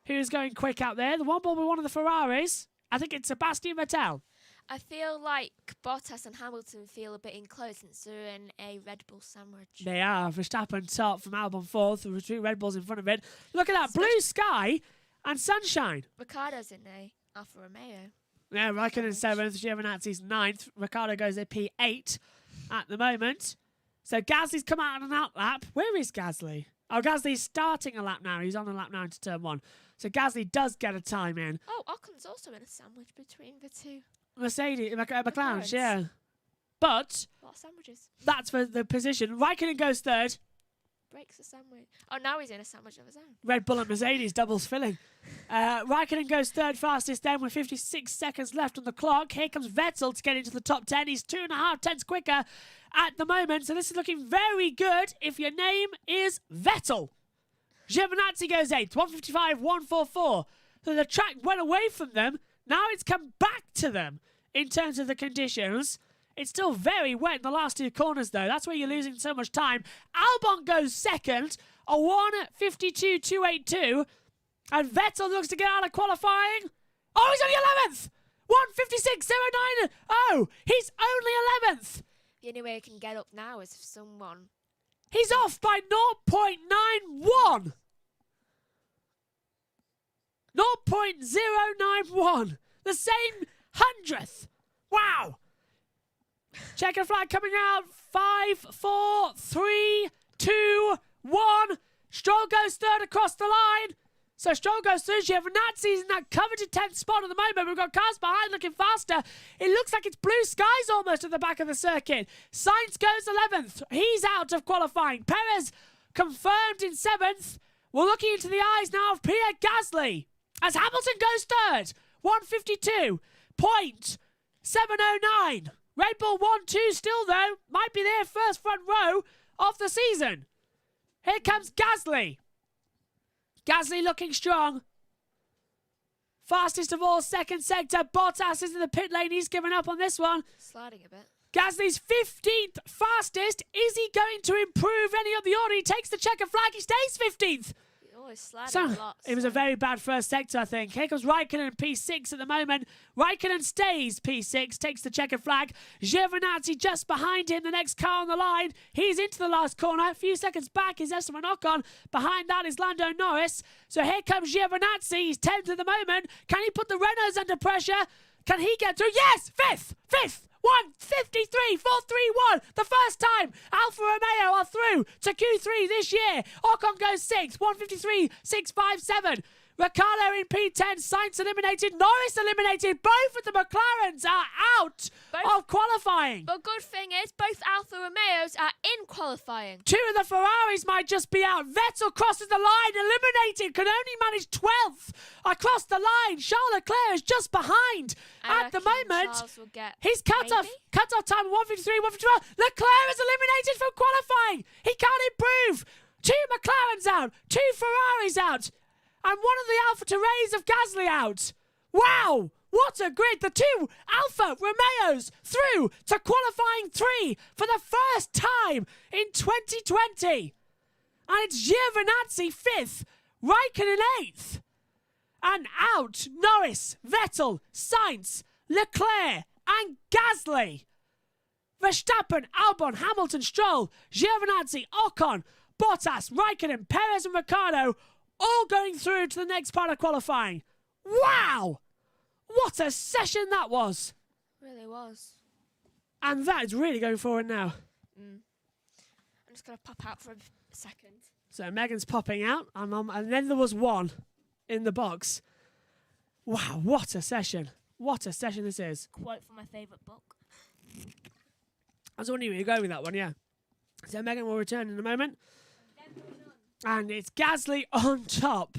who's going quick out there. The one ball with one of the Ferraris. I think it's Sebastian Vettel. I feel like Bottas and Hamilton feel a bit enclosed since they're in a Red Bull sandwich. They are. Verstappen top from Albon 4th, with 2 Red Bulls in front of it. Look at that, blue sky and sunshine. Ricciardo's in a Alfa Romeo. Yeah, Raikkonen 7th, Giovinazzi's 9th. Ricciardo goes at P8 at the moment. So Gasly's come out on an out lap. Where is Gasly? Oh, Gasly's starting a lap now. He's on a lap now into turn 1. So Gasly does get a time in. Oh, Ocon's also in a sandwich between the two. McLaren, yeah. But A lot of sandwiches. that's for the position. Raikkonen goes 3rd. Breaks the sandwich. Oh, now he's in a sandwich of his own. Red Bull and Mercedes doubles filling. Raikkonen goes 3rd fastest then with 56 seconds left on the clock. Here comes Vettel to get into the top 10. He's 2.5 tenths quicker at the moment. So this is looking very good if your name is Vettel. Giovinazzi goes 8th, 155.144. So the track went away from them. Now it's come back to them in terms of the conditions. It's still very wet in the last 2 corners, though. That's where you're losing so much time. Albon goes 2nd, a 152.282. And Vettel looks to get out of qualifying. Oh, he's only 11th! 156.090. Oh, he's only 11th. The only way he can get up now is if someone... He's off by 0.91. 0.091. The same 100th. Wow. Checkered flag coming out. 5, 4, 3, 2, 1. Stroll goes 3rd across the line. So Stroll goes through. Giovinazzi's in that coveted 10th spot at the moment. We've got cars behind looking faster. It looks like it's blue skies almost at the back of the circuit. Sainz goes 11th. He's out of qualifying. Perez confirmed in 7th. We're looking into the eyes now of Pierre Gasly as Hamilton goes 3rd. 152.709. Red Bull 1-2 still though. Might be their first front row of the season. Here comes Gasly. Gasly looking strong. Fastest of all, second sector. Bottas is in the pit lane. He's given up on this one. Sliding a bit. Gasly's 15th fastest. Is he going to improve any of the order? He takes the checker flag. He stays 15th. He's always sliding So, a lot. it was a very bad first sector, I think. Here comes Raikkonen in P6 at the moment. Raikkonen stays P6, takes the checkered flag. Giovinazzi just behind him, the next car on the line. He's into the last corner. A few seconds back is Esteban Ocon. Behind that is Lando Norris. So here comes Giovinazzi. He's 10th at the moment. Can he put the Renaults under pressure? Can he get through? Yes! Fifth! 1:53.431. The first time Alfa Romeo are through to Q3 this year. Ocon goes 6th. 1:53.657. Ricciardo in P10. Sainz eliminated. Norris eliminated. Both of the McLarens are out of qualifying. But good thing is, both Alfa Romeos are in qualifying. 2 of the Ferraris might just be out. Vettel crosses the line, eliminated, can only manage 12th across the line. Charles Leclerc is just behind I at the reckon moment. Charles will get His cut off time 1:53, 1:54. Leclerc is eliminated from qualifying. He can't improve. 2 McLarens out, 2 Ferraris out, and one of the Alpha Tauris of Gasly out. Wow, what a grid. The 2 Alfa Romeos through to qualifying 3 for the first time in 2020. And it's Giovinazzi 5th, Raikkonen 8th. And out, Norris, Vettel, Sainz, Leclerc and Gasly. Verstappen, Albon, Hamilton, Stroll, Giovinazzi, Ocon, Bottas, Raikkonen, Perez and Ricciardo all going through to the next part of qualifying. Wow! What a session that was. Really was. And that is really going forward now. I'm just going to pop out for a second. So Megan's popping out, and then there was one in the box. Wow, what a session. What a session this is. Quote from my favourite book. I was wondering where you're going with that one, yeah. So Megan will return in a moment. And it's Gasly on top.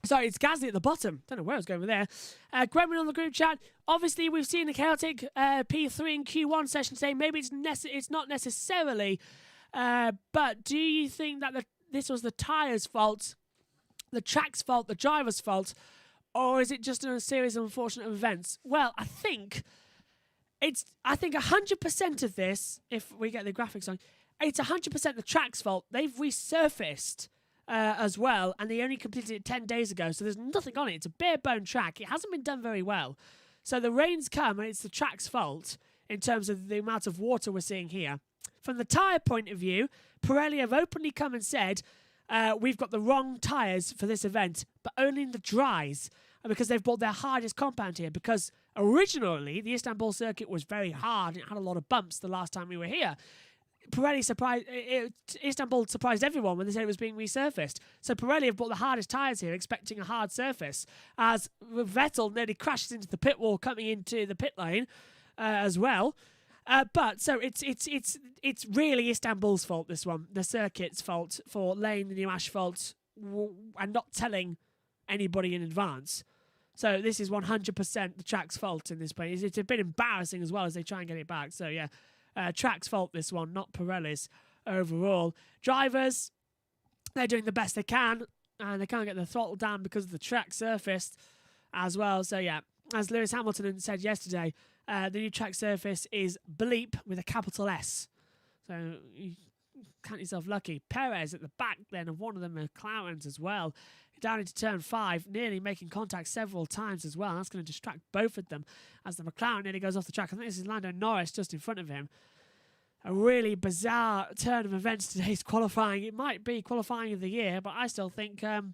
Sorry, it's Gasly at the bottom. Don't know where I was going with there. Gremlin on the group chat. Obviously, we've seen a chaotic P3 and Q1 session today. Maybe it's not necessarily. But do you think that this was the tyres' fault, the track's fault, the driver's fault, or is it just a series of unfortunate events? Well, I think 100% of this, if we get the graphics on, it's 100% the track's fault. They've resurfaced as well, and they only completed it 10 days ago, so there's nothing on it. It's a bare-bone track. It hasn't been done very well. So the rain's come, and it's the track's fault in terms of the amount of water we're seeing here. From the tyre point of view, Pirelli have openly come and said, we've got the wrong tyres for this event, but only in the dries, because they've bought their hardest compound here, because originally the Istanbul circuit was very hard and it had a lot of bumps the last time we were here. Istanbul surprised everyone when they said it was being resurfaced. So Pirelli have bought the hardest tyres here, expecting a hard surface, as Vettel nearly crashes into the pit wall coming into the pit lane as well. But so it's really Istanbul's fault, this one, the circuit's fault for laying the new asphalt and not telling anybody in advance. So this is 100% the track's fault in this place. It's a bit embarrassing as well as they try and get it back. So yeah, track's fault this one, not Pirelli's overall. Drivers, they're doing the best they can, and they can't get the throttle down because of the track surface as well. So yeah, as Lewis Hamilton said yesterday, the new track surface is bleep with a capital S. So you count yourself lucky. Perez at the back then of one of the McLarens as well, down into turn 5, nearly making contact several times as well. That's going to distract both of them as the McLaren nearly goes off the track. I think this is Lando Norris just in front of him. A really bizarre turn of events today's qualifying. It might be qualifying of the year, but I still think the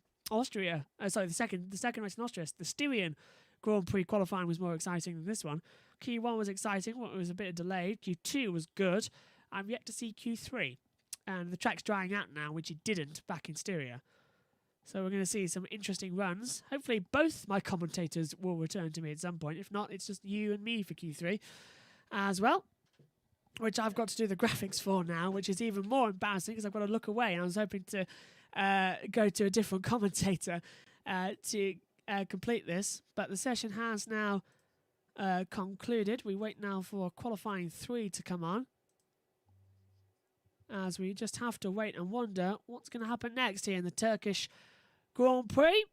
second race in Austria, the Styrian Grand Prix qualifying was more exciting than this one. Q1 was exciting, it was a bit delayed. Q2 was good. I'm yet to see Q3. And the track's drying out now, which it didn't back in Styria. So we're going to see some interesting runs. Hopefully both my commentators will return to me at some point. If not, it's just you and me for Q3 as well, which I've got to do the graphics for now, which is even more embarrassing because I've got to look away. And I was hoping to go to a different commentator to complete this. But the session has now concluded. We wait now for qualifying 3 to come on, as we just have to wait and wonder what's going to happen next here in the Turkish Grand Prix.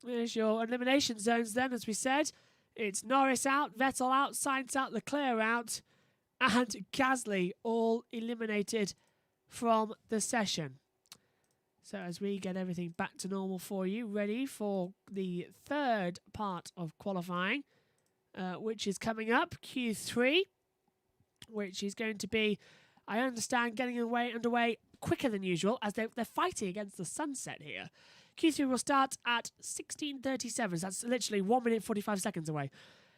There's your elimination zones then, as we said. It's Norris out, Vettel out, Sainz out, Leclerc out, and Gasly all eliminated from the session. So as we get everything back to normal for you, ready for the third part of qualifying, which is coming up, Q3, which is going to be, I understand, getting underway quicker than usual as they're fighting against the sunset here. Q3 will start at 16:37. So that's literally 1 minute 45 seconds away.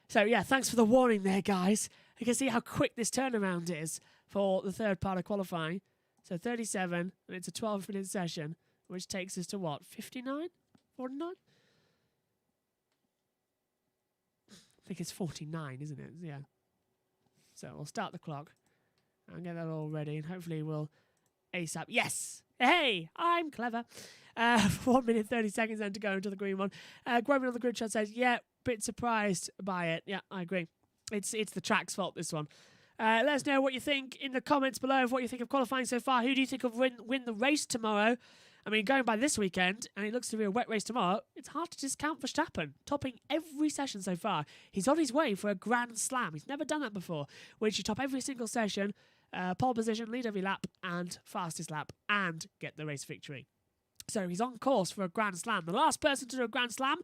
So yeah, thanks for the warning there, guys. You can see how quick this turnaround is for the third part of qualifying. So 37, and it's a 12-minute session, which takes us to what, 59? 49? I think it's 49, isn't it? Yeah. So we'll start the clock and get that all ready, and hopefully we'll ASAP. Yes! Hey, I'm clever. 1 minute 30 seconds then to go into the green one. Groban on the grid chat says, yeah, bit surprised by it. Yeah, I agree. It's the track's fault, this one. Let us know what you think in the comments below of what you think of qualifying so far. Who do you think will win the race tomorrow? I mean, going by this weekend, and it looks to be a wet race tomorrow, it's hard to discount Verstappen, topping every session so far. He's on his way for a Grand Slam. He's never done that before, which you top every single session, pole position, lead every lap, and fastest lap, and get the race victory. So he's on course for a Grand Slam. The last person to do a Grand Slam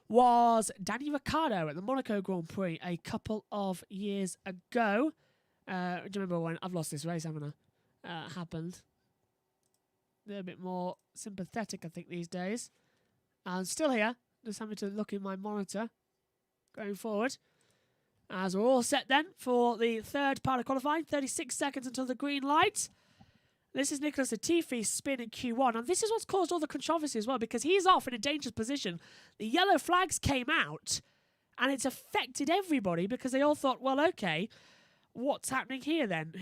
was Danny Ricciardo at the Monaco Grand Prix a couple of years ago. Do you remember when I've lost this race, haven't I? Happened. They're a bit more sympathetic, I think, these days. I'm still here, just having to look in my monitor going forward. As we're all set then for the third part of qualifying, 36 seconds until the green light. This is Nicholas Latifi's spin in Q1, and this is what's caused all the controversy as well, because he's off in a dangerous position. The yellow flags came out, and it's affected everybody because they all thought, well, okay, what's happening here then?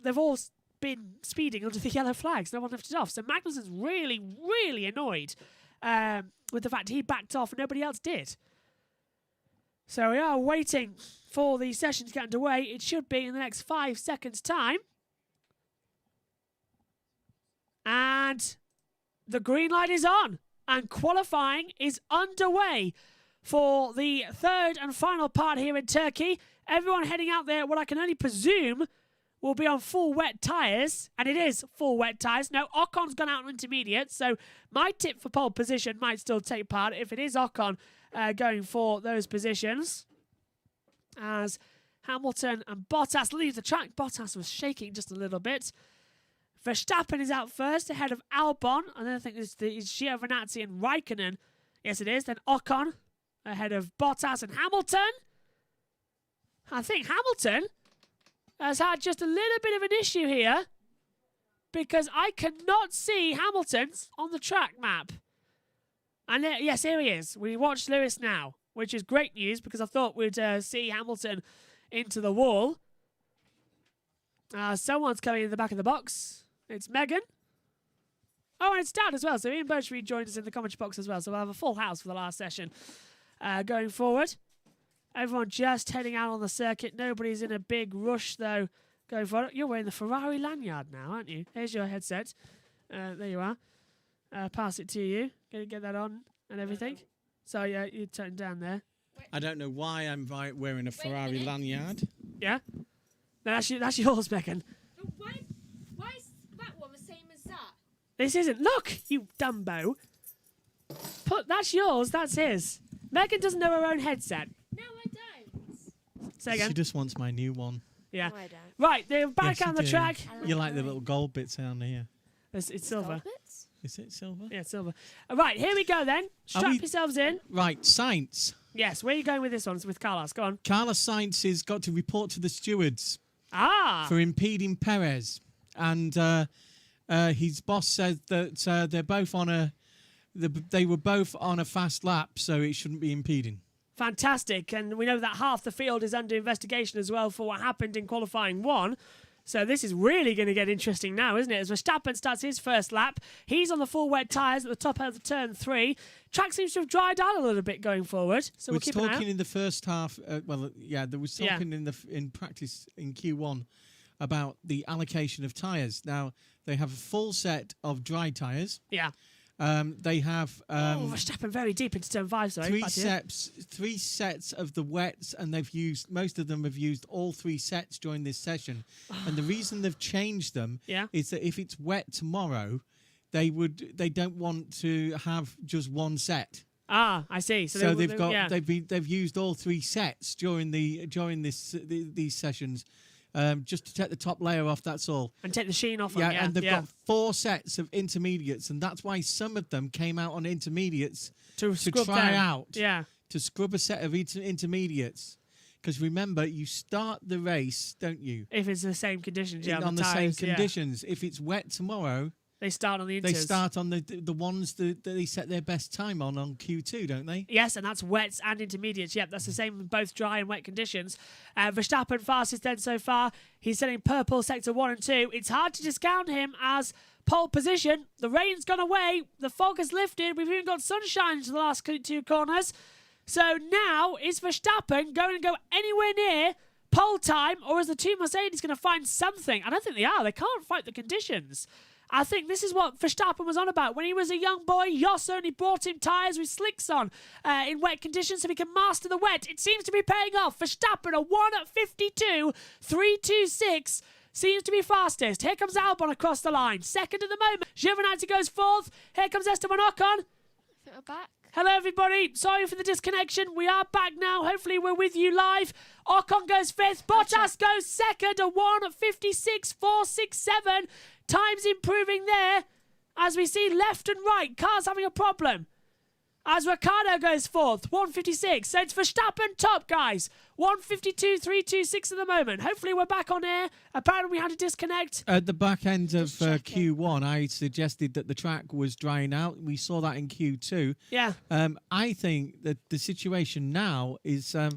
They've all been speeding under the yellow flags. No one lifted off. So Magnussen's really, really annoyed with the fact he backed off and nobody else did. So we are waiting for the session to get underway. It should be in the next 5 seconds' time. And the green light is on. And qualifying is underway for the third and final part here in Turkey. Everyone heading out there, what I can only presume will be on full wet tyres. And it is full wet tyres. No, Ocon's gone out on intermediate. So my tip for pole position might still take part if it is Ocon going for those positions. As Hamilton and Bottas leave the track. Bottas was shaking just a little bit. Verstappen is out first ahead of Albon. And then I think it's Giovinazzi and Raikkonen. Yes, it is. Then Ocon ahead of Bottas and Hamilton. I think Hamilton has had just a little bit of an issue here because I cannot see Hamilton on the track map. And yes, here he is. We watch Lewis now, which is great news because I thought we'd see Hamilton into the wall. Someone's coming in the back of the box. It's Megan. Oh, and it's Dad as well. So Ian Birchreed joined us in the commentary box as well. So we'll have a full house for the last session going forward. Everyone just heading out on the circuit. Nobody's in a big rush, though, going forward. You're wearing the Ferrari lanyard now, aren't you? Here's your headset. There you are. Pass it to you. Get that on and everything. So, yeah, you turn down there. I don't know why I'm wearing a Ferrari lanyard. Yeah? No, that's yours, Megan. But why is that one the same as that? This isn't. Look, you Dumbo. That's yours. That's his. Megan doesn't know her own headset. No, I don't. Say again. She just wants my new one. Yeah. No, I don't. Right, they're back Yes, on you the do. track. You like the little gold bits down here. It's silver. Scarpets? Is it silver? Yeah, silver. Right, here we go then. Strap yourselves in. Right, Sainz. Yes, where are you going with this one? It's with Carlos. Go on. Carlos Sainz has got to report to the stewards For impeding Perez. And his boss said that they're both on they were both on a fast lap, so it shouldn't be impeding. Fantastic. And we know that half the field is under investigation as well for what happened in qualifying 1. So this is really going to get interesting now, isn't it? As Verstappen starts his first lap, he's on the full wet tyres at the top of the turn 3. Track seems to have dried down a little bit going forward, so we'll keep an eye out. talking in the first half. There was talking in practice in Q1 about the allocation of tyres. Now they have a full set of dry tyres. Yeah. They have Verstappen very deep into turn 5. Sorry, three sets of the wets, and most of them have used all 3 sets during this session. And the reason they've changed them is that if it's wet tomorrow, they don't want to have just one set. Ah, I see. So they've used all 3 sets during these sessions. Just to take the top layer off, that's all. And take the sheen off. And they've got 4 sets of intermediates, and that's why some of them came out on intermediates to try out. Yeah. To scrub a set of intermediates. Because remember, you start the race, don't you? If it's the same conditions, on the same conditions. If it's wet tomorrow, they start on the inters. They start on the ones that they set their best time on Q2, don't they? Yes, and that's wets and intermediates. Yep, that's the same in both dry and wet conditions. Verstappen fastest then so far. He's setting purple sector 1 and 2. It's hard to discount him as pole position. The rain's gone away. The fog has lifted. We've even got sunshine to the last 2 corners. So now, is Verstappen going to go anywhere near pole time, or is the 2 Mercedes going to find something? I don't think they are. They can't fight the conditions. I think this is what Verstappen was on about. When he was a young boy, Jos only brought him tyres with slicks on in wet conditions so he can master the wet. It seems to be paying off. Verstappen, a 1:52.326, seems to be fastest. Here comes Albon across the line. Second at the moment. Giovinazzi goes 4th. Here comes Esteban Ocon. We're back. Hello, everybody. Sorry for the disconnection. We are back now. Hopefully, we're with you live. Ocon goes 5th. Bottas goes 2nd, a 1:56.467. Time's improving there. As we see left and right, cars having a problem. As Ricciardo goes 4th, 1:56. So it's Verstappen top, guys. 1:52.326 at the moment. Hopefully we're back on air. Apparently we had to disconnect. At the back end of Q1, I suggested that the track was drying out. We saw that in Q2. Yeah. I think that the situation now is, they're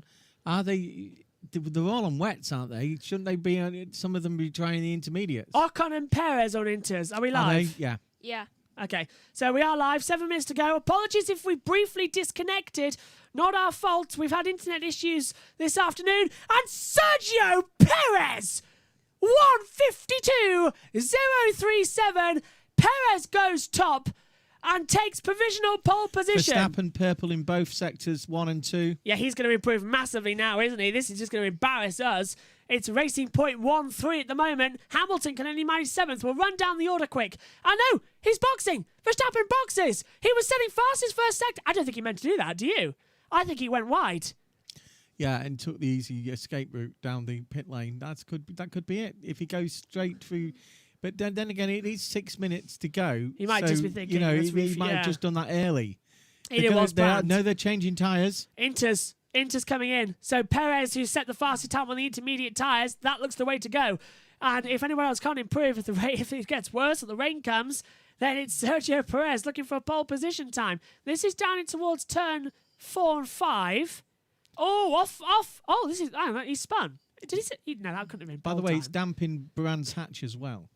all on wets, aren't they? Shouldn't they be? Some of them be trying the intermediates. Ocon and Perez on inters. Are we live? Yeah. Yeah. Okay, so we are live. 7 minutes to go. Apologies if we briefly disconnected. Not our fault. We've had internet issues this afternoon. And Sergio Perez, 1:52.037. Perez goes top and takes provisional pole position. Verstappen purple in both sectors 1 and 2. Yeah, he's going to improve massively now, isn't he? This is just going to embarrass us. It's Racing Point 1-3 at the moment. Hamilton can only manage 7th. We'll run down the order quick. I know, he's boxing. Verstappen boxes. He was setting fast his first sector. I don't think he meant to do that, do you? I think he went wide. Yeah, and took the easy escape route down the pit lane. That could be it. If he goes straight through... But then again, it is 6 minutes to go. He might just be thinking... he might have just done that early. It was planned. They're changing tyres. Inter's coming in. So Perez, who set the fastest time on the intermediate tyres, that looks the way to go. And if anyone else can't improve, if it gets worse or the rain comes, then it's Sergio Perez looking for a pole position time. This is down in towards turn 4 and 5. Oh, off. Oh, this is... I don't know, he's spun. Did he say... No, that couldn't have been By pole the way, time. it's damping Brands Hatch as well.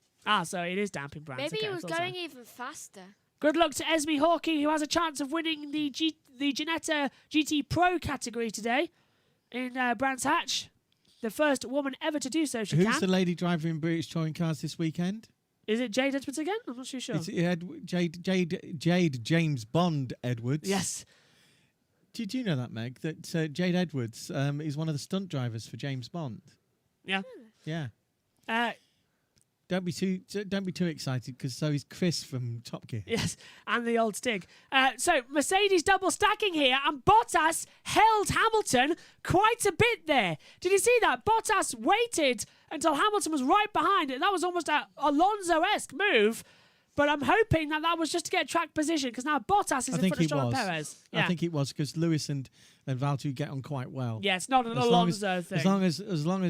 So it is damping Brands. Maybe Okay, he was going even faster. Good luck to Esme Hawkey, who has a chance of winning the Ginetta GT Pro category today in Brands Hatch. The first woman ever to do so, Who's the lady driver in British Touring Cars this weekend? Is it Jade Edwards again? I'm not too sure. It's Jade James Bond Edwards. Yes. Did you know that, Meg? That Jade Edwards is one of the stunt drivers for James Bond. Yeah. Yeah. Don't be too excited, because so is Chris from Top Gear. Yes, and the old Stig. So Mercedes double stacking here, and Bottas held Hamilton quite a bit there. Did you see that? Bottas waited until Hamilton was right behind it. That was almost an Alonso-esque move. But I'm hoping that was just to get track position because now Bottas is in front of Stroll and Perez. I think it was because Lewis and Valtteri get on quite well. Yeah, it's not an Alonso thing. As long as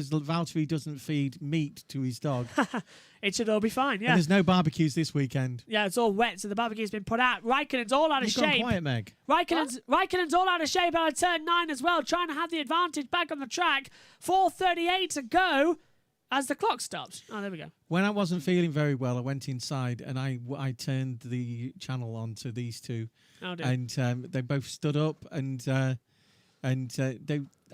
Valtteri doesn't feed meat to his dog, it should all be fine. Yeah. And there's no barbecues this weekend. Yeah, it's all wet, so the barbecue's been put out. Raikkonen's all out of You've gone shape. quiet, Meg. Raikkonen's all out of shape out of turn 9 as well, trying to have the advantage back on the track. 4:38 to go as the clock stopped. Oh, there we go. When I wasn't feeling very well, I went inside and I turned the channel on to these two, and they both stood up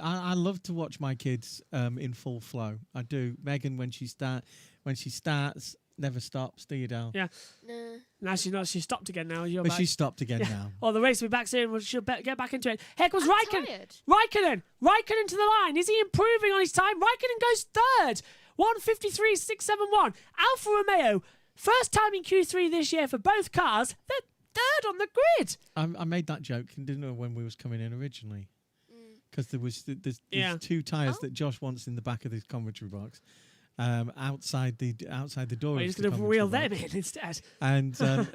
I love to watch my kids in full flow. I do. Megan, when she starts, never stops. Do you, Dal? Yeah. No. Now she's not. She stopped again. Now But she stopped again now. Well, the race will be back soon. She'll get back into it. Here comes I'm Raikkonen. tired. Raikkonen to the line. Is he improving on his time? Raikkonen goes third. 1:53.671. Alfa Romeo, first time in Q3 this year for both cars. They're third on the grid. I made that joke and didn't know when we was coming in originally. Because there's two tyres that Josh wants in the back of the commentary box, outside the door. Well, he's going to wheel them in instead. And so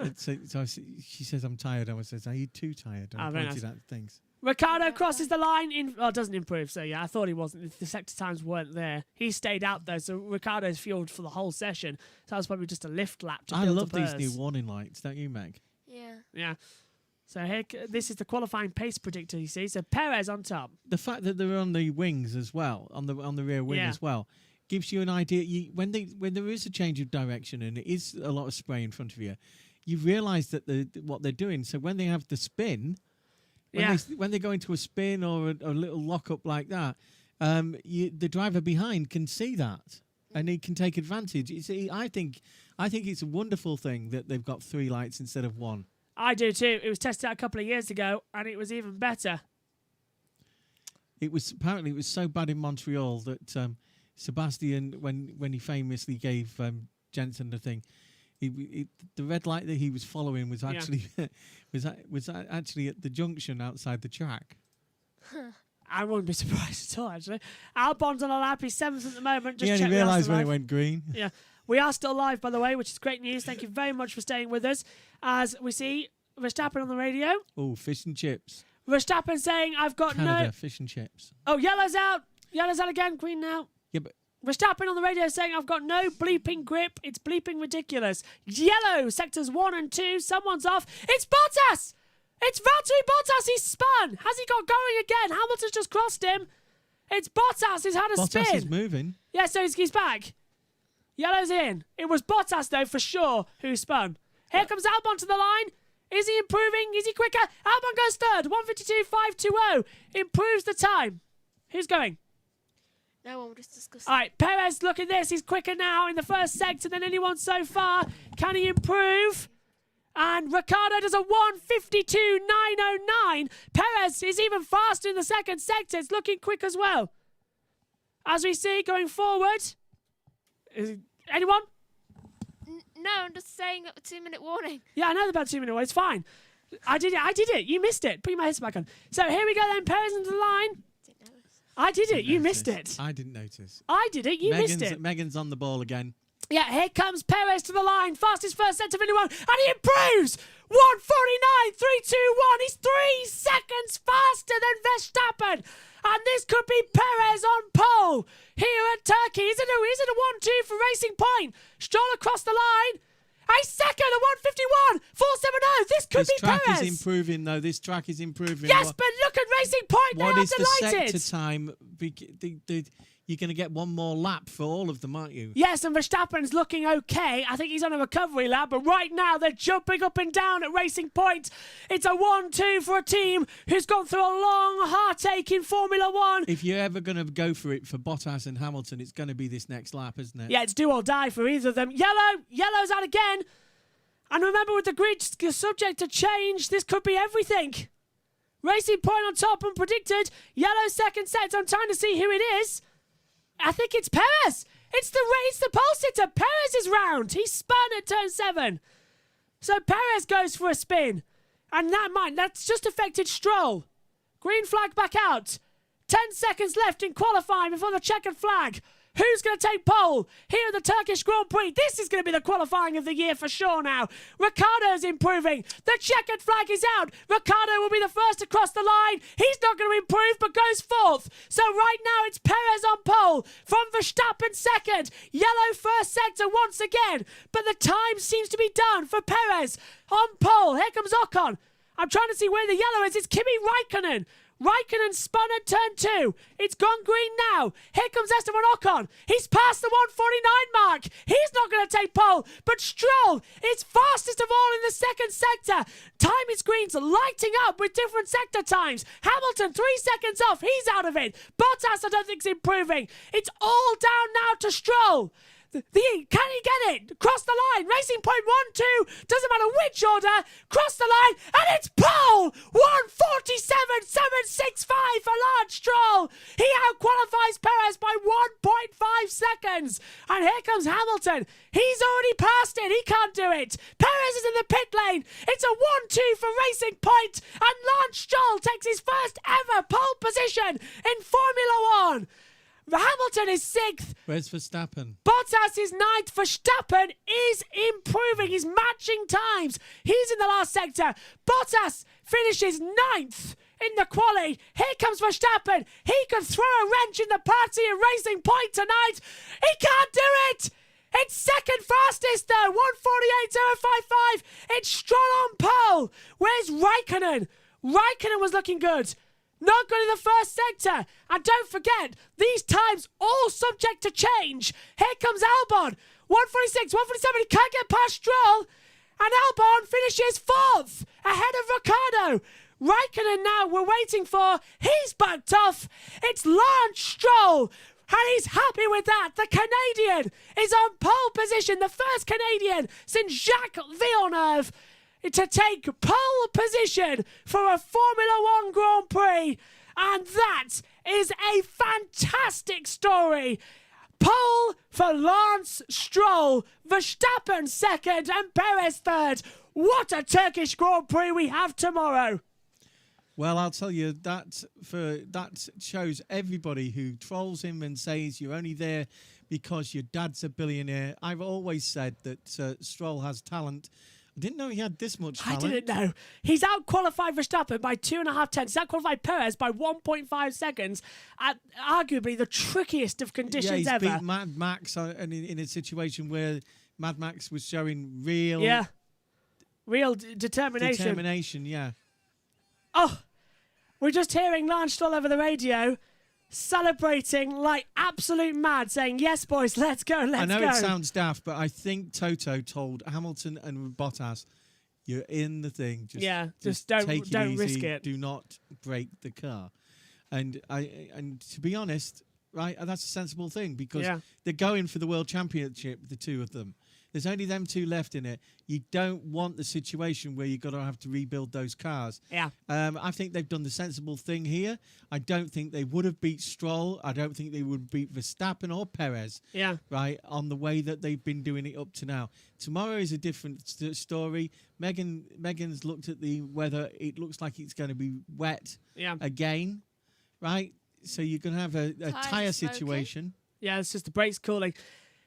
she says, "I'm tired." I says, "Are you too tired?" And I pointed at things. Ricciardo crosses the line. Doesn't improve. So yeah, I thought he wasn't. The sector times weren't there. He stayed out though. So Ricciardo's fueled for the whole session. So that was probably just a lift lap. I love these new warning lights, don't you, Meg? Yeah. Yeah. So here, this is the qualifying pace predictor, you see. So Perez on top. The fact that they're on the wings as well, on the rear wing as well, gives you an idea. When there is a change of direction and it is a lot of spray in front of you, you realise that what they're doing. So when they have the spin, when they go into a spin or a little lock up like that, the driver behind can see that and he can take advantage. I think it's a wonderful thing that they've got 3 lights instead of 1. I do too. It was tested out a couple of years ago, and it was even better. Apparently it was so bad in Montreal that Sebastian, when he famously gave Jensen the thing, the red light that he was following was actually was actually at the junction outside the track. I wouldn't be surprised at all. Actually, Albon's on a lap. He's 7th at the moment. He only realised when it went green. Yeah. We are still live, by the way, which is great news. Thank you very much for staying with us. As we see Verstappen on the radio. Oh, fish and chips. Verstappen saying, I've got Canada, fish and chips. Oh, yellow's out. Yellow's out again. Green now. Yeah, but Verstappen on the radio saying, I've got no bleeping grip. It's bleeping ridiculous. Yellow, sectors 1 and 2. Someone's off. It's Bottas. It's Valtteri Bottas. He's spun. Has he got going again? Hamilton's just crossed him. It's Bottas. He's had a spin. Bottas is moving. Yeah, so he's back. Yellow's in. It was Bottas, though, for sure, who spun. Here comes Albon to the line. Is he improving? Is he quicker? Albon goes third. 1:52.520. Improves the time. Who's going? No one, we're just discussing. All right, Perez, look at this. He's quicker now in the first sector than anyone so far. Can he improve? And Ricciardo does a 1:52.909. Perez is even faster in the second sector. It's looking quick as well. As we see, going forward... Anyone? No, I'm just saying a 2-minute warning. Yeah, I know about 2 minute warning. It's fine. I did it. You missed it. Put my headset back on. So here we go then. Perez into the line. Didn't notice. I did it. You missed it. I didn't notice. I did it. You missed it. Megan's on the ball again. Yeah, here comes Perez to the line. Fastest first set of anyone. And he improves. 1:49.321. He's 3 seconds faster than Verstappen. And this could be Perez on pole here at Turkey. Is it a 1-2 for Racing Point? Stroll across the line. A second at 1:51.470. This could be Perez. This track is improving, though. This track is improving. Yes, but look at Racing Point. They what are is delighted. the sector time? You're going to get one more lap for all of them, aren't you? Yes, and Verstappen's looking okay. I think he's on a recovery lap, but right now they're jumping up and down at Racing Point. It's a 1-2 for a team who's gone through a long heartache in Formula One. If you're ever going to go for it for Bottas and Hamilton, it's going to be this next lap, isn't it? Yeah, it's do or die for either of them. Yellow's out again. And remember, with the grid subject to change, this could be everything. Racing Point on top, unpredicted. Yellow second set. I'm trying to see who it is. I think it's Perez. It's the pole sitter. Perez is round. He spun at turn 7. So Perez goes for a spin. And that's just affected Stroll. Green flag back out. 10 seconds left in qualifying before the checkered flag. Who's going to take pole here at the Turkish Grand Prix? This is going to be the qualifying of the year for sure now. Ricciardo's improving. The checkered flag is out. Ricciardo will be the first to cross the line. He's not going to improve, but goes fourth. So right now it's Perez on pole from Verstappen second. Yellow first sector once again. But the time seems to be done for Perez on pole. Here comes Ocon. I'm trying to see where the yellow is. It's Kimi Raikkonen. Raikkonen spun at turn 2. It's gone green now. Here comes Esteban Ocon. He's past the 149 mark. He's not going to take pole. But Stroll is fastest of all in the second sector. Time is green's lighting up with different sector times. Hamilton 3 seconds off. He's out of it. Bottas I don't think's improving. It's all down now to Stroll. Can he get it? Cross the line. Racing Point 1, 2. Doesn't matter which order. Cross the line. And it's pole. 1:47.765 for Lance Stroll. He outqualifies Perez by 1.5 seconds. And here comes Hamilton. He's already passed it. He can't do it. Perez is in the pit lane. It's a 1-2 for Racing Point. And Lance Stroll takes his first ever pole position in Formula 1. Hamilton is 6th. Where's Verstappen? Bottas is 9th. Verstappen is improving. He's matching times. He's in the last sector. Bottas finishes 9th in the quali. Here comes Verstappen. He could throw a wrench in the party at Racing Point tonight. He can't do it. It's second fastest though. 1:48.055. It's Stroll on pole. Where's Raikkonen? Raikkonen was looking good. Not good in the first sector. And don't forget, these times all subject to change. Here comes Albon. 1:46, 1:47. He can't get past Stroll. And Albon finishes 4th, ahead of Ricciardo. Raikkonen now we're waiting for. He's backed off. It's Lance Stroll. And he's happy with that. The Canadian is on pole position. The first Canadian since Jacques Villeneuve to take pole position for a Formula 1 Grand Prix. And that is a fantastic story. Pole for Lance Stroll, Verstappen second and Perez third. What a Turkish Grand Prix we have tomorrow. Well, I'll tell you, that shows everybody who trolls him and says you're only there because your dad's a billionaire. I've always said that Stroll has talent. I didn't know he had this much talent. I didn't know. He's out-qualified Verstappen by 2.5 tenths. He's out-qualified Perez by 1.5 seconds at arguably the trickiest of conditions ever. Yeah, he's beat Mad Max and in a situation where Mad Max was showing real... real determination. Determination, yeah. Oh, we're just hearing Lance Stroll over the radio celebrating like absolute mad, saying, yes, boys, let's go, let's go. I know it sounds daft, but I think Toto told Hamilton and Bottas, you're in the thing. Just don't risk it. Do not break the car. And to be honest, right, that's a sensible thing because they're going for the World Championship, the two of them. There's only them two left in it. You don't want the situation where you've got to have to rebuild those cars. Yeah. I think they've done the sensible thing here. I don't think they would have beat Stroll. I don't think they would beat Verstappen or Perez. Yeah. Right, on the way that they've been doing it up to now. Tomorrow is a different story. Megan's looked at the weather. It looks like it's going to be wet again. Right? So you're going to have a tyre situation. Yeah, it's just the brakes cooling.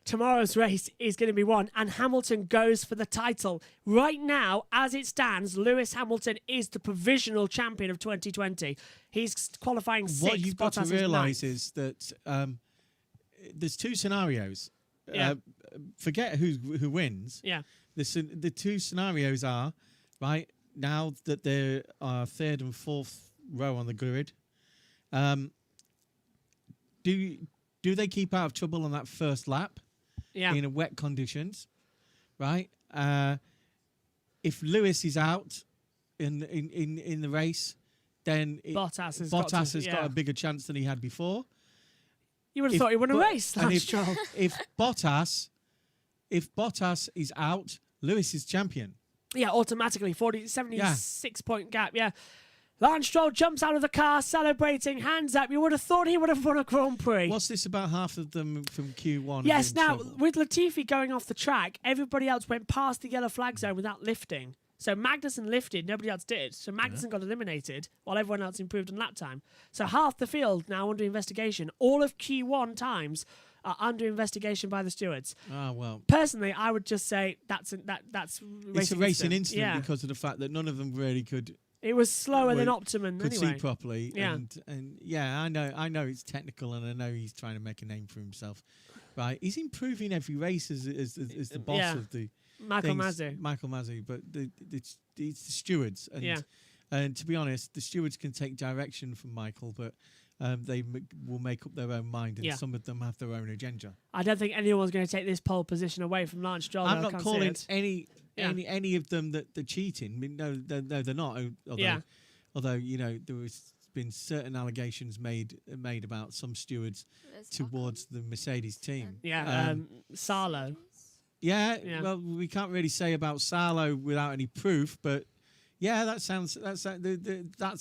Tomorrow's race is going to be won, and Hamilton goes for the title. Right now, as it stands, Lewis Hamilton is the provisional champion of 2020. He's qualifying 6th. What you've got to realise is that there's two scenarios. Forget who wins. Yeah. The two scenarios are, right, now that there are 3rd and 4th row on the grid, do they keep out of trouble on that first lap? Yeah. In a wet conditions, right? If Lewis is out in the race, then Bottas has got a bigger chance than he had before. You would have thought he won a race. If Bottas is out, Lewis is champion. Yeah, automatically 76 point gap. Yeah. Lance Stroll jumps out of the car, celebrating, hands up. You would have thought he would have won a Grand Prix. What's this about half of them from Q1? Yes, now, with Latifi going off the track, everybody else went past the yellow flag zone without lifting. So Magnussen lifted, nobody else did. So Magnussen got eliminated, while everyone else improved on lap time. So half the field now under investigation. All of Q1 times are under investigation by the stewards. Ah, well. Personally, I would just say that's It's a racing incident Yeah. because of the fact that none of them really could It was slower than Well, Optimum see anyway. properly. Yeah. And yeah, I know it's technical, and I know he's trying to make a name for himself. Right, he's improving every race as the boss Yeah. of the Michael things. Mazzu. Michael Mazzu, but it's the stewards, and Yeah. and to be honest, the stewards can take direction from Michael, but they will make up their own mind, and Yeah. some of them have their own agenda. I don't think anyone's going to take this pole position away from Lance Stroll. I'm I not can't see calling it. any of them that they're cheating. I mean, no, they're not. Although there has been certain allegations made about some stewards There's towards the Mercedes team. Yeah, Salo. Yeah, Yeah. well, we can't really say about Salo without any proof, but yeah, that's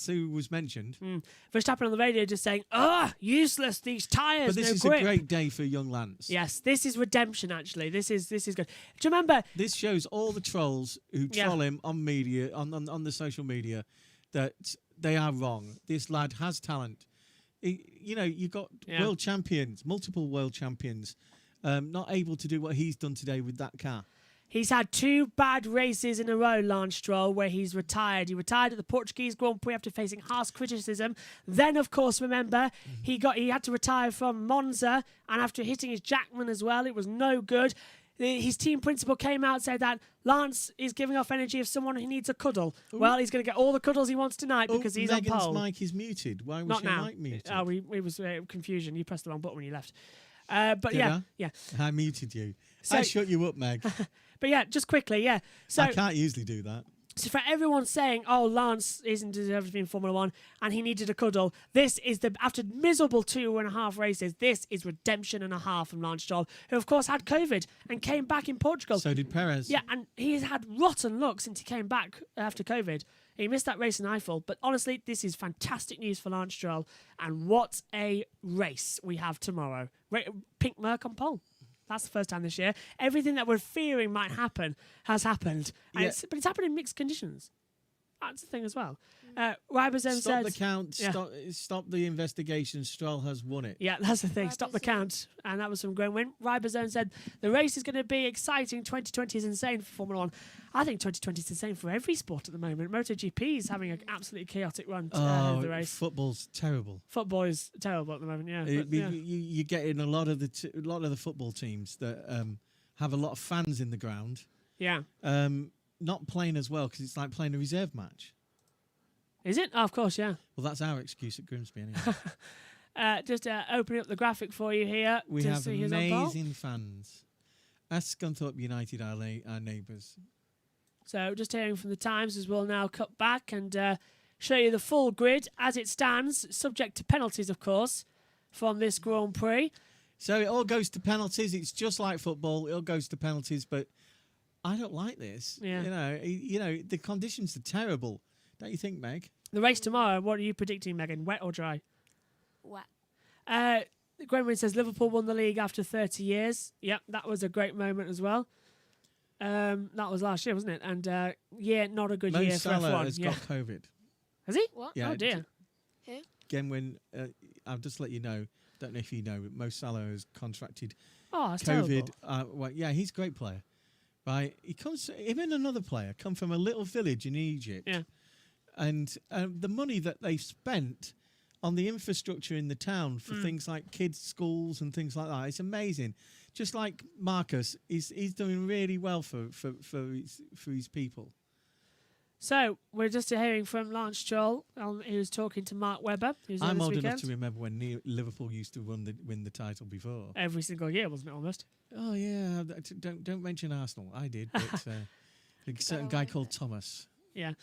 who was mentioned. Verstappen on the radio just saying, useless, these tyres, But this no is grip. a great day for young Lance. Yes, this is redemption, actually. This is good. Do you remember? This shows all the trolls who Yeah. troll him on media, on the social media, that they are wrong. This lad has talent. You've got Yeah. world champions, multiple world champions, not able to do what he's done today with that car. He's had 2 bad races in a row, Lance Stroll, where he's retired. He retired at the Portuguese Grand Prix after facing harsh criticism. Then, of course, remember, he had to retire from Monza, and after hitting his Jackman as well, it was no good. His team principal came out and said that Lance is giving off energy of someone who needs a cuddle. Well, he's going to get all the cuddles he wants tonight because he's Megan's on pole. mic is muted. Why was Not your now. mic muted? It was confusion. You pressed the wrong button when you left. But Did yeah, I? yeah. I muted you. So- I shut you up, Meg. But yeah, just quickly, yeah. So I can't usually do that. So for everyone saying, "Oh, Lance isn't deserved to be in Formula One and he needed a cuddle," this is after miserable 2.5 races. This is redemption and a half from Lance Stroll, who of course had COVID and came back in Portugal. So did Perez. Yeah, and he's had rotten luck since he came back after COVID. He missed that race in Eiffel, but honestly, this is fantastic news for Lance Stroll. And what a race we have tomorrow! Pink Merc on pole. That's the first time this year. Everything that we're fearing might happen has happened. And Yeah. but it's happened in mixed conditions. That's the thing as well. Ribosome Stop said... the count. Yeah. Stop the investigation. Stroll has won it. Yeah, that's the thing. Stop the Ribosome. count. And that was from Graham Wynn. Ribosome said, the race is going to be exciting. 2020 is insane for Formula One. I think 2020 is insane for every sport at the moment. MotoGP is having an absolutely chaotic run to the race. Football's terrible. Football is terrible at the moment, yeah. But, yeah. You get in a lot of the football teams that have a lot of fans in the ground. Yeah. Not playing as well because it's like playing a reserve match. Is it? Oh, of course, yeah. Well, that's our excuse at Grimsby anyway. Just opening up the graphic for you here. We to have see who's on pole. amazing fans. Ask Scunthorpe United, our neighbours. So just hearing from the Times as we'll now cut back and show you the full grid as it stands, subject to penalties, of course, from this Grand Prix. So it all goes to penalties. It's just like football. It all goes to penalties, but I don't like this. Yeah. The conditions are terrible. Don't you think, Meg? The race tomorrow, what are you predicting, Megan? Wet or dry? Wet. Gwenwyn says Liverpool won the league after 30 years. Yep, that was a great moment as well. That was last year, wasn't it? And not a good Mo year Salah for F1. has got COVID. Has he? What? Yeah, Oh dear. Who? Again, I'll just let you know. Don't know if you know, but Mo Salah has contracted Oh, that's COVID. terrible. He's a great player. Right, him and another player come from a little village in Egypt. Yeah. And the money that they've spent on the infrastructure in the town for things like kids' schools and things like that, it's amazing. Just like Marcus, he's doing really well for his people. So we're just hearing from Lance Stroll, who's talking to Mark Webber, who's there I'm this old weekend. enough to remember when Liverpool used to win the title before. Every single year, wasn't it, almost? Oh yeah, don't mention Arsenal. I did, but a certain guy called Thomas. Yeah.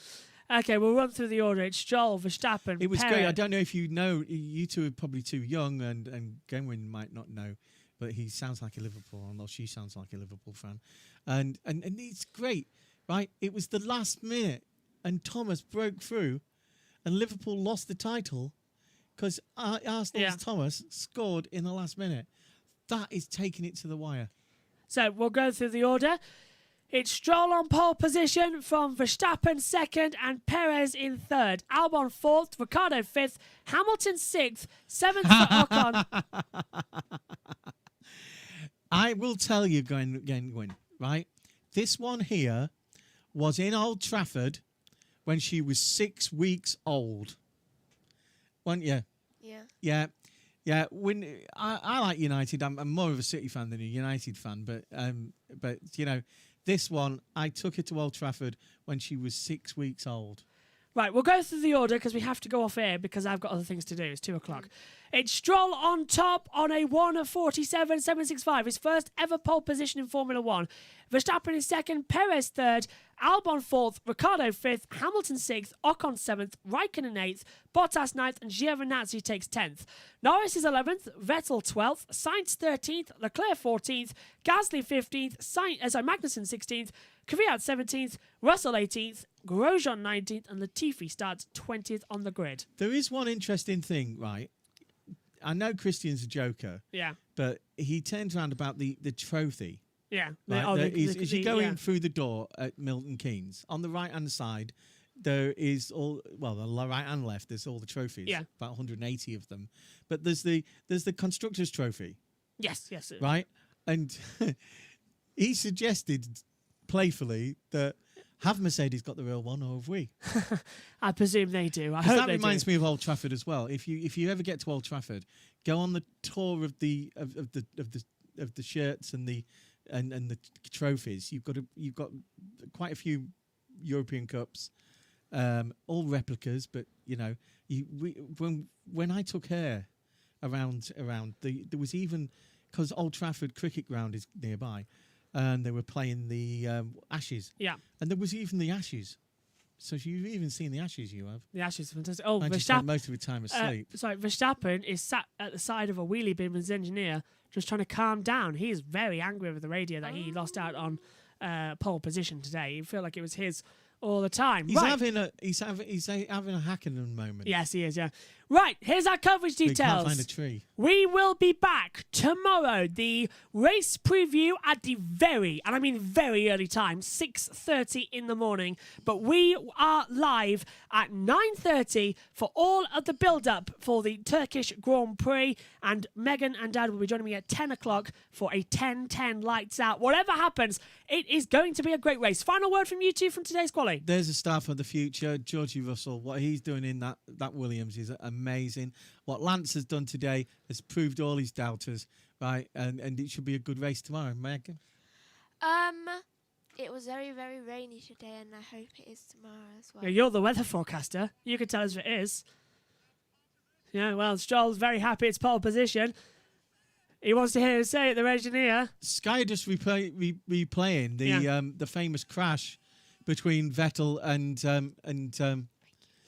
Okay, we'll run through the order. It's Stroll, Verstappen, It was Perez. great. I don't know if you know. You two are probably too young, and Genwin might not know, but he sounds like a Liverpool, or she sounds like a Liverpool fan, and it's great, right? It was the last minute, and Thomas broke through, and Liverpool lost the title because Arsenal's Thomas scored in the last minute. That is taking it to the wire. So we'll go through the order. It's Stroll on pole position from Verstappen second and Perez in third. Albon fourth, Ricciardo fifth, Hamilton sixth, seventh for Ocon. I will tell you, Gwen, right? This one here was in Old Trafford when she was 6 weeks old. Wasn't you? Yeah. Yeah. When I like United, I'm more of a City fan than a United fan. But you know, this one I took her to Old Trafford when she was 6 weeks old. Right, we'll go through the order because we have to go off air because I've got other things to do. It's 2 o'clock. It's Stroll on top on a 1:47.765. His first ever pole position in Formula One. Verstappen is second, Perez third, Albon fourth, Ricciardo fifth, Hamilton sixth, Ocon seventh, Raikkonen eighth, Bottas ninth, and Giovinazzi takes 10th. Norris is 11th, Vettel 12th, Sainz 13th, Leclerc 14th, Gasly 15th, Magnussen 16th, Kvyat 17th, Russell 18th, Grosjean 19th, and Latifi starts 20th on the grid. There is one interesting thing, right? I know Christian's a joker, Yeah. but he turns around about the trophy. Yeah. Right? As you go in through the door at Milton Keynes, on the right-hand side, there is the right and left, there's all the trophies. Yeah. About 180 of them. But there's the Constructors' Trophy, Yes. right? And he suggested playfully that have Mercedes got the real one, or have we? I presume they do. I 'Cause hope that they reminds do. me of Old Trafford as well. If you ever get to Old Trafford, go on the tour of the shirts and the trophies. You've got quite a few European Cups, all replicas. But you know, when I took her around there was even, because Old Trafford Cricket Ground is nearby, and they were playing the Ashes. Yeah. And there was even the Ashes. So you've even seen the Ashes, you have. The Ashes are fantastic. Oh, And she spent Verstappen. most of her time asleep. Verstappen is sat at the side of a wheelie bin with his engineer, just trying to calm down. He is very angry with the radio that he lost out on pole position today. You feel like it was his all the time. He's right. having a Hackenden moment. Yes, he is. Yeah. Right. Here's our coverage He can't details. find a tree. We will be back tomorrow. The race preview at the very early time, 6:30 in the morning. But we are live at 9:30 for all of the build-up for the Turkish Grand Prix. And Megan and Dad will be joining me at 10 o'clock for a 10:10 lights out. Whatever happens, it is going to be a great race. Final word from you two from today's quali. There's a star for the future, Georgie Russell. What he's doing in that Williams is amazing. What Lance has done today has proved all his doubters, right? And it should be a good race tomorrow, Megan. It was very, very rainy today, and I hope it is tomorrow as well. Yeah, you're the weather forecaster. You can tell us if it is. Yeah, well, Stroll's very happy it's pole position. He wants to hear us say it, the engineer. Sky just replaying the famous crash between Vettel and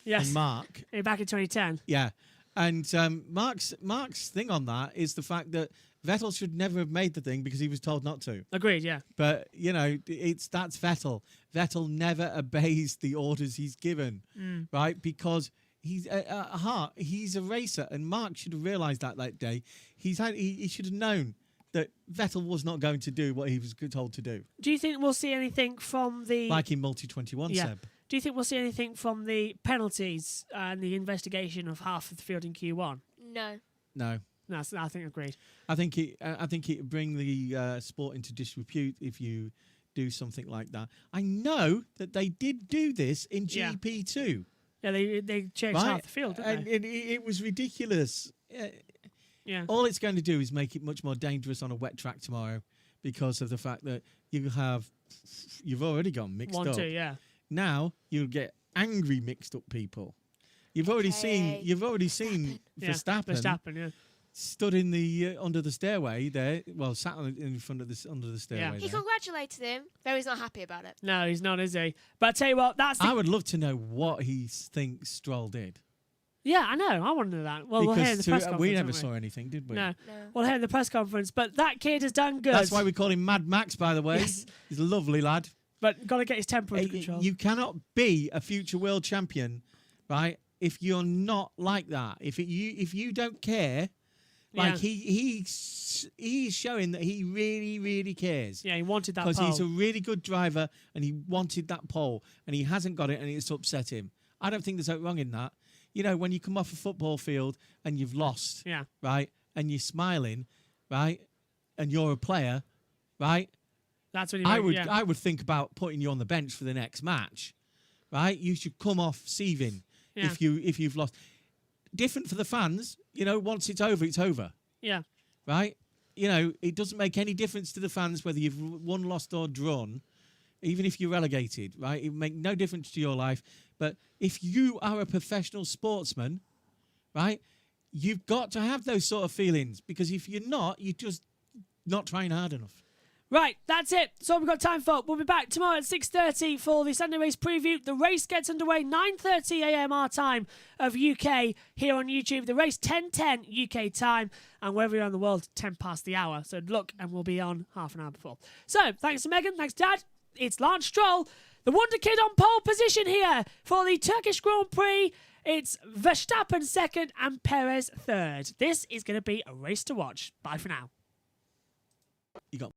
Yes, Mark. back in 2010. Yeah, and Mark's thing on that is the fact that Vettel should never have made the thing because he was told not to. Agreed, yeah. But you know, that's Vettel. Vettel never obeys the orders he's given, right? Because he's at heart, he's a racer, and Mark should have realised that day. He should have known that Vettel was not going to do what he was told to do. Do you think we'll see anything from the... Like in Multi-21, Yeah. Seb. Do you think we'll see anything from the penalties and the investigation of half of the field in Q1? No. No. No, I think agreed. I think it would bring the sport into disrepute if you do something like that. I know that they did do this in Yeah. GP2. Yeah, they changed half the field, didn't and they? it was ridiculous. Yeah. All it's going to do is make it much more dangerous on a wet track tomorrow because of the fact that you've already gone mixed up. 1-2, yeah. Now you'll get angry mixed up people. You've already seen Verstappen. Verstappen, yeah. stood in the under the stairway there. Well, sat in front of under the stairway. Yeah. He there. congratulated him, though he's not happy about it. No, he's not, is he? But I tell you what, that's the... I would love to know what he thinks Stroll did. Yeah, I know. I want to know that. Well, we'll hear in the press conference. We never won't saw anything, did we? No. No. We'll hear in the press conference. But that kid has done good. That's why we call him Mad Max, by the way. Yes. He's a lovely lad. But got to get his temper under control. You cannot be a future world champion, right? If you're not like that, if you don't care, like Yeah. he's showing that he really, really cares. Yeah, he wanted that Because pole. he's a really good driver and he wanted that pole and he hasn't got it and it's upset him. I don't think there's anything wrong in that. You know, when you come off a football field and you've lost, Yeah. right, and you're smiling, right, and you're a player, right? That's when you I would think about putting you on the bench for the next match, right? You should come off sieving if you've lost. Different for the fans, once it's over, it's over. Yeah. Right? It doesn't make any difference to the fans whether you've won, lost, or drawn, even if you're relegated, right? It make no difference to your life. But if you are a professional sportsman, right, you've got to have those sort of feelings, because if you're not, you're just not trying hard enough. Right, that's it. That's all we've got time for. We'll be back tomorrow at 6:30 for the Sunday race preview. The race gets underway 9:30 a.m. our time of UK here on YouTube. The race 10:10 UK time, and wherever you're in the world, 10 past the hour. So look, and we'll be on half an hour before. So thanks to Megan, thanks Dad. It's Lance Stroll, the Wonder Kid, on pole position here for the Turkish Grand Prix. It's Verstappen second and Perez third. This is going to be a race to watch. Bye for now. You got